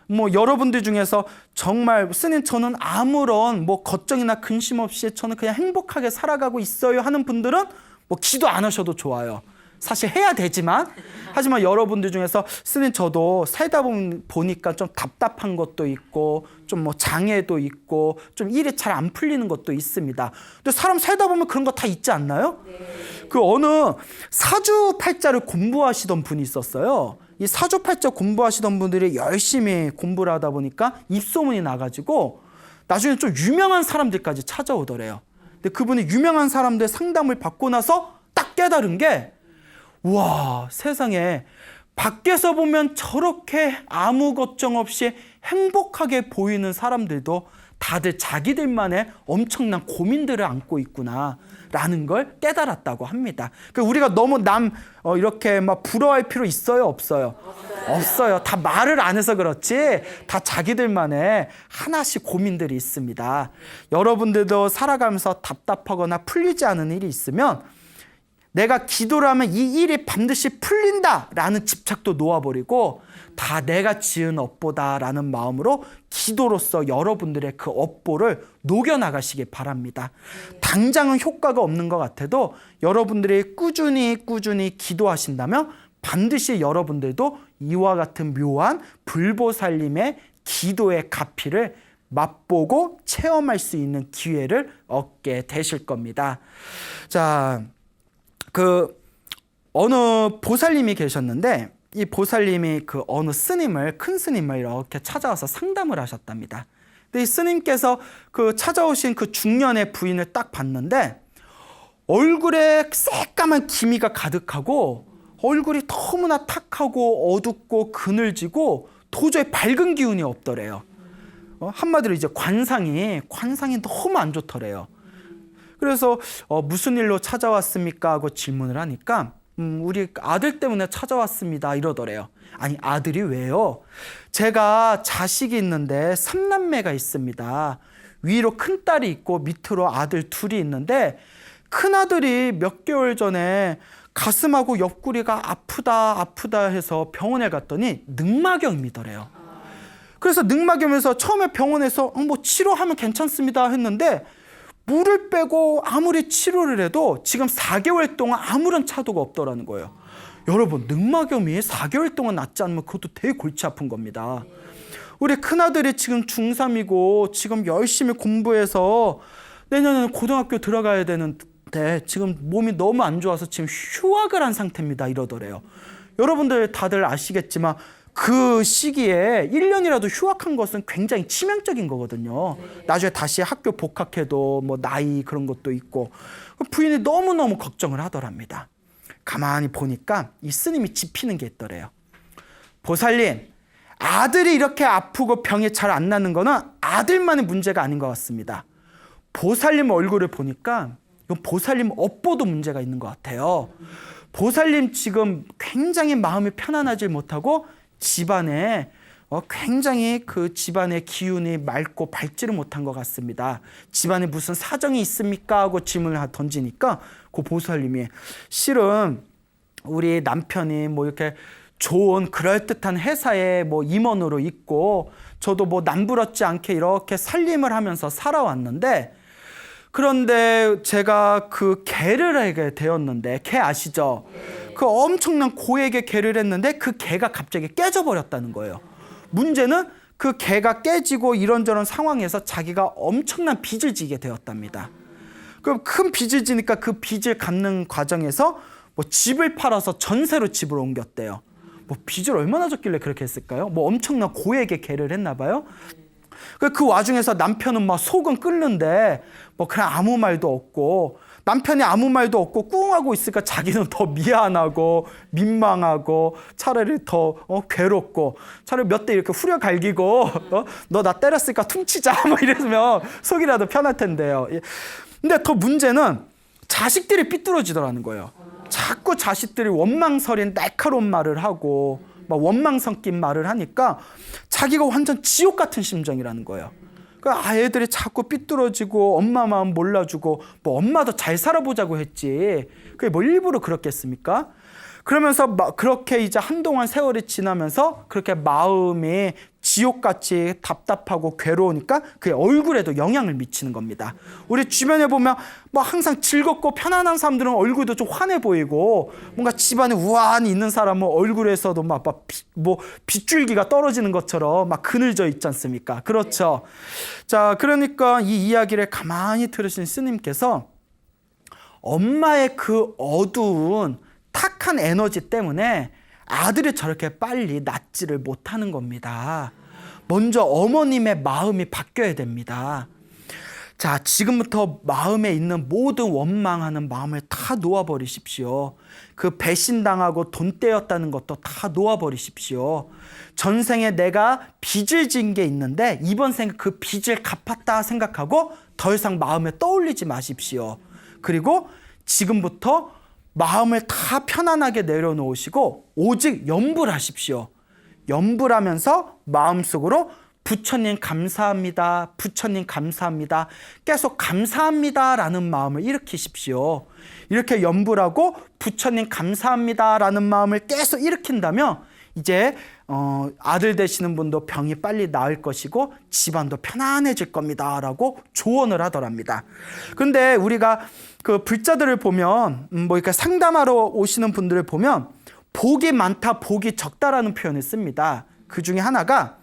뭐 여러분들 중에서 정말 스님 저는 아무런 뭐 걱정이나 근심 없이 저는 그냥 행복하게 살아가고 있어요 하는 분들은 뭐 기도 안 하셔도 좋아요. 사실 해야 되지만 하지만 여러분들 중에서 스님 저도 살다 보니까 좀 답답한 것도 있고 좀 뭐 장애도 있고 좀 일이 잘 안 풀리는 것도 있습니다. 근데 사람 살다 보면 그런 거 다 있지 않나요? 네. 그 어느 사주팔자를 공부하시던 분이 있었어요. 이 사주팔자 공부하시던 분들이 열심히 공부를 하다 보니까 입소문이 나가지고 나중에 좀 유명한 사람들까지 찾아오더래요. 근데 그분이 유명한 사람들 상담을 받고 나서 딱 깨달은 게 와 세상에 밖에서 보면 저렇게 아무 걱정 없이 행복하게 보이는 사람들도 다들 자기들만의 엄청난 고민들을 안고 있구나 라는 걸 깨달았다고 합니다. 그러니까 우리가 너무 이렇게 막 부러워할 필요 있어요? 없어요? 없어요. 다 말을 안 해서 그렇지 다 자기들만의 하나씩 고민들이 있습니다. 여러분들도 살아가면서 답답하거나 풀리지 않은 일이 있으면 내가 기도를 하면 이 일이 반드시 풀린다라는 집착도 놓아버리고 다 내가 지은 업보다라는 마음으로 기도로서 여러분들의 그 업보를 녹여나가시기 바랍니다. 당장은 효과가 없는 것 같아도 여러분들이 꾸준히 기도하신다면 반드시 여러분들도 이와 같은 묘한 불보살님의 기도의 가피를 맛보고 체험할 수 있는 기회를 얻게 되실 겁니다. 자, 어느 보살님이 계셨는데 이 보살님이 그 어느 큰 스님을 이렇게 찾아와서 상담을 하셨답니다. 근데 이 스님께서 그 찾아오신 그 중년의 부인을 딱 봤는데 얼굴에 새까만 기미가 가득하고 얼굴이 너무나 탁하고 어둡고 그늘지고 도저히 밝은 기운이 없더래요. 한마디로 이제 관상이 너무 안 좋더래요. 그래서 무슨 일로 찾아왔습니까? 하고 질문을 하니까 우리 아들 때문에 찾아왔습니다 이러더래요. 아니 아들이 왜요? 제가 자식이 있는데 3남매가 있습니다. 위로 큰딸이 있고 밑으로 아들 둘이 있는데 큰아들이 몇 개월 전에 가슴하고 옆구리가 아프다 해서 병원에 갔더니 늑막염이더래요. 그래서 늑막염에서 처음에 병원에서 뭐 치료하면 괜찮습니다 했는데 물을 빼고 아무리 치료를 해도 지금 4개월 동안 아무런 차도가 없더라는 거예요. 여러분 늑막염이 4개월 동안 낫지 않으면 그것도 되게 골치 아픈 겁니다. 우리 큰아들이 지금 중3이고 지금 열심히 공부해서 내년에는 고등학교 들어가야 되는데 지금 몸이 너무 안 좋아서 지금 휴학을 한 상태입니다 이러더래요. 여러분들 다들 아시겠지만 그 시기에 1년이라도 휴학한 것은 굉장히 치명적인 거거든요. 나중에 다시 학교 복학해도 뭐 나이 그런 것도 있고 부인이 너무너무 걱정을 하더랍니다. 가만히 보니까 이 스님이 짚히는 게 있더래요. 보살님, 아들이 이렇게 아프고 병이 잘 안 나는 거는 아들만의 문제가 아닌 것 같습니다. 보살님 얼굴을 보니까 이건 보살님 업보도 문제가 있는 것 같아요. 보살님 지금 굉장히 마음이 편안하지 못하고 집안에 굉장히 그 집안의 기운이 맑고 밝지를 못한 것 같습니다. 집안에 무슨 사정이 있습니까? 하고 질문을 던지니까 그 보살님이 실은 우리 남편이 뭐 이렇게 좋은 그럴듯한 회사에 뭐 임원으로 있고 저도 뭐 남부럽지 않게 이렇게 살림을 하면서 살아왔는데 그런데 제가 그 개를 하게 되었는데 개 아시죠? 그 엄청난 고액의 개를 했는데 그 개가 갑자기 깨져버렸다는 거예요. 문제는 그 개가 깨지고 이런저런 상황에서 자기가 엄청난 빚을 지게 되었답니다. 그럼 큰 빚을 지니까 그 빚을 갚는 과정에서 뭐 집을 팔아서 전세로 집을 옮겼대요. 뭐 빚을 얼마나 졌길래 그렇게 했을까요? 뭐 엄청난 고액의 개를 했나 봐요. 그 와중에서 남편은 막 속은 끓는데 뭐 그냥 아무 말도 없고 남편이 아무 말도 없고 꿍하고 있으니까 자기는 더 미안하고 민망하고 차라리 더 괴롭고 차라리 몇 대 이렇게 후려 갈기고 너 나 때렸으니까 퉁치자 뭐 이러면 속이라도 편할 텐데요. 근데 더 문제는 자식들이 삐뚤어지더라는 거예요. 자꾸 자식들이 원망설인 날카로운 말을 하고 막 원망 섞인 말을 하니까 자기가 완전 지옥 같은 심정이라는 거예요. 그러니까 애들이 자꾸 삐뚤어지고 엄마 마음 몰라주고 뭐 엄마도 잘 살아보자고 했지 그게 뭐 일부러 그렇겠습니까? 그러면서 그렇게 이제 한동안 세월이 지나면서 그렇게 마음이 지옥같이 답답하고 괴로우니까 그게 얼굴에도 영향을 미치는 겁니다. 우리 주변에 보면 뭐 항상 즐겁고 편안한 사람들은 얼굴도 좀 환해 보이고 뭔가 집안에 우아한이 있는 사람은 얼굴에서도 막 뭐 빗줄기가 떨어지는 것처럼 막 그늘져 있지 않습니까? 그렇죠. 자, 그러니까 이 이야기를 가만히 들으신 스님께서 엄마의 그 어두운 탁한 에너지 때문에 아들이 저렇게 빨리 낫지를 못하는 겁니다. 먼저 어머님의 마음이 바뀌어야 됩니다. 자, 지금부터 마음에 있는 모든 원망하는 마음을 다 놓아버리십시오. 그 배신당하고 돈 떼었다는 것도 다 놓아버리십시오. 전생에 내가 빚을 진 게 있는데 이번 생에 그 빚을 갚았다 생각하고 더 이상 마음에 떠올리지 마십시오. 그리고 지금부터 마음을 다 편안하게 내려놓으시고 오직 염불 하십시오. 염불하면서 마음속으로 부처님 감사합니다. 부처님 감사합니다. 계속 감사합니다라는 마음을 일으키십시오. 이렇게 염불하고 부처님 감사합니다라는 마음을 계속 일으킨다면 이제 아들 되시는 분도 병이 빨리 나을 것이고 집안도 편안해질 겁니다 라고 조언을 하더랍니다. 그런데 우리가 그 불자들을 보면 뭐 이렇게 상담하러 오시는 분들을 보면 복이 많다 복이 적다라는 표현을 씁니다. 그 중에 하나가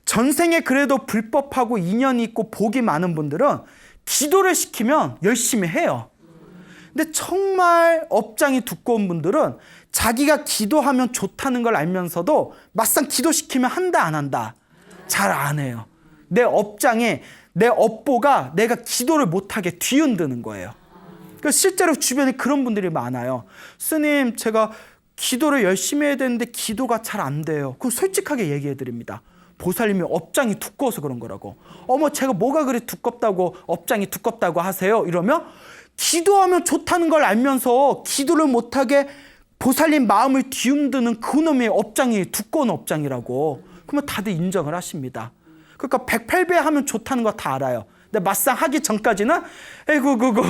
전생에 그래도 불법하고 인연이 있고 복이 많은 분들은 기도를 시키면 열심히 해요. 근데 정말 업장이 두꺼운 분들은 자기가 기도하면 좋다는 걸 알면서도 막상 기도시키면 한다 안 한다 잘 안 해요. 내 업장에 내 업보가 내가 기도를 못하게 뒤흔드는 거예요. 그러니까 실제로 주변에 그런 분들이 많아요. 스님 제가 기도를 열심히 해야 되는데 기도가 잘 안 돼요. 그럼 솔직하게 얘기해 드립니다. 보살님이 업장이 두꺼워서 그런 거라고. 어머 제가 뭐가 그리 두껍다고 업장이 두껍다고 하세요? 이러면 기도하면 좋다는 걸 알면서 기도를 못하게 보살님 마음을 뒤흔드는 그놈의 업장이 두꺼운 업장이라고. 그러면 다들 인정을 하십니다. 그러니까 108배 하면 좋다는 거 다 알아요. 근데 막상 하기 전까지는 아이고 그거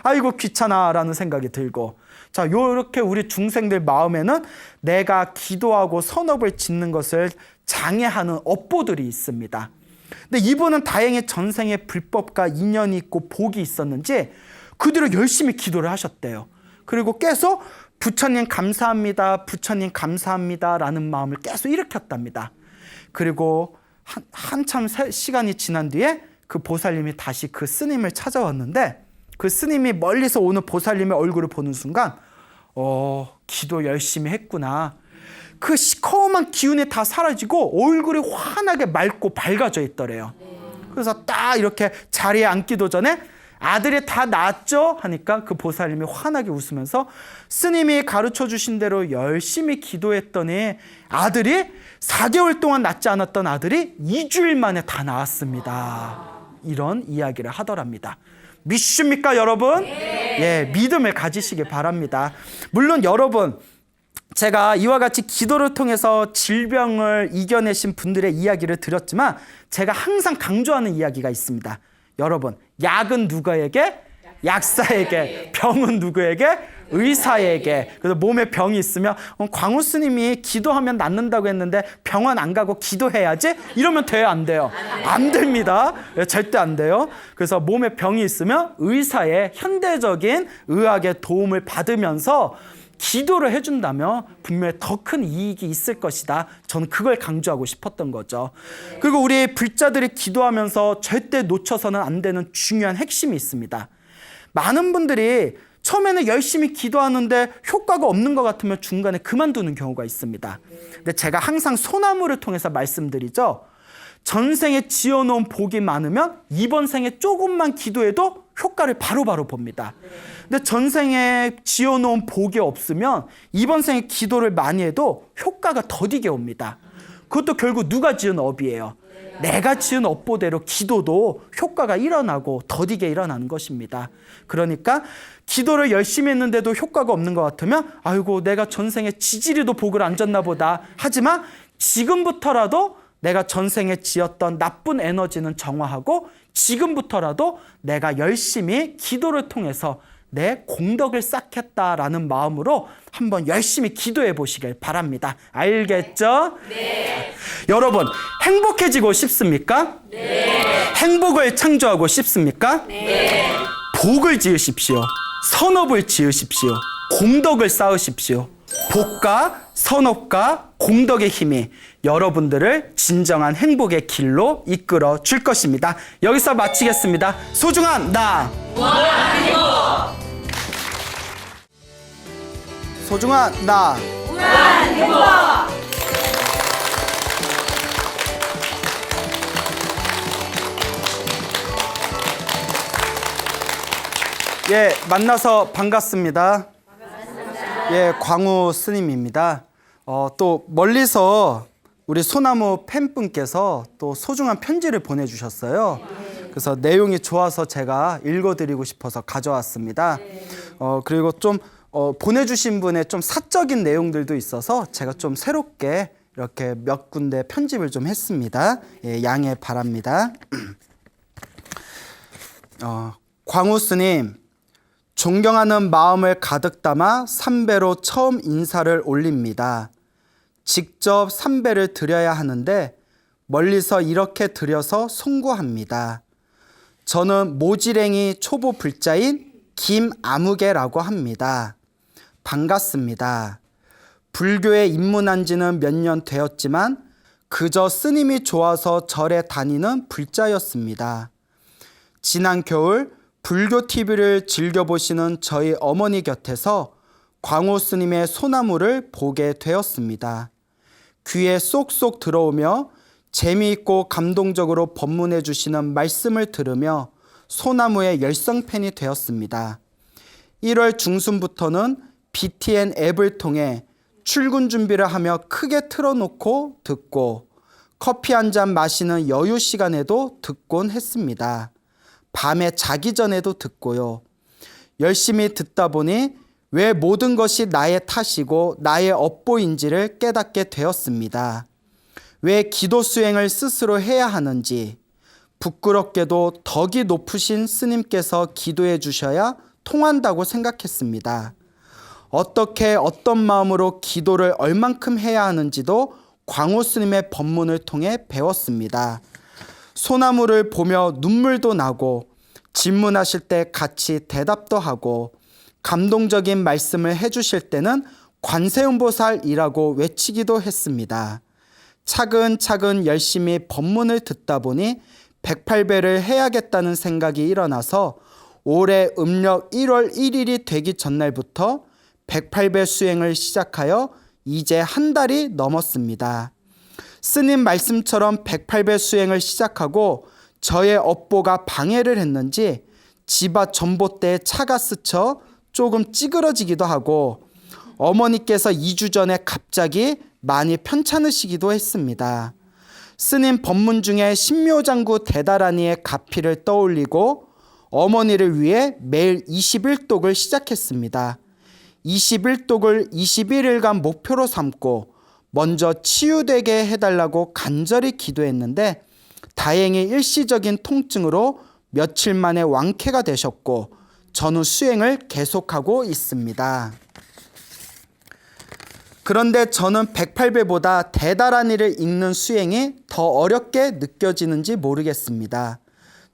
아이고 귀찮아라는 생각이 들고. 자, 요렇게 우리 중생들 마음에는 내가 기도하고 선업을 짓는 것을 장애하는 업보들이 있습니다. 근데 이분은 다행히 전생에 불법과 인연이 있고 복이 있었는지 그대로 열심히 기도를 하셨대요. 그리고 계속 부처님 감사합니다, 부처님 감사합니다 라는 마음을 계속 일으켰답니다. 그리고 한참 시간이 지난 뒤에 그 보살님이 다시 그 스님을 찾아왔는데, 그 스님이 멀리서 오는 보살님의 얼굴을 보는 순간 기도 열심히 했구나. 그 시커먼 기운이 다 사라지고 얼굴이 환하게 맑고 밝아져 있더래요. 그래서 딱 이렇게 자리에 앉기도 전에 아들이 다 낳았죠? 하니까 그 보살님이 환하게 웃으면서 스님이 가르쳐 주신 대로 열심히 기도했더니 아들이 4개월 동안 낳지 않았던 아들이 2주일 만에 다 낳았습니다. 이런 이야기를 하더랍니다. 믿습니까, 여러분? 네. 예, 믿음을 가지시기 바랍니다. 물론 여러분, 제가 이와 같이 기도를 통해서 질병을 이겨내신 분들의 이야기를 드렸지만 제가 항상 강조하는 이야기가 있습니다. 여러분, 약은 누구에게? 약사에게. 병은 누구에게? 의사에게. 그래서 몸에 병이 있으면 광우 스님이 기도하면 낫는다고 했는데 병원 안 가고 기도해야지? 이러면 돼요, 안 돼요? 안 됩니다. 절대 안 돼요. 그래서 몸에 병이 있으면 의사의 현대적인 의학의 도움을 받으면서 기도를 해준다면 분명히 더 큰 이익이 있을 것이다. 저는 그걸 강조하고 싶었던 거죠. 그리고 우리 불자들이 기도하면서 절대 놓쳐서는 안 되는 중요한 핵심이 있습니다. 많은 분들이 처음에는 열심히 기도하는데 효과가 없는 것 같으면 중간에 그만두는 경우가 있습니다. 근데 제가 항상 소나무를 통해서 말씀드리죠. 전생에 지어놓은 복이 많으면 이번 생에 조금만 기도해도 효과를 바로바로 봅니다. 근데 전생에 지어놓은 복이 없으면 이번 생에 기도를 많이 해도 효과가 더디게 옵니다. 그것도 결국 누가 지은 업이에요. 내가 지은 업보대로 기도도 효과가 일어나고 더디게 일어나는 것입니다. 그러니까 기도를 열심히 했는데도 효과가 없는 것 같으면 아이고 내가 전생에 지지리도 복을 안 줬나 보다. 하지만 지금부터라도 내가 전생에 지었던 나쁜 에너지는 정화하고 지금부터라도 내가 열심히 기도를 통해서 내 공덕을 쌓겠다라는 마음으로 한번 열심히 기도해 보시길 바랍니다. 알겠죠? 네. 여러분, 행복해지고 싶습니까? 네. 행복을 창조하고 싶습니까? 네. 복을 지으십시오. 선업을 지으십시오. 공덕을 쌓으십시오. 복과 선업과 공덕의 힘이 여러분들을 진정한 행복의 길로 이끌어 줄 것입니다. 여기서 마치겠습니다. 소중한 나 무한행복. 소중한 나 무한행복. 예, 만나서 반갑습니다. 예, 광우 스님입니다. 또 멀리서 우리 소나무 팬분께서 또 소중한 편지를 보내주셨어요. 그래서 내용이 좋아서 제가 읽어드리고 싶어서 가져왔습니다. 그리고 좀 보내주신 분의 좀 사적인 내용들도 있어서 제가 좀 새롭게 이렇게 몇 군데 편집을 좀 했습니다. 예, 양해 바랍니다. 광우 스님, 존경하는 마음을 가득 담아 삼배로 처음 인사를 올립니다. 직접 삼배를 드려야 하는데 멀리서 이렇게 드려서 송구합니다. 저는 모지랭이 초보 불자인 김아무개라고 합니다. 반갑습니다. 불교에 입문한 지는 몇 년 되었지만 그저 스님이 좋아서 절에 다니는 불자였습니다. 지난 겨울 불교 TV를 즐겨보시는 저희 어머니 곁에서 광우 스님의 소나무를 보게 되었습니다. 귀에 쏙쏙 들어오며 재미있고 감동적으로 법문해 주시는 말씀을 들으며 소나무의 열성팬이 되었습니다. 1월 중순부터는 BTN 앱을 통해 출근 준비를 하며 크게 틀어놓고 듣고 커피 한 잔 마시는 여유 시간에도 듣곤 했습니다. 밤에 자기 전에도 듣고요. 열심히 듣다 보니 왜 모든 것이 나의 탓이고 나의 업보인지를 깨닫게 되었습니다. 왜 기도 수행을 스스로 해야 하는지, 부끄럽게도 덕이 높으신 스님께서 기도해 주셔야 통한다고 생각했습니다. 어떻게 어떤 마음으로 기도를 얼만큼 해야 하는지도 광호 스님의 법문을 통해 배웠습니다. 소나무를 보며 눈물도 나고 질문하실 때 같이 대답도 하고 감동적인 말씀을 해주실 때는 관세음보살이라고 외치기도 했습니다. 차근차근 열심히 법문을 듣다 보니 108배를 해야겠다는 생각이 일어나서 올해 음력 1월 1일이 되기 전날부터 108배 수행을 시작하여 이제 한 달이 넘었습니다. 스님 말씀처럼 108배 수행을 시작하고 저의 업보가 방해를 했는지 집앞 전봇대에 차가 스쳐 조금 찌그러지기도 하고 어머니께서 2주 전에 갑자기 많이 편찮으시기도 했습니다. 스님 법문 중에 신묘장구 대다라니의 가피를 떠올리고 어머니를 위해 매일 21독을 시작했습니다. 21독을 21일간 목표로 삼고 먼저 치유되게 해달라고 간절히 기도했는데 다행히 일시적인 통증으로 며칠 만에 완쾌가 되셨고 전후 수행을 계속하고 있습니다. 그런데 저는 108배보다 대다라니를 읽는 수행이 더 어렵게 느껴지는지 모르겠습니다.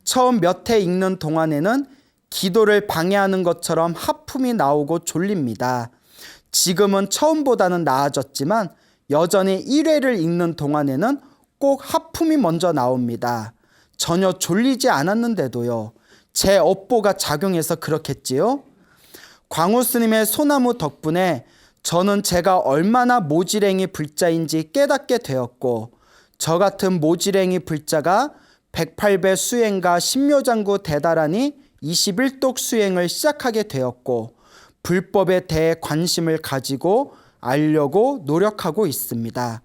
처음 몇 회 읽는 동안에는 기도를 방해하는 것처럼 하품이 나오고 졸립니다. 지금은 처음보다는 나아졌지만 여전히 1회를 읽는 동안에는 꼭 하품이 먼저 나옵니다. 전혀 졸리지 않았는데도요. 제 업보가 작용해서 그렇겠지요? 광호 스님의 소나무 덕분에 저는 제가 얼마나 모지랭이 불자인지 깨닫게 되었고 저 같은 모지랭이 불자가 108배 수행과 신묘장구 대다라니 21독 수행을 시작하게 되었고 불법에 대해 관심을 가지고 알려고 노력하고 있습니다.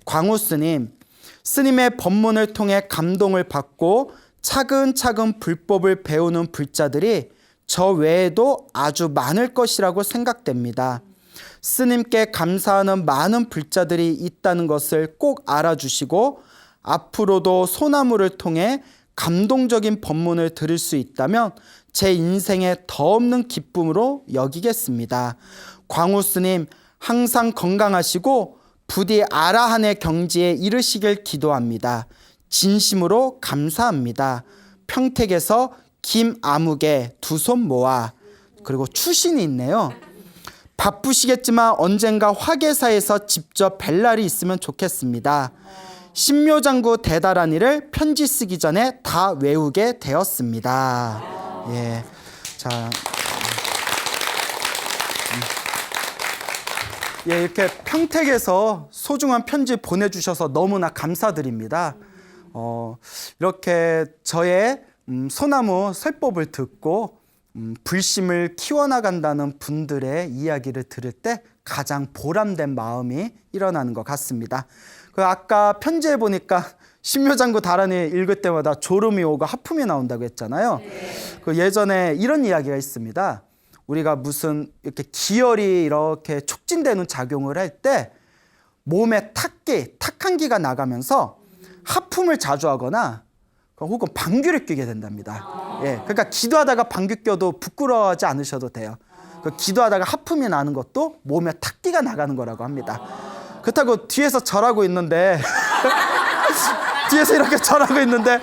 광호 스님의 법문을 통해 감동을 받고 차근차근 불법을 배우는 불자들이 저 외에도 아주 많을 것이라고 생각됩니다. 스님께 감사하는 많은 불자들이 있다는 것을 꼭 알아주시고 앞으로도 소나무를 통해 감동적인 법문을 들을 수 있다면 제 인생에 더 없는 기쁨으로 여기겠습니다. 광호 스님 항상 건강하시고 부디 아라한의 경지에 이르시길 기도합니다. 진심으로 감사합니다. 평택에서 김아무개 두 손 모아. 그리고 추신이 있네요. 바쁘시겠지만 언젠가 화계사에서 직접 뵐 날이 있으면 좋겠습니다. 신묘장구 대다라니를 편지 쓰기 전에 다 외우게 되었습니다. 예, 자, 예, 이렇게 평택에서 소중한 편지 보내주셔서 너무나 감사드립니다. 이렇게 저의 소나무 설법을 듣고 불심을 키워나간다는 분들의 이야기를 들을 때 가장 보람된 마음이 일어나는 것 같습니다. 아까 편지에 보니까 신묘장구 다라니 읽을 때마다 졸음이 오고 하품이 나온다고 했잖아요. 예전에 이런 이야기가 있습니다. 우리가 무슨 이렇게 기혈이 이렇게 촉진되는 작용을 할 때 몸에 탁한기가 나가면서 하품을 자주 하거나 혹은 방귀를 뀌게 된답니다. 예, 그러니까 기도하다가 방귀 껴도 부끄러워하지 않으셔도 돼요. 기도하다가 하품이 나는 것도 몸에 탁기가 나가는 거라고 합니다. 그렇다고 뒤에서 절하고 있는데 뒤에서 이렇게 절하고 있는데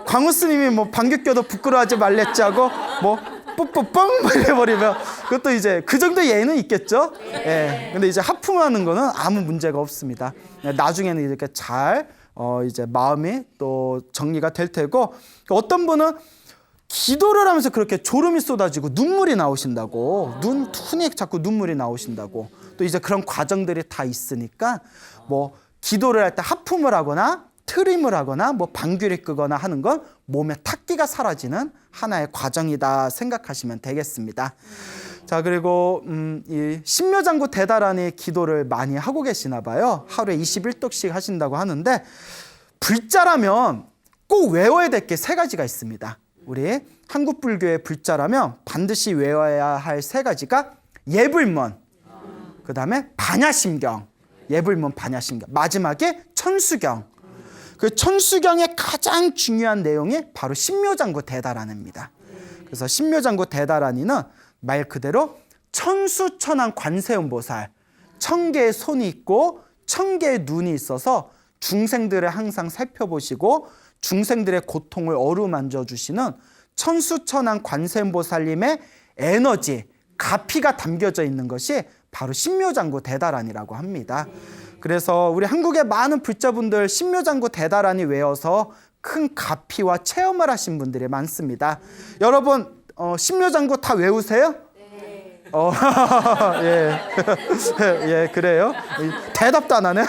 광우 스님이 뭐 방귀 껴도 부끄러워하지 말랬지 하고 뭐 뿌뿌뻥 해버리면 그것도 이제 그 정도 예는 있겠죠. 예, 근데 이제 하품하는 거는 아무 문제가 없습니다. 나중에는 이렇게 잘 이제 마음이 또 정리가 될 테고, 어떤 분은 기도를 하면서 그렇게 졸음이 쏟아지고 눈물이 나오신다고, 눈이 자꾸 눈물이 나오신다고, 또 이제 그런 과정들이 다 있으니까 뭐 기도를 할 때 하품을 하거나 트림을 하거나 뭐 방귀를 끄거나 하는 건 몸에 탁기가 사라지는 하나의 과정이다 생각하시면 되겠습니다. 자, 그리고 이 신묘장구 대다라니 기도를 많이 하고 계시나 봐요. 하루에 21독씩 하신다고 하는데, 불자라면 꼭 외워야 될 게 3가지가 있습니다. 우리 한국 불교의 불자라면 반드시 외워야 할 세 가지가 예불문, 그 다음에 반야심경, 예불문, 반야심경, 마지막에 천수경. 그 천수경의 가장 중요한 내용이 바로 신묘장구 대다란입니다. 그래서 신묘장구 대다란이는 말 그대로 천수천왕 관세음보살, 1000개의 손이 있고 1000개의 눈이 있어서 중생들을 항상 살펴보시고 중생들의 고통을 어루만져 주시는 천수천왕 관세음보살님의 에너지, 가피가 담겨져 있는 것이 바로 신묘장구 대다란이라고 합니다. 그래서 우리 한국의 많은 불자분들 신묘장구 대다란이 외워서 큰 가피와 체험을 하신 분들이 많습니다. 여러분 신묘장구 다 외우세요? 네. 예. 예, 그래요? 대답도 안 하네.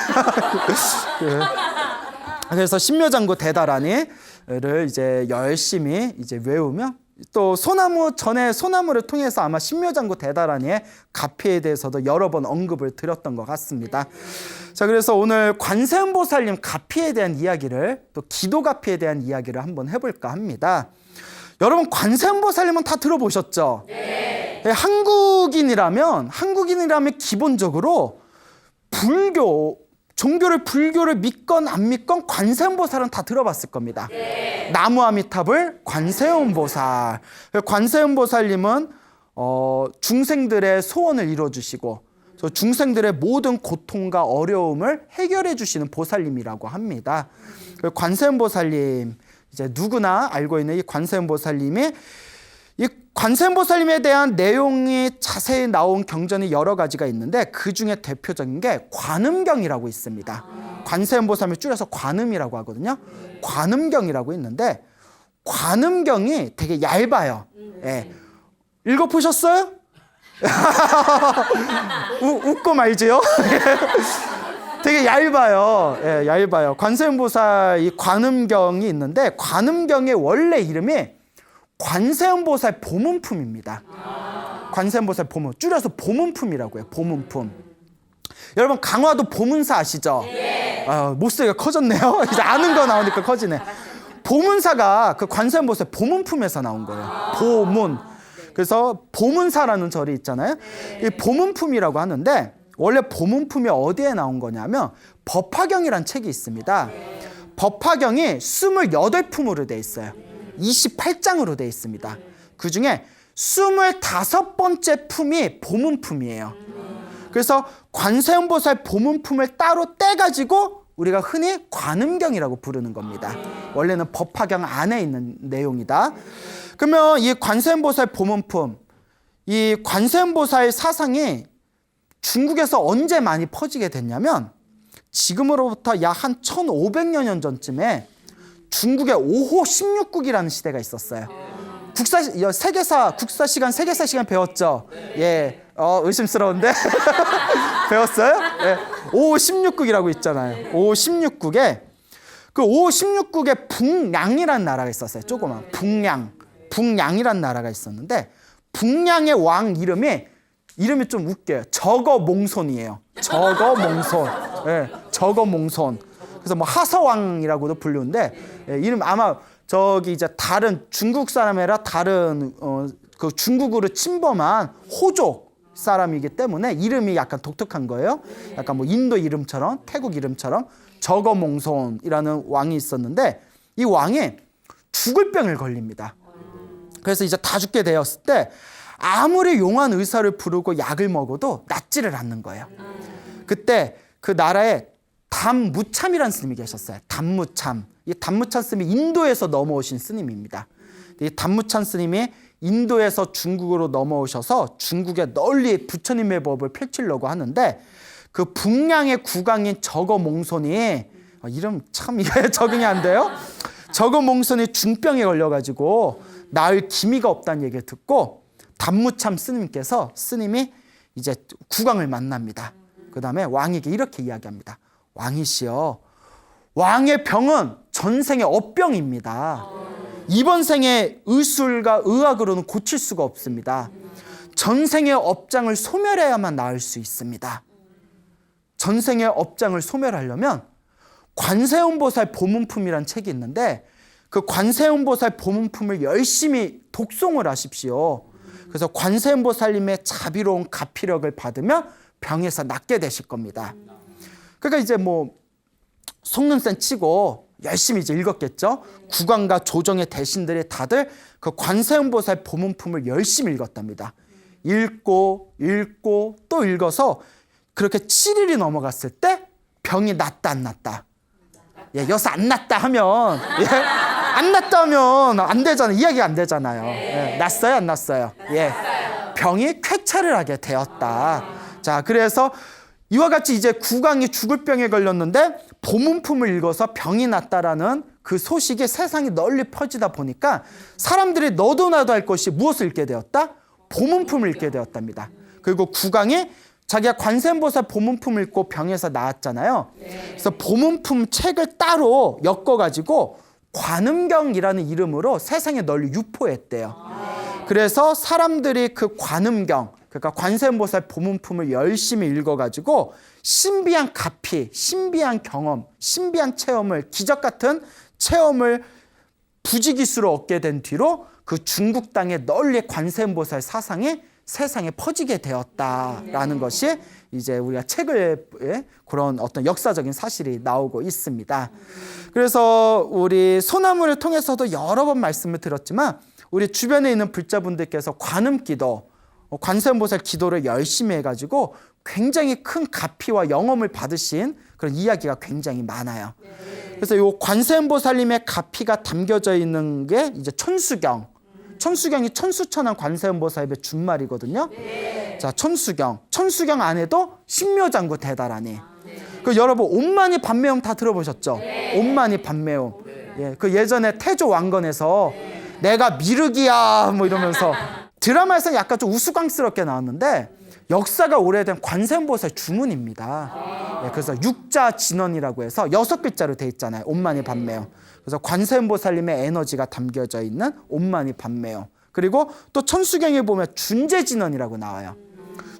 그래서 신묘장구 대다란이를 이제 열심히 이제 외우면 또 소나무를 통해서 아마 신묘장구 대다란이의 가피에 대해서도 여러 번 언급을 드렸던 것 같습니다. 자, 그래서 오늘 관세음보살님 가피에 대한 이야기를, 또 기도 가피에 대한 이야기를 한번 해볼까 합니다. 여러분 관세음보살님은 다 들어보셨죠? 네. 한국인이라면 기본적으로 종교를 믿건 안 믿건 관세음보살은 다 들어봤을 겁니다. 네. 나무아미타불 관세음보살. 관세음보살님은 중생들의 소원을 이뤄주시고 중생들의 모든 고통과 어려움을 해결해 주시는 보살님이라고 합니다. 관세음보살님, 이제 누구나 알고 있는 이 관세음보살님이, 이 관세음보살님에 대한 내용이 자세히 나온 경전이 여러 가지가 있는데 그 중에 대표적인 게 관음경이라고 있습니다. 관세음보살님을 줄여서 관음이라고 하거든요. 관음경이라고 있는데 관음경이 되게 얇아요. 예. 읽어보셨어요? 웃고 말지요? 되게 얇아요. 예, 얇아요. 관세음보살 이 관음경이 있는데 관음경의 원래 이름이 관세음보살 보문품입니다. 관세음보살 보문, 줄여서 보문품이라고 해요. 보문품. 여러분 강화도 보문사 아시죠? 네. 목소리가 커졌네요. 이제 아는 거 나오니까 커지네. 보문사가 그 관세음보살 보문품에서 나온 거예요. 보문. 그래서 보문사라는 절이 있잖아요. 이 보문품이라고 하는데 원래 보문품이 어디에 나온 거냐면 법화경이라는 책이 있습니다. 법화경이 28품으로 되어 있어요. 28장으로 되어 있습니다. 그 중에 25번째 품이 보문품이에요. 그래서 관세음보살 보문품을 따로 떼가지고 우리가 흔히 관음경이라고 부르는 겁니다. 원래는 법화경 안에 있는 내용이다. 그러면 이 관세음보살 보문품, 이 관세음보살 사상이 중국에서 언제 많이 퍼지게 됐냐면 지금으로부터 약 한 1500여 년 전쯤에 중국의 5호 16국이라는 시대가 있었어요. 국사 시간 배웠죠? 예. 의심스러운데? 배웠어요? 예. 5호 16국이라고 있잖아요. 5호 16국에 그 5호 16국에 북량이라는 나라가 있었어요. 조그만 북량이라는 나라가 있었는데 북량의 왕 이름이 좀 웃겨요. 저거몽손이에요. 저거몽손. 예. 저거몽손. 그래서 뭐 하서왕이라고도 불리는데 이름 아마 저기 이제 다른 중국 사람이 아니라 다른 그 중국으로 침범한 호족 사람이기 때문에 이름이 약간 독특한 거예요. 약간 뭐 인도 이름처럼 태국 이름처럼 저거몽손이라는 왕이 있었는데 이 왕이 죽을 병을 걸립니다. 그래서 이제 다 죽게 되었을 때 아무리 용한 의사를 부르고 약을 먹어도 낫지를 않는 거예요. 그때 그 나라에 담무참이라는 스님이 계셨어요. 담무참. 이 담무참 스님이 인도에서 넘어오신 스님입니다. 이 담무참 스님이 인도에서 중국으로 넘어오셔서 중국에 널리 부처님의 법을 펼치려고 하는데 그 북량의 국왕인 저거몽손이 이름 참 이게 적응이 안 돼요. 저거몽손이 중병에 걸려가지고 나을 기미가 없다는 얘기를 듣고 담무참 스님이 이제 국왕을 만납니다. 그 다음에 왕에게 이렇게 이야기합니다. 왕이시여, 왕의 병은 전생의 업병입니다. 이번 생의 의술과 의학으로는 고칠 수가 없습니다. 전생의 업장을 소멸해야만 나을 수 있습니다. 전생의 업장을 소멸하려면 관세음보살 보문품이라는 책이 있는데 그 그 관세음보살 보문품을 열심히 독송을 하십시오. 그래서 관세음보살님의 자비로운 가피력을 받으면 병에서 낫게 되실 겁니다. 그러니까 이제 뭐 속눈썹 치고 열심히 이제 읽었겠죠. 국왕과 조정의 대신들이 다들 그 관세음보살 보문품을 열심히 읽었답니다. 읽고 또 읽어서 그렇게 7일이 넘어갔을 때 병이 낫다 안 낫다. 예, 여기서 안 낫다 하면 안 낫다 하면 안 되잖아요. 이야기가 안 되잖아요. 예, 낫어요 안 낫어요? 예, 병이 쾌차를 하게 되었다. 자, 그래서 이와 같이 이제 국왕이 죽을 병에 걸렸는데 보문품을 읽어서 병이 낫다라는 그 소식이 세상에 널리 퍼지다 보니까 사람들이 너도 나도 할 것이 무엇을 읽게 되었다? 보문품을 읽게 되었답니다. 그리고 국왕이 자기가 관세음보살 보문품을 읽고 병에서 나았잖아요. 그래서 보문품 책을 따로 엮어가지고 관음경이라는 이름으로 세상에 널리 유포했대요. 그래서 사람들이 그 관음경, 그러니까 관세음보살 보문품을 열심히 읽어가지고 신비한 가피, 신비한 경험, 신비한 체험을, 기적 같은 체험을 부지기수로 얻게 된 뒤로 그 중국 땅에 널리 관세음보살 사상이 세상에 퍼지게 되었다라는 것이 이제 우리가 책을 그런 어떤 역사적인 사실이 나오고 있습니다. 그래서 우리 소나무를 통해서도 여러 번 말씀을 드렸지만 우리 주변에 있는 불자분들께서 관음기도, 관세음보살 기도를 열심히 해가지고 굉장히 큰 가피와 영험을 받으신 그런 이야기가 굉장히 많아요. 그래서 이 관세음보살님의 가피가 담겨져 있는 게 이제 천수경. 천수경이 천수천왕 관세음보살의 준말이거든요. 자, 천수경 안에도 신묘장구 대다라니. 그 여러분 옴마니 반매음 다 들어보셨죠? 옴마니 반매음. 예, 그 예전에 태조 왕건에서 내가 미륵이야 뭐 이러면서 드라마에서 약간 좀 우스꽝스럽게 나왔는데 역사가 오래된 관세음보살 주문입니다. 예, 그래서 육자진언이라고 해서 6글자로 돼 있잖아요. 옴마니 반매음. 그래서 관세음보살님의 에너지가 담겨져 있는 옴마니 반매음. 그리고 또 천수경에 보면 준재진언이라고 나와요.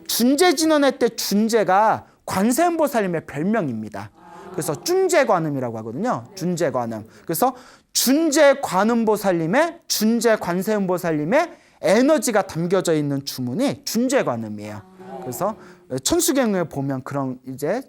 준재진언할 때 준재가 관세음보살님의 별명입니다. 그래서 준재관음이라고 하거든요. 준재관음. 그래서 준재관음보살님의 준재관세음보살님의 에너지가 담겨져 있는 주문이 준재관음이에요. 그래서 천수경에 보면 그런 이제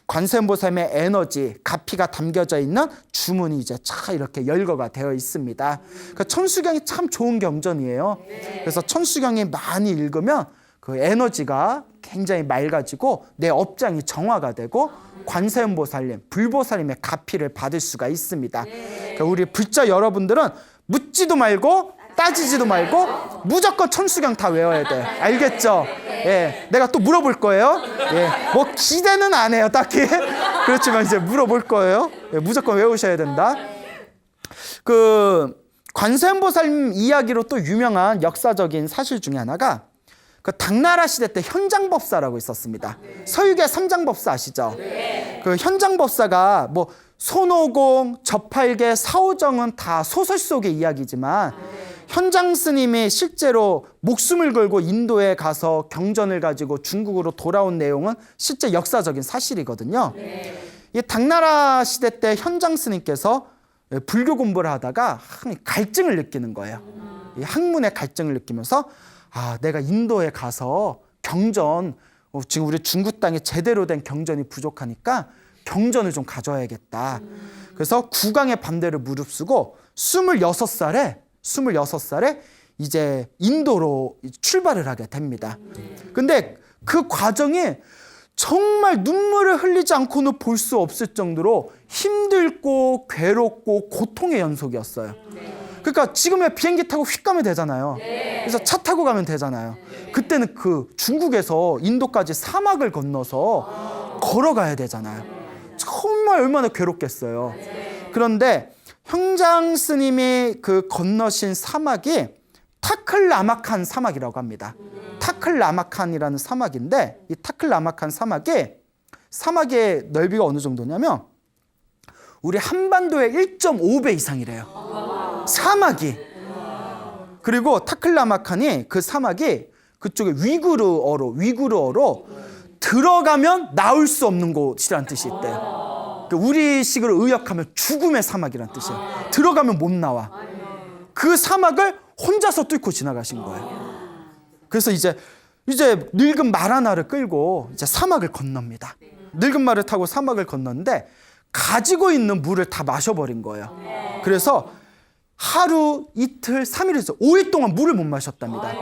관세음보살님의 에너지, 가피가 담겨져 있는 주문이 이제 차 이렇게 열거가 되어 있습니다. 그러니까 천수경이 참 좋은 경전이에요. 그래서 천수경이 많이 읽으면 그 에너지가 굉장히 맑아지고 내 업장이 정화가 되고 관세음보살님, 불보살님의 가피를 받을 수가 있습니다. 그러니까 우리 불자 여러분들은 묻지도 말고 따지지도 말고 무조건 천수경 다 외워야 돼. 알겠죠? 예, 내가 또 물어볼 거예요. 예, 뭐 기대는 안 해요, 딱히. 그렇지만 이제 물어볼 거예요. 예, 무조건 외우셔야 된다. 그 관세음보살님 이야기로 또 유명한 역사적인 사실 중에 하나가 그 당나라 시대 때 현장법사라고 있었습니다. 서유계 삼장법사 아시죠? 그 현장법사가 뭐 손오공, 저팔계, 사오정은 다 소설 속의 이야기지만 현장 스님이 실제로 목숨을 걸고 인도에 가서 경전을 가지고 중국으로 돌아온 내용은 실제 역사적인 사실이거든요. 이 당나라 시대 때 현장 스님께서 불교 공부를 하다가 갈증을 느끼는 거예요. 이 학문의 갈증을 느끼면서 아, 내가 인도에 가서 경전, 지금 우리 중국 땅에 제대로 된 경전이 부족하니까 경전을 좀 가져야겠다. 그래서 국왕의 반대를 무릅쓰고 26살에 이제 인도로 출발을 하게 됩니다. 근데 그 과정이 정말 눈물을 흘리지 않고는 볼 수 없을 정도로 힘들고 괴롭고 고통의 연속이었어요. 그러니까 지금은 비행기 타고 휙 가면 되잖아요. 그래서 차 타고 가면 되잖아요. 그때는 그 중국에서 인도까지 사막을 건너서 걸어가야 되잖아요. 정말 얼마나 괴롭겠어요. 그런데 형장 스님이 그 건너신 사막이 타클라마칸 사막이라고 합니다. 타클라마칸이라는 사막인데 이 타클라마칸 사막의 넓이가 어느 정도냐면 우리 한반도의 1.5배 이상이래요. 사막이. 그리고 타클라마칸이 그 사막이 그쪽에 위구르어로 들어가면 나올 수 없는 곳이라는 뜻이 있대요. 우리식으로 의역하면 죽음의 사막이란 뜻이에요. 들어가면 못 나와. 그 사막을 혼자서 뚫고 지나가신 거예요. 그래서 이제 늙은 말 하나를 끌고 이제 사막을 건넙니다. 늙은 말을 타고 사막을 건넜는데 가지고 있는 물을 다 마셔버린 거예요. 그래서 하루, 이틀, 3일에서 5일 동안 물을 못 마셨답니다.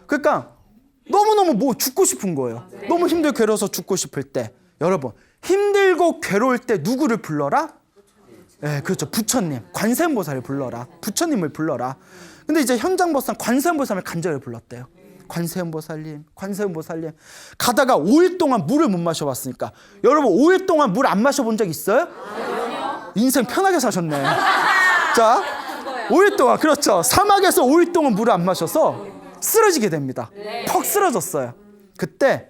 그러니까 너무너무 죽고 싶은 거예요. 너무 힘들고 괴로워서 죽고 싶을 때, 여러분, 힘들고 괴로울 때 누구를 불러라? 네, 그렇죠. 부처님, 관세음보살을 불러라. 부처님을 불러라. 근데 이제 현장법사는 관세음보살을 간절히 불렀대요. 관세음보살님, 관세음보살님. 가다가 5일 동안 물을 못 마셔봤으니까, 여러분 5일 동안 물 안 마셔본 적 있어요? 인생 편하게 사셨네. 자, 5일 동안, 그렇죠. 사막에서 5일 동안 물을 안 마셔서 쓰러지게 됩니다. 퍽 쓰러졌어요. 그때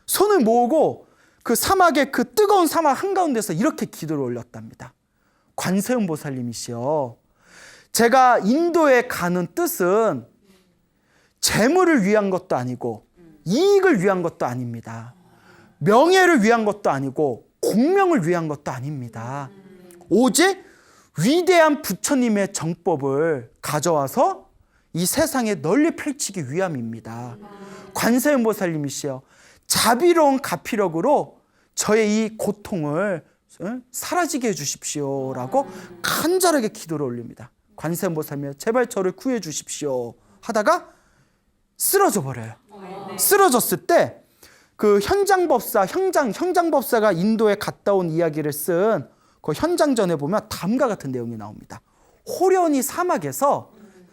손을 모으고 그 사막의 그 뜨거운 사막 한가운데서 이렇게 기도를 올렸답니다. 관세음보살님이시여, 제가 인도에 가는 뜻은 재물을 위한 것도 아니고 이익을 위한 것도 아닙니다. 명예를 위한 것도 아니고 공명을 위한 것도 아닙니다. 오직 위대한 부처님의 정법을 가져와서 이 세상에 널리 펼치기 위함입니다. 관세음보살님이시여, 자비로운 가피력으로 저의 이 고통을 사라지게 해주십시오라고 간절하게 기도를 올립니다. 관세음보살님이여, 제발 저를 구해 주십시오 하다가 쓰러져 버려요. 쓰러졌을 때 그 현장법사가 인도에 갔다 온 이야기를 쓴 그 현장전에 보면 다음과 같은 내용이 나옵니다. 호련히 사막에서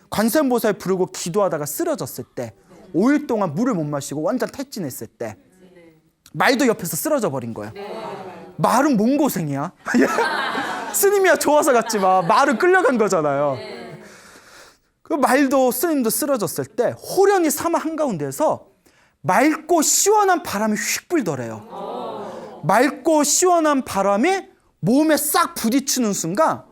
관세음보살 부르고 기도하다가 쓰러졌을 때, 5일 동안 물을 못 마시고 완전 탈진했을 때, 말도 옆에서 쓰러져 버린 거예요. 말은 뭔 고생이야? 스님이야 좋아서 갔지만 말은 끌려간 거잖아요. 그 말도, 스님도 쓰러졌을 때 호련히 사막 한가운데서 맑고 시원한 바람이 휙 불더래요. 맑고 시원한 바람이 몸에 싹 부딪히는 순간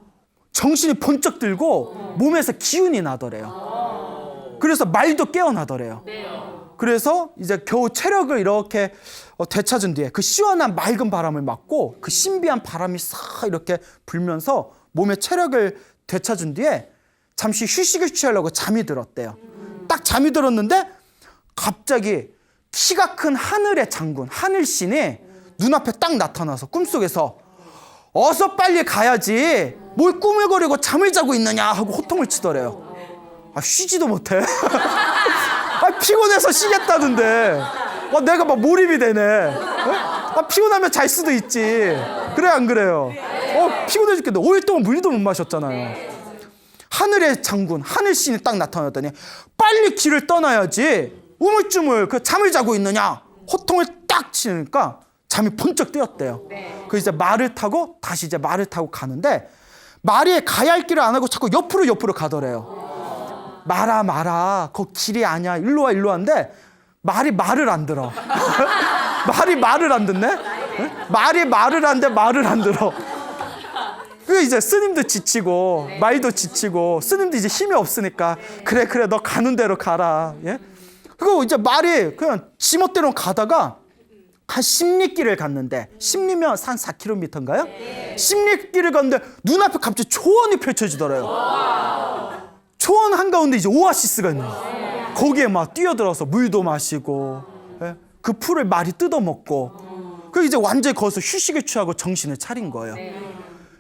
정신이 번쩍 들고 몸에서 기운이 나더래요. 그래서 말도 깨어나더래요. 그래서 이제 겨우 체력을 이렇게 되찾은 뒤에 그 시원한 맑은 바람을 맞고 그 신비한 바람이 싹 이렇게 불면서 몸에 체력을 되찾은 뒤에 잠시 휴식을 취하려고 잠이 들었대요. 딱 잠이 들었는데 갑자기 키가 큰 하늘의 장군, 하늘신이 눈앞에 딱 나타나서 꿈속에서 어서 빨리 가야지 뭘 꾸물거리고 잠을 자고 있느냐 하고 호통을 치더래요. 쉬지도 못해. 피곤해서 쉬겠다는데 내가 막 몰입이 되네. 피곤하면 잘 수도 있지. 그래 안 그래요? 피곤해 죽겠는데 5일 동안 물도 못 마셨잖아요. 하늘의 장군, 하늘신이 딱 나타났더니 빨리 길을 떠나야지 우물쭈물 그 잠을 자고 있느냐 호통을 딱 치니까 잠이 번쩍 뜨였대요. 그 이제 말을 타고 다시 이제 말을 타고 가는데 말이 가야 할 길을 안 하고 자꾸 옆으로 가더래요. 말아 거 길이 아니야, 일로 와 하는데 말이 말을 안 들어. 말이 말을 안 듣네. 말이 말을 하는데 말을 안 들어. 그 이제 스님도 지치고 말도 지치고 스님도 이제 힘이 없으니까 그래 너 가는 대로 가라. 예? 그리고 이제 말이 그냥 지멋대로 가다가 한 십리길을 갔는데, 십리면 한 4km인가요? 십리길을 갔는데 눈앞에 갑자기 초원이 펼쳐지더래요. 초원 한가운데 이제 오아시스가 있는 거예요. 거기에 막 뛰어들어서 물도 마시고, 예? 그 풀을 말이 뜯어먹고, 그리고 이제 완전히 거기서 휴식을 취하고 정신을 차린 거예요.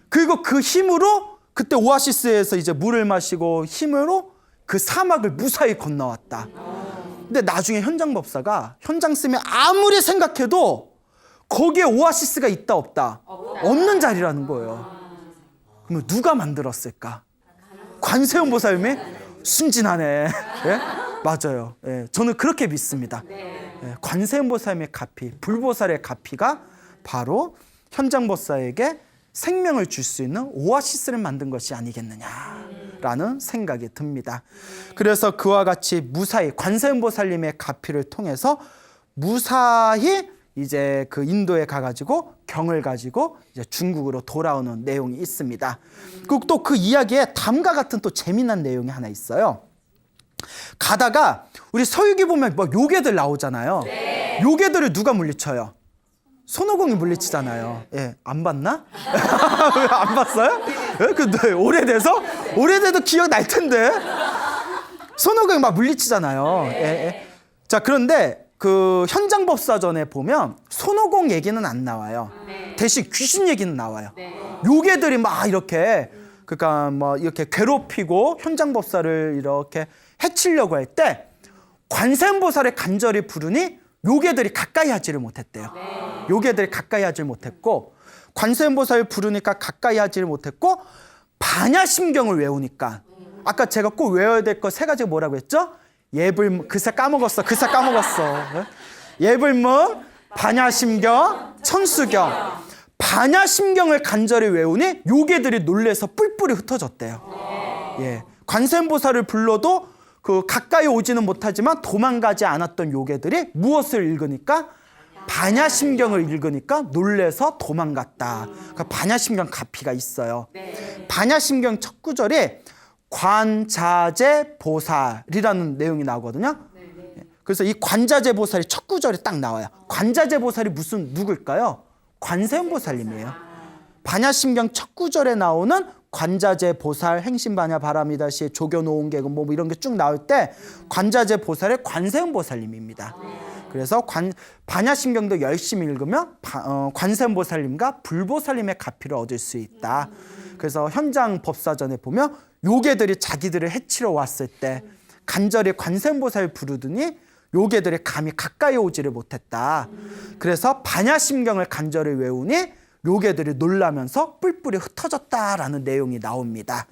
그리고 그 힘으로 그때 오아시스에서 이제 물을 마시고 힘으로 그 사막을 무사히 건너왔다. 근데 나중에 현장법사가 현장스님이 아무리 생각해도 거기에 오아시스가 있다 없다? 없는 자리라는 거예요. 그러면 누가 만들었을까? 관세음보살님이? 순진하네. 예? 맞아요. 예, 저는 그렇게 믿습니다. 예, 관세음보살님의 가피, 불보살의 가피가 바로 현장법사에게 생명을 줄 수 있는 오아시스를 만든 것이 아니겠느냐라는 생각이 듭니다. 그래서 그와 같이 무사히 관세음보살님의 가피를 통해서 무사히 이제 그 인도에 가가지고 경을 가지고 이제 중국으로 돌아오는 내용이 있습니다. 그리고 또 그 이야기에 다음과 같은 또 재미난 내용이 하나 있어요. 가다가 우리 서유기 보면 뭐 요괴들 나오잖아요. 요괴들을 누가 물리쳐요? 손오공이 물리치잖아요. 예, 안 봤나? 안 봤어요? 예? 근데 오래돼도 기억 날 텐데. 손오공이 막 물리치잖아요. 예, 예. 자, 그런데 그 현장법사전에 보면 손오공 얘기는 안 나와요. 대신 귀신 얘기는 나와요. 요괴들이 막 이렇게 그러니까 뭐 이렇게 괴롭히고 현장법사를 이렇게 해치려고 할 때 관세음보살을 간절히 부르니 요괴들이 가까이 하지를 못했대요. 요괴들이 가까이 하지를 못했고 관세음보살을 부르니까 가까이 하지를 못했고 반야심경을 외우니까 아까 제가 꼭 외워야 될 거 세 가지가 뭐라고 했죠? 그새 까먹었어. 예불문, 반야심경, 천수경. 반야심경을 간절히 외우니 요괴들이 놀래서 뿔뿔이 흩어졌대요. 예, 관세음보살을 불러도 그 가까이 오지는 못하지만 도망가지 않았던 요괴들이 무엇을 읽으니까 반야심경을 읽으니까 놀래서 도망갔다. 그러니까 반야심경 가피가 있어요. 반야심경 첫 구절에 관자재 보살이라는 내용이 나오거든요. 그래서 이 관자재 보살이 첫 구절에 딱 나와요. 관자재 보살이 누굴까요? 관세음보살님이에요. 반야심경 첫 구절에 나오는 관자재 보살, 행신반야 바람이다시 조교노은계금 뭐 이런 게 쭉 나올 때 관자재 보살의 관세음보살님입니다. 그래서 반야심경도 열심히 읽으면 관세음보살님과 불보살님의 가피를 얻을 수 있다. 그래서 현장 법사전에 보면 요괴들이 자기들을 해치러 왔을 때 간절히 관세음보살 부르더니 요괴들이 감히 가까이 오지를 못했다. 그래서 반야심경을 간절히 외우니 요괴들이 놀라면서 뿔뿔이 흩어졌다라는 내용이 나옵니다.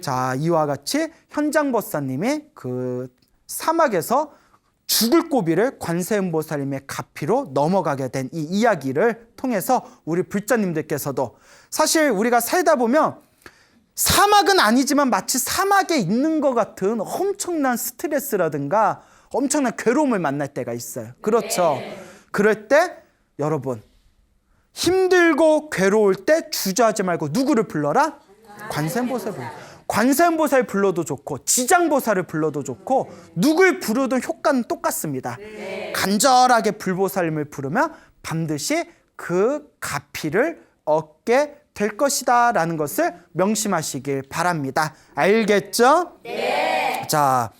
자, 이와 같이 현장법사님이 그 사막에서 죽을 고비를 관세음보살님의 가피로 넘어가게 된 이 이야기를 통해서 우리 불자님들께서도 사실 우리가 살다 보면 사막은 아니지만 마치 사막에 있는 것 같은 엄청난 스트레스라든가 엄청난 괴로움을 만날 때가 있어요. 그렇죠? 그럴 때 여러분 힘들고 괴로울 때 주저하지 말고 누구를 불러라? 관세음보살 불러. 관세음보살 불러도 좋고 지장보살을 불러도 좋고 누굴 부르든 효과는 똑같습니다. 간절하게 불보살님을 부르면 반드시 그 가피를 얻게 될 것이다 라는 것을 명심하시길 바랍니다. 알겠죠? 네. 자,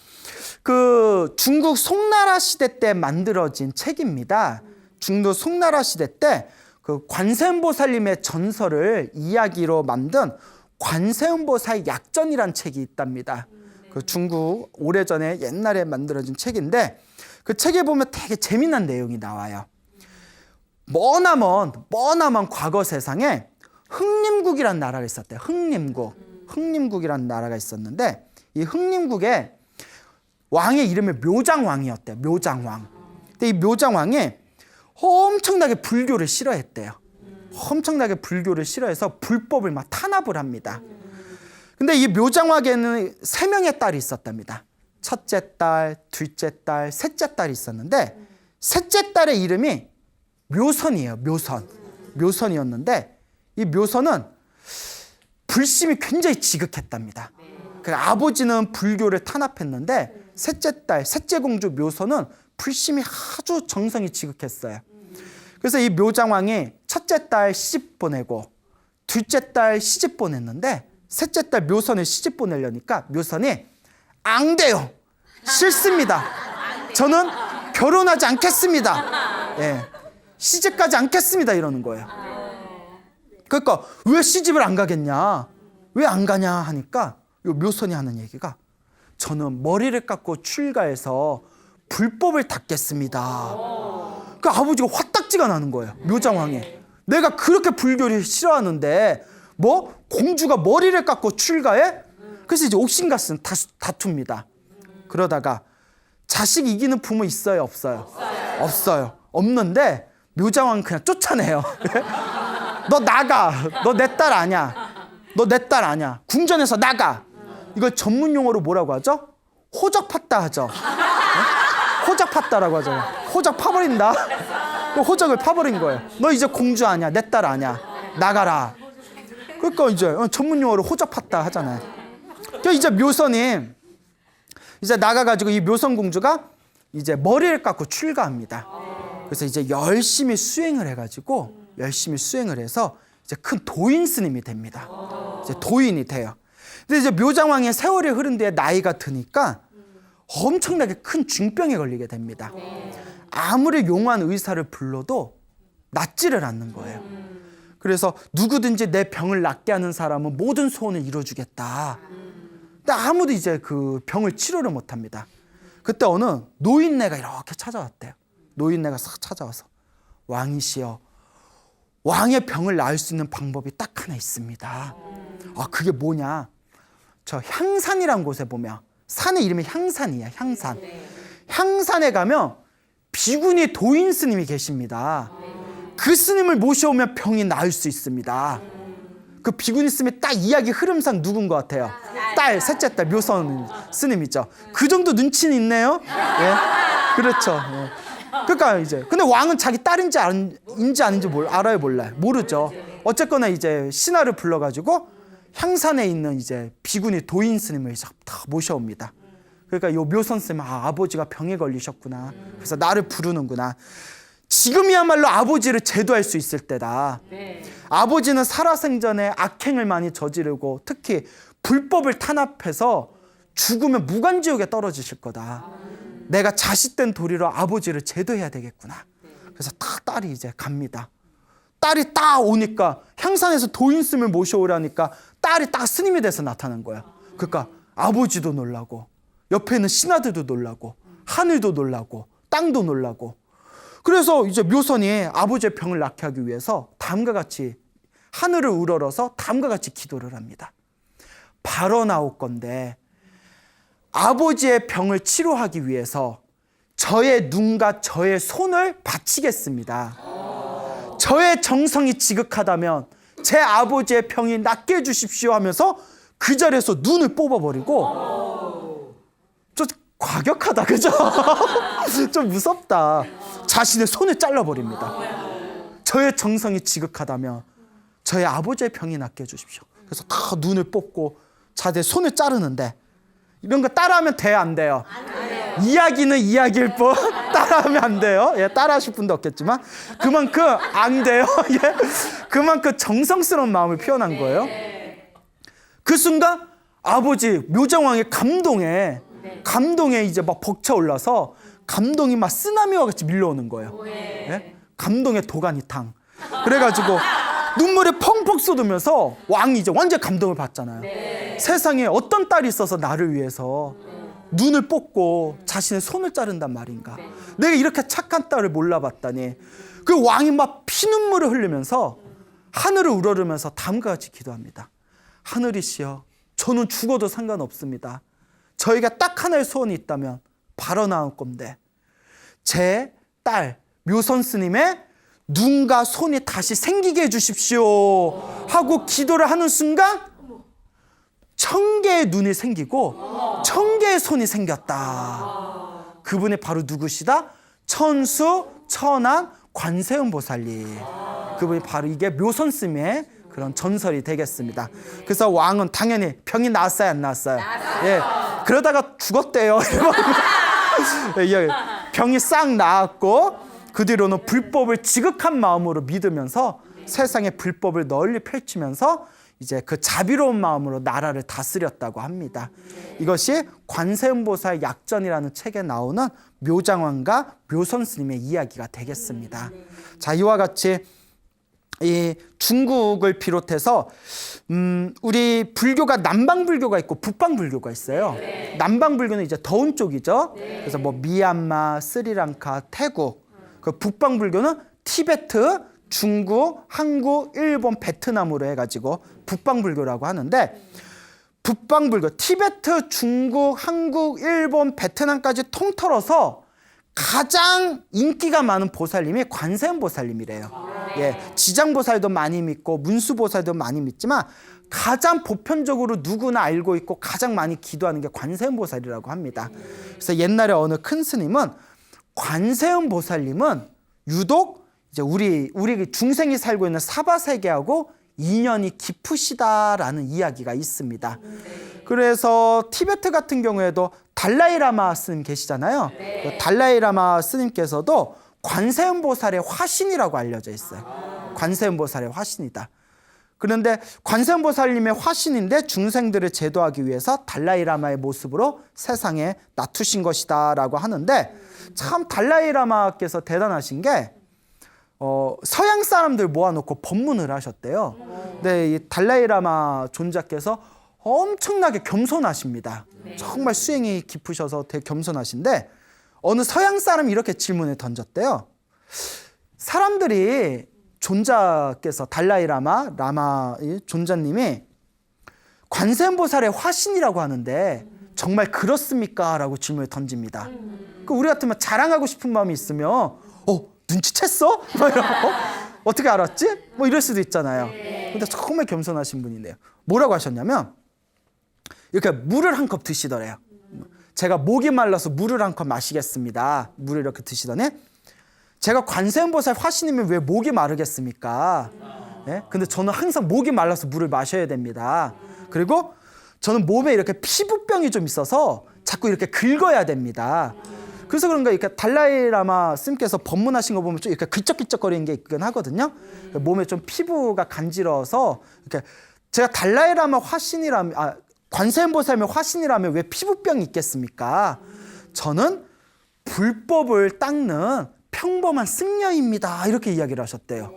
그 중국 송나라 시대 때 만들어진 책입니다. 중국 송나라 시대 때 그 관세음보살님의 전설을 이야기로 만든 관세음보살 약전이란 책이 있답니다. 그 중국 오래전에 옛날에 만들어진 책인데 그 책에 보면 되게 재미난 내용이 나와요. 머나먼 과거 세상에 흥림국이란 나라가 있었대요. 흥림국이란 나라가 있었는데 이 흥림국에 왕의 이름이 묘장왕이었대요. 묘장왕. 근데 이 묘장왕이 엄청나게 불교를 싫어했대요. 엄청나게 불교를 싫어해서 불법을 막 탄압을 합니다. 근데 이 묘장왕에는 3명의 딸이 있었답니다. 첫째 딸, 둘째 딸, 셋째 딸이 있었는데 셋째 딸의 이름이 묘선이에요. 묘선이었는데 이 묘선은 불심이 굉장히 지극했답니다. 아버지는 불교를 탄압했는데 셋째 공주 묘선은 불심이 아주 정성이 지극했어요. 그래서 이 묘장왕이 첫째 딸 시집 보내고 둘째 딸 시집 보냈는데 셋째 딸 묘선을 시집 보내려니까 묘선이 앙대요. 싫습니다. 저는 결혼하지 않겠습니다. 예, 시집가지 않겠습니다. 이러는 거예요. 그러니까 왜 시집을 안 가겠냐? 왜 안 가냐 하니까 요 묘선이 하는 얘기가 저는 머리를 깎고 출가해서 불법을 닦겠습니다. 그 아버지가 화딱지가 나는 거예요. 묘장왕이. 내가 그렇게 불교를 싫어하는데 뭐 공주가 머리를 깎고 출가해? 그래서 이제 옥신각신 다툽니다. 그러다가 자식 이기는 부모 있어요? 없어요? 없어요. 없는데 묘장왕 그냥 쫓아내요. 너 나가. 너 내 딸 아니야. 너 내 딸 아니야. 궁전에서 나가. 이걸 전문 용어로 뭐라고 하죠? 호적 팠다 하죠. 호적 팠다라고 하죠. 호적 파버린다. 호적을 파버린 거예요. 너 이제 공주 아니야. 내 딸 아니야. 나가라. 그러니까 이제 전문 용어로 호적 팠다 하잖아요. 그러니까 이제 묘선이 이제 나가가지고 이 묘선 공주가 이제 머리를 깎고 출가합니다. 그래서 이제 열심히 수행을 해가지고 열심히 수행을 해서 이제 큰 도인 스님이 됩니다. 이제 도인이 돼요. 근데 이제 묘장왕의 세월이 흐른 뒤에 나이가 드니까 엄청나게 큰 중병에 걸리게 됩니다. 아무리 용한 의사를 불러도 낫지를 않는 거예요. 그래서 누구든지 내 병을 낫게 하는 사람은 모든 소원을 이뤄주겠다. 근데 아무도 이제 그 병을 치료를 못합니다. 그때 어느 노인네가 이렇게 찾아왔대요. 노인네가 싹 찾아와서 왕이시여, 왕의 병을 나을 수 있는 방법이 딱 하나 있습니다. 아, 그게 뭐냐? 저 향산이라는 곳에 보면, 산의 이름이 향산이에요. 향산. 향산에 가면 비구니 도인 스님이 계십니다. 그 스님을 모셔오면 병이 나을 수 있습니다. 그 비구니 스님의 딱 이야기 흐름상 누군 것 같아요? 딸, 셋째 딸 묘선 스님이죠. 그 정도 눈치는 있네요. 예, 그렇죠. 예. 그러니까 이제 근데 왕은 자기 딸인지 아닌지 알아요, 몰라요? 모르죠. 어쨌거나 이제 신하를 불러가지고 향산에 있는 이제 비구니 도인 스님을 다 모셔옵니다. 그러니까 요 묘선 스님, 아버지가 병에 걸리셨구나. 그래서 나를 부르는구나. 지금이야말로 아버지를 제도할 수 있을 때다. 아버지는 살아생전에 악행을 많이 저지르고 특히 불법을 탄압해서 죽으면 무간지옥에 떨어지실 거다. 내가 자식된 도리로 아버지를 제도해야 되겠구나. 그래서 딸이 이제 갑니다. 딸이 딱 오니까 향산에서 도인 스님을 모셔오라니까 딸이 딱 스님이 돼서 나타난 거예요. 그러니까 아버지도 놀라고 옆에 있는 신하들도 놀라고 하늘도 놀라고 땅도 놀라고. 그래서 이제 묘선이 아버지의 병을 낫게 하기 위해서 다음과 같이 하늘을 우러러서 다음과 같이 기도를 합니다. 발언하옵건대 아버지의 병을 치료하기 위해서 저의 눈과 저의 손을 바치겠습니다. 저의 정성이 지극하다면 제 아버지의 병이 낫게 해주십시오 하면서 그 자리에서 눈을 뽑아버리고, 좀 과격하다, 그죠? 좀 무섭다. 자신의 손을 잘라버립니다. 저의 정성이 지극하다면 저의 아버지의 병이 낫게 해주십시오. 그래서 다 눈을 뽑고 자기의 손을 자르는데, 이런 거 따라하면 돼요, 안 돼요? 안 돼요. 이야기는 이야기일 뿐 따라하면 안 돼요. 예, 따라하실 분도 없겠지만 그만큼 안 돼요. 예, 그만큼 정성스러운 마음을 표현한 거예요. 그 순간 아버지 묘장왕의 감동에 이제 막 벅차 올라서 감동이 막 쓰나미와 같이 밀려오는 거예요. 예? 감동의 도가니탕. 그래가지고 눈물이 펑펑 쏟으면서 왕이 이제 완전 감동을 받잖아요. 세상에 어떤 딸이 있어서 나를 위해서 눈을 뽑고 자신의 손을 자른단 말인가. 내가 이렇게 착한 딸을 몰라봤다니. 그 왕이 막 피눈물을 흘리면서 하늘을 우러르면서 다음과 같이 기도합니다. 하늘이시여, 저는 죽어도 상관없습니다. 저희가 딱 하나의 소원이 있다면 발언하올 건데 제 딸 묘선 스님의 눈과 손이 다시 생기게 해주십시오 하고 기도를 하는 순간 1000개의 눈이 생기고 1000개의 손이 생겼다. 그분이 바로 누구시다? 천수 천안 관세음 보살님. 그분이 바로 이게 묘선 스님의 그런 전설이 되겠습니다. 그래서 왕은 당연히 병이 나았어요, 안 나았어요? 예, 그러다가 죽었대요. 예, 병이 싹 나았고 그 뒤로는 불법을 지극한 마음으로 믿으면서 세상의 불법을 널리 펼치면서 이제 그 자비로운 마음으로 나라를 다스렸다고 합니다. 이것이 관세음보살 약전이라는 책에 나오는 묘장왕과 묘선 스님의 이야기가 되겠습니다. 자, 이와 같이 이 중국을 비롯해서 우리 불교가 남방 불교가 있고 북방 불교가 있어요. 남방 불교는 이제 더운 쪽이죠. 그래서 뭐 미얀마, 스리랑카, 태국. 그 북방 불교는 티베트, 중국, 한국, 일본, 베트남으로 해가지고 북방 불교라고 하는데, 북방 불교 티베트, 중국, 한국, 일본, 베트남까지 통틀어서 가장 인기가 많은 보살님이 관세음 보살님이래요. 예, 지장보살도 많이 믿고 문수보살도 많이 믿지만 가장 보편적으로 누구나 알고 있고 가장 많이 기도하는 게 관세음 보살이라고 합니다. 그래서 옛날에 어느 큰 스님은 관세음 보살님은 유독 이제 우리 중생이 살고 있는 사바 세계하고 인연이 깊으시다라는 이야기가 있습니다. 그래서 티베트 같은 경우에도 달라이라마 스님 계시잖아요. 달라이라마 스님께서도 관세음보살의 화신이라고 알려져 있어요. 관세음보살의 화신이다. 그런데 관세음보살님의 화신인데 중생들을 제도하기 위해서 달라이라마의 모습으로 세상에 나투신 것이다 라고 하는데, 참 달라이라마께서 대단하신 게 서양 사람들 모아놓고 법문을 하셨대요. 근데 이 달라이라마 존자께서 엄청나게 겸손하십니다. 정말 수행이 깊으셔서 되게 겸손하신데, 어느 서양 사람이 이렇게 질문을 던졌대요. 사람들이 존자께서 달라이라마 라마 존자님이 관세음보살의 화신이라고 하는데 정말 그렇습니까? 라고 질문을 던집니다. 그 우리 같으면 자랑하고 싶은 마음이 있으면 눈치챘어? 어떻게 알았지? 뭐 이럴 수도 있잖아요. 근데 정말 겸손하신 분이네요. 뭐라고 하셨냐면 이렇게 물을 한 컵 드시더래요. 제가 목이 말라서 물을 한 컵 마시겠습니다. 물을 이렇게 드시더니, 제가 관세음보살 화신이면 왜 목이 마르겠습니까? 예? 근데 저는 항상 목이 말라서 물을 마셔야 됩니다. 그리고 저는 몸에 이렇게 피부병이 좀 있어서 자꾸 이렇게 긁어야 됩니다. 그래서 그런가 이렇게 달라이라마 스님께서 법문하신 거 보면 좀 이렇게 긁적긁적거리는 게 있긴 하거든요. 몸에 좀 피부가 간지러워서 이렇게, 제가 달라이라마 화신이라면, 관세음보살의 화신이라면 왜 피부병이 있겠습니까? 저는 불법을 닦는 평범한 승려입니다. 이렇게 이야기를 하셨대요.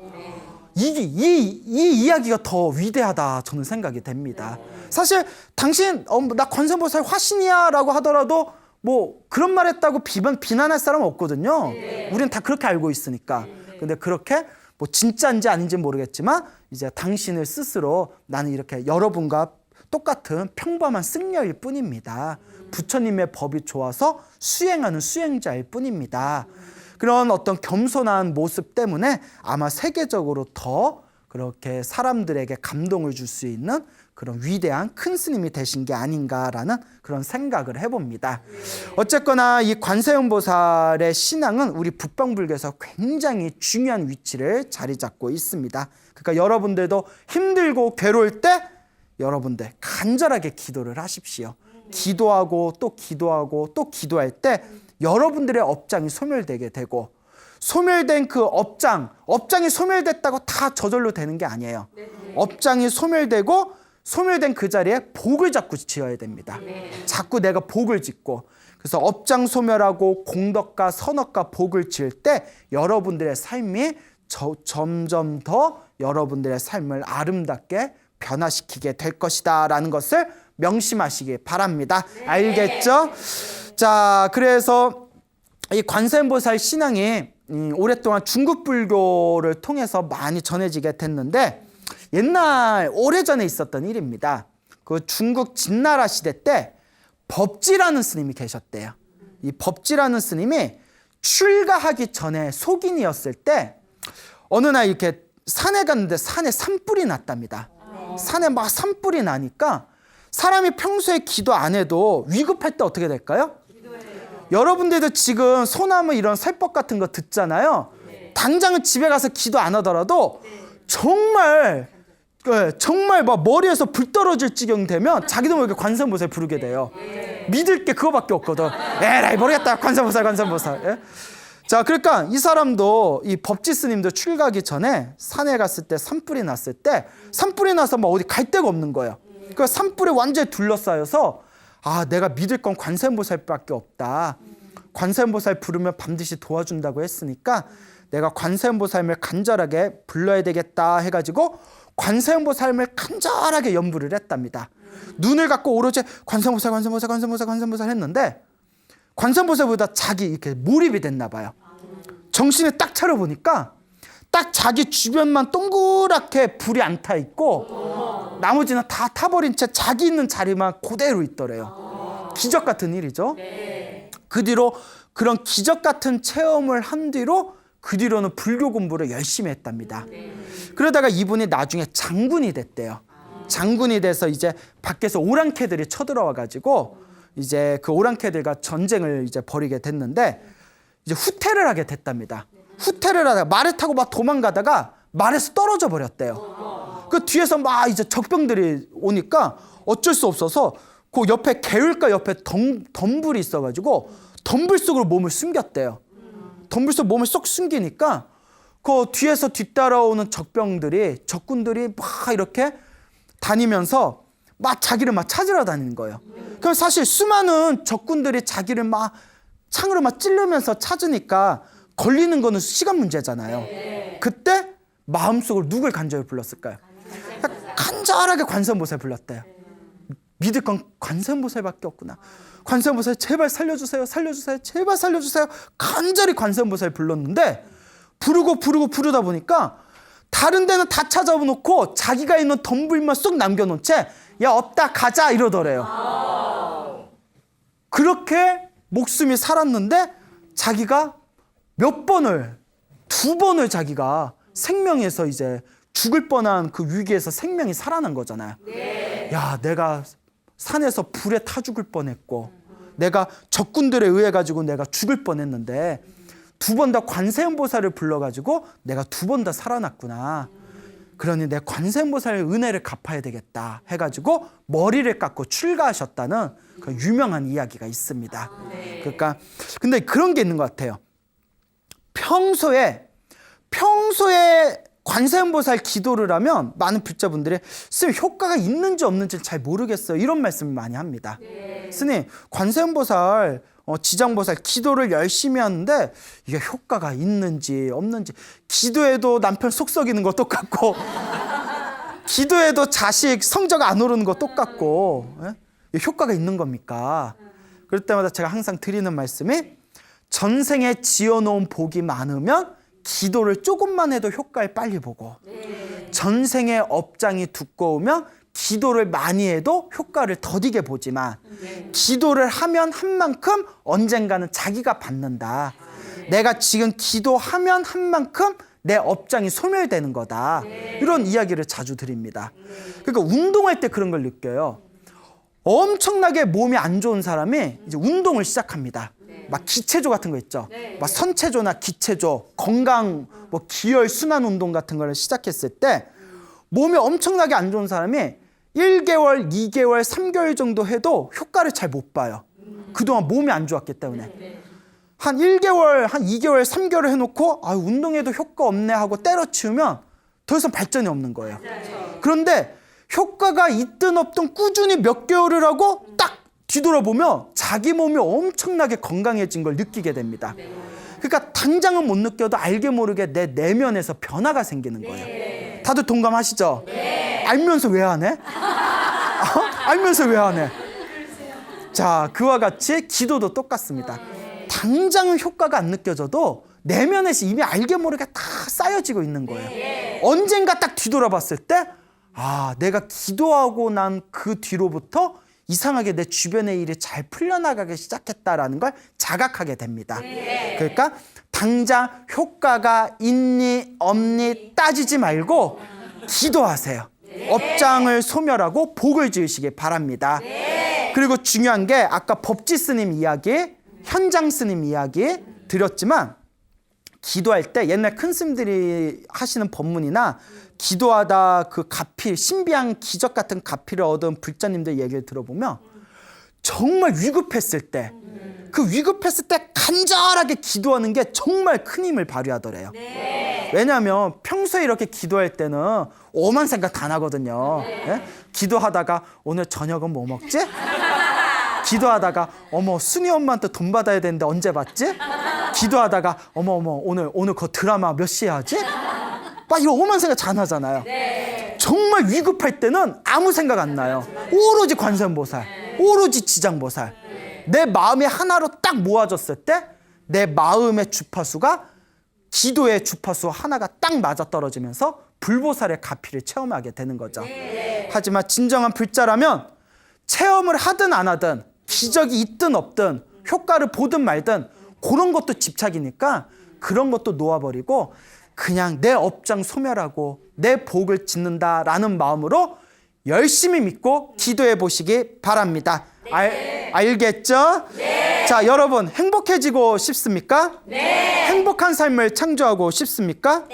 이 이야기가 더 위대하다 저는 생각이 됩니다. 사실 당신 나 관세음보살 화신이야 라고 하더라도 뭐 그런 말 했다고 비난할 사람은 없거든요. 우리는 다 그렇게 알고 있으니까. 근데 그렇게 뭐 진짜인지 아닌지 모르겠지만 이제 당신을 스스로 나는 이렇게 여러분과 똑같은 평범한 승려일 뿐입니다. 부처님의 법이 좋아서 수행하는 수행자일 뿐입니다. 그런 어떤 겸손한 모습 때문에 아마 세계적으로 더 그렇게 사람들에게 감동을 줄 수 있는 그런 위대한 큰 스님이 되신 게 아닌가라는 그런 생각을 해봅니다. 어쨌거나 이 관세음보살의 신앙은 우리 북방불교에서 굉장히 중요한 위치를 자리 잡고 있습니다. 그러니까 여러분들도 힘들고 괴로울 때 여러분들 간절하게 기도를 하십시오. 기도하고 또 기도하고 또 기도할 때 여러분들의 업장이 소멸되게 되고, 소멸된 그 업장이 소멸됐다고 다 저절로 되는 게 아니에요. 업장이 소멸되고 소멸된 그 자리에 복을 자꾸 지어야 됩니다. 자꾸 내가 복을 짓고, 그래서 업장 소멸하고 공덕과 선업과 복을 지을 때 여러분들의 삶이 점점 더 여러분들의 삶을 아름답게 변화시키게 될 것이다 라는 것을 명심하시기 바랍니다. 알겠죠? 자, 그래서 이 관세음보살 신앙이 오랫동안 중국 불교를 통해서 많이 전해지게 됐는데, 옛날 오래전에 있었던 일입니다. 그 중국 진나라 시대 때 법지라는 스님이 계셨대요. 이 법지라는 스님이 출가하기 전에 속인이었을 때 어느 날 이렇게 산에 갔는데 산에 산불이 났답니다. 산에 막 산불이 나니까 사람이 평소에 기도 안 해도 위급할 때 어떻게 될까요? 여러분들도 지금 소나무 이런 설법 같은 거 듣잖아요. 당장은 집에 가서 기도 안 하더라도 정말 막 머리에서 불 떨어질 지경 되면 자기도 모르게 관세음보살 부르게 돼요. 믿을 게 그거밖에 없거든. 에라이 모르겠다. 관세음보살. 예? 자, 그러니까 이 사람도, 이 법지 스님도 출가하기 전에 산에 갔을 때 산불이 났을 때 산불이 나서 막 어디 갈 데가 없는 거예요. 그 산불에 완전히 둘러싸여서 내가 믿을 건 관세음보살밖에 없다. 관세음보살 부르면 반드시 도와준다고 했으니까 내가 관세음보살을 간절하게 불러야 되겠다 해가지고 관세음보살을 간절하게 염불을 했답니다. 눈을 감고 오로지 관세음보살 했는데 관세음보살보다 자기 이렇게 몰입이 됐나 봐요. 정신을 딱 차려보니까 딱 자기 주변만 동그랗게 불이 안 타 있고 나머지는 다 타버린 채 자기 있는 자리만 그대로 있더래요. 기적 같은 일이죠. 그 뒤로 그런 기적 같은 체험을 한 뒤로 그 뒤로는 불교 공부를 열심히 했답니다. 그러다가 이분이 나중에 장군이 됐대요. 장군이 돼서 이제 밖에서 오랑캐들이 쳐들어와가지고 이제 그 오랑캐들과 전쟁을 이제 벌이게 됐는데 이제 후퇴를 하게 됐답니다. 후퇴를 하다가 말을 타고 막 도망가다가 말에서 떨어져 버렸대요. 그 뒤에서 막 이제 적병들이 오니까 어쩔 수 없어서 그 옆에 개울가 옆에 덤불이 있어가지고 덤불 속으로 몸을 숨겼대요. 덤불 속 몸을 쏙 숨기니까 그 뒤에서 뒤따라오는 적군들이 막 이렇게 다니면서 막 자기를 막 찾으러 다니는 거예요. 그럼 사실 수많은 적군들이 자기를 막 창으로 막 찌르면서 찾으니까 걸리는 거는 시간 문제잖아요. 그때 마음속으로 누굴 간절히 불렀을까요? 간절하게 관세음보살 불렀대요. 믿을 건 관세음보살밖에 없구나. 관세음보살 제발 살려주세요. 살려주세요. 제발 살려주세요. 간절히 관세음보살 불렀는데 부르다 보니까 다른 데는 다 찾아놓고 자기가 있는 덤불만 쏙 남겨놓은 채 야 없다 가자 이러더래요. 그렇게 목숨이 살았는데 자기가 두 번을 자기가 생명에서 이제 죽을 뻔한 그 위기에서 생명이 살아난 거잖아요. 야, 내가 산에서 불에 타 죽을 뻔했고 내가 적군들에 의해 가지고 내가 죽을 뻔했는데 두 번 다 관세음보살을 불러가지고 내가 두 번 다 살아났구나. 그러니 내 관세음보살의 은혜를 갚아야 되겠다 해가지고 머리를 깎고 출가하셨다는 그 유명한 이야기가 있습니다. 그러니까 근데 그런 게 있는 것 같아요. 평소에 관세음보살 기도를 하면 많은 불자분들이 스님 효과가 있는지 없는지 잘 모르겠어요. 이런 말씀을 많이 합니다. 스님 관세음보살 지장보살 기도를 열심히 하는데 이게 효과가 있는지 없는지 기도해도 남편 속 썩이는 거 똑같고 기도해도 자식 성적 안 오르는 거 똑같고 효과가 있는 겁니까? 그럴 때마다 제가 항상 드리는 말씀이 전생에 지어놓은 복이 많으면 기도를 조금만 해도 효과를 빨리 보고 전생의 업장이 두꺼우면 기도를 많이 해도 효과를 더디게 보지만 기도를 하면 한 만큼 언젠가는 자기가 받는다. 내가 지금 기도하면 한 만큼 내 업장이 소멸되는 거다. 이런 이야기를 자주 드립니다. 그러니까 운동할 때 그런 걸 느껴요. 엄청나게 몸이 안 좋은 사람이 이제 운동을 시작합니다. 막 기체조 같은 거 있죠. 막 선체조나 기체조, 건강, 뭐 기혈 순환 운동 같은 거를 시작했을 때 몸이 엄청나게 안 좋은 사람이 1개월, 2개월, 3개월 정도 해도 효과를 잘 못 봐요. 그동안 몸이 안 좋았기 때문에. 한 1개월, 한 2개월, 3개월 해놓고 운동해도 효과 없네 하고 때려치우면 더 이상 발전이 없는 거예요. 그런데 효과가 있든 없든 꾸준히 몇 개월을 하고 딱 뒤돌아보면 자기 몸이 엄청나게 건강해진 걸 느끼게 됩니다. 그러니까 당장은 못 느껴도 알게 모르게 내 내면에서 변화가 생기는 거예요. 다들 동감하시죠? 알면서 왜 안 해? 알면서 왜 안 해? 자, 그와 같이 기도도 똑같습니다. 당장은 효과가 안 느껴져도 내면에서 이미 알게 모르게 다 쌓여지고 있는 거예요. 언젠가 딱 뒤돌아봤을 때 내가 기도하고 난 그 뒤로부터 이상하게 내 주변의 일이 잘 풀려나가기 시작했다라는 걸 자각하게 됩니다. 그러니까 당장 효과가 있니 없니 따지지 말고 기도하세요. 업장을 소멸하고 복을 지으시기 바랍니다. 그리고 중요한 게 아까 법지 스님 이야기, 현장 스님 이야기 드렸지만 기도할 때 옛날 큰 스님들이 하시는 법문이나 기도하다 그 가필, 신비한 기적 같은 가필을 얻은 불자님들 얘기를 들어보면 정말 위급했을 때, 그 위급했을 때 간절하게 기도하는 게 정말 큰 힘을 발휘하더래요. 왜냐하면 평소에 이렇게 기도할 때는 오만 생각 다 나거든요. 기도하다가 오늘 저녁은 뭐 먹지? 기도하다가 어머 순이 엄마한테 돈 받아야 되는데 언제 받지? 기도하다가 어머 오늘 그 드라마 몇 시에 하지? 막 이런 오만 생각 다 나잖아요. 정말 위급할 때는 아무 생각 안 나요. 오로지 관세음보살, 오로지 지장보살. 내 마음이 하나로 딱 모아졌을 때 내 마음의 주파수가 기도의 주파수 하나가 딱 맞아떨어지면서 불보살의 가피를 체험하게 되는 거죠. 하지만 진정한 불자라면 체험을 하든 안 하든 기적이 있든 없든 효과를 보든 말든 그런 것도 집착이니까 그런 것도 놓아버리고 그냥 내 업장 소멸하고 내 복을 짓는다라는 마음으로 열심히 믿고 기도해 보시기 바랍니다. 알겠죠? 자, 여러분 행복해지고 싶습니까? 행복한 삶을 창조하고 싶습니까?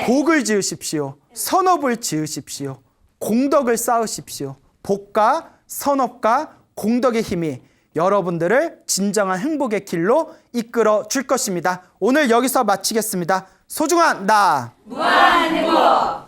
복을 지으십시오. 선업을 지으십시오. 공덕을 쌓으십시오. 복과 선업과 공덕의 힘이 여러분들을 진정한 행복의 길로 이끌어 줄 것입니다. 오늘 여기서 마치겠습니다. 소중한 나 무한한 행복.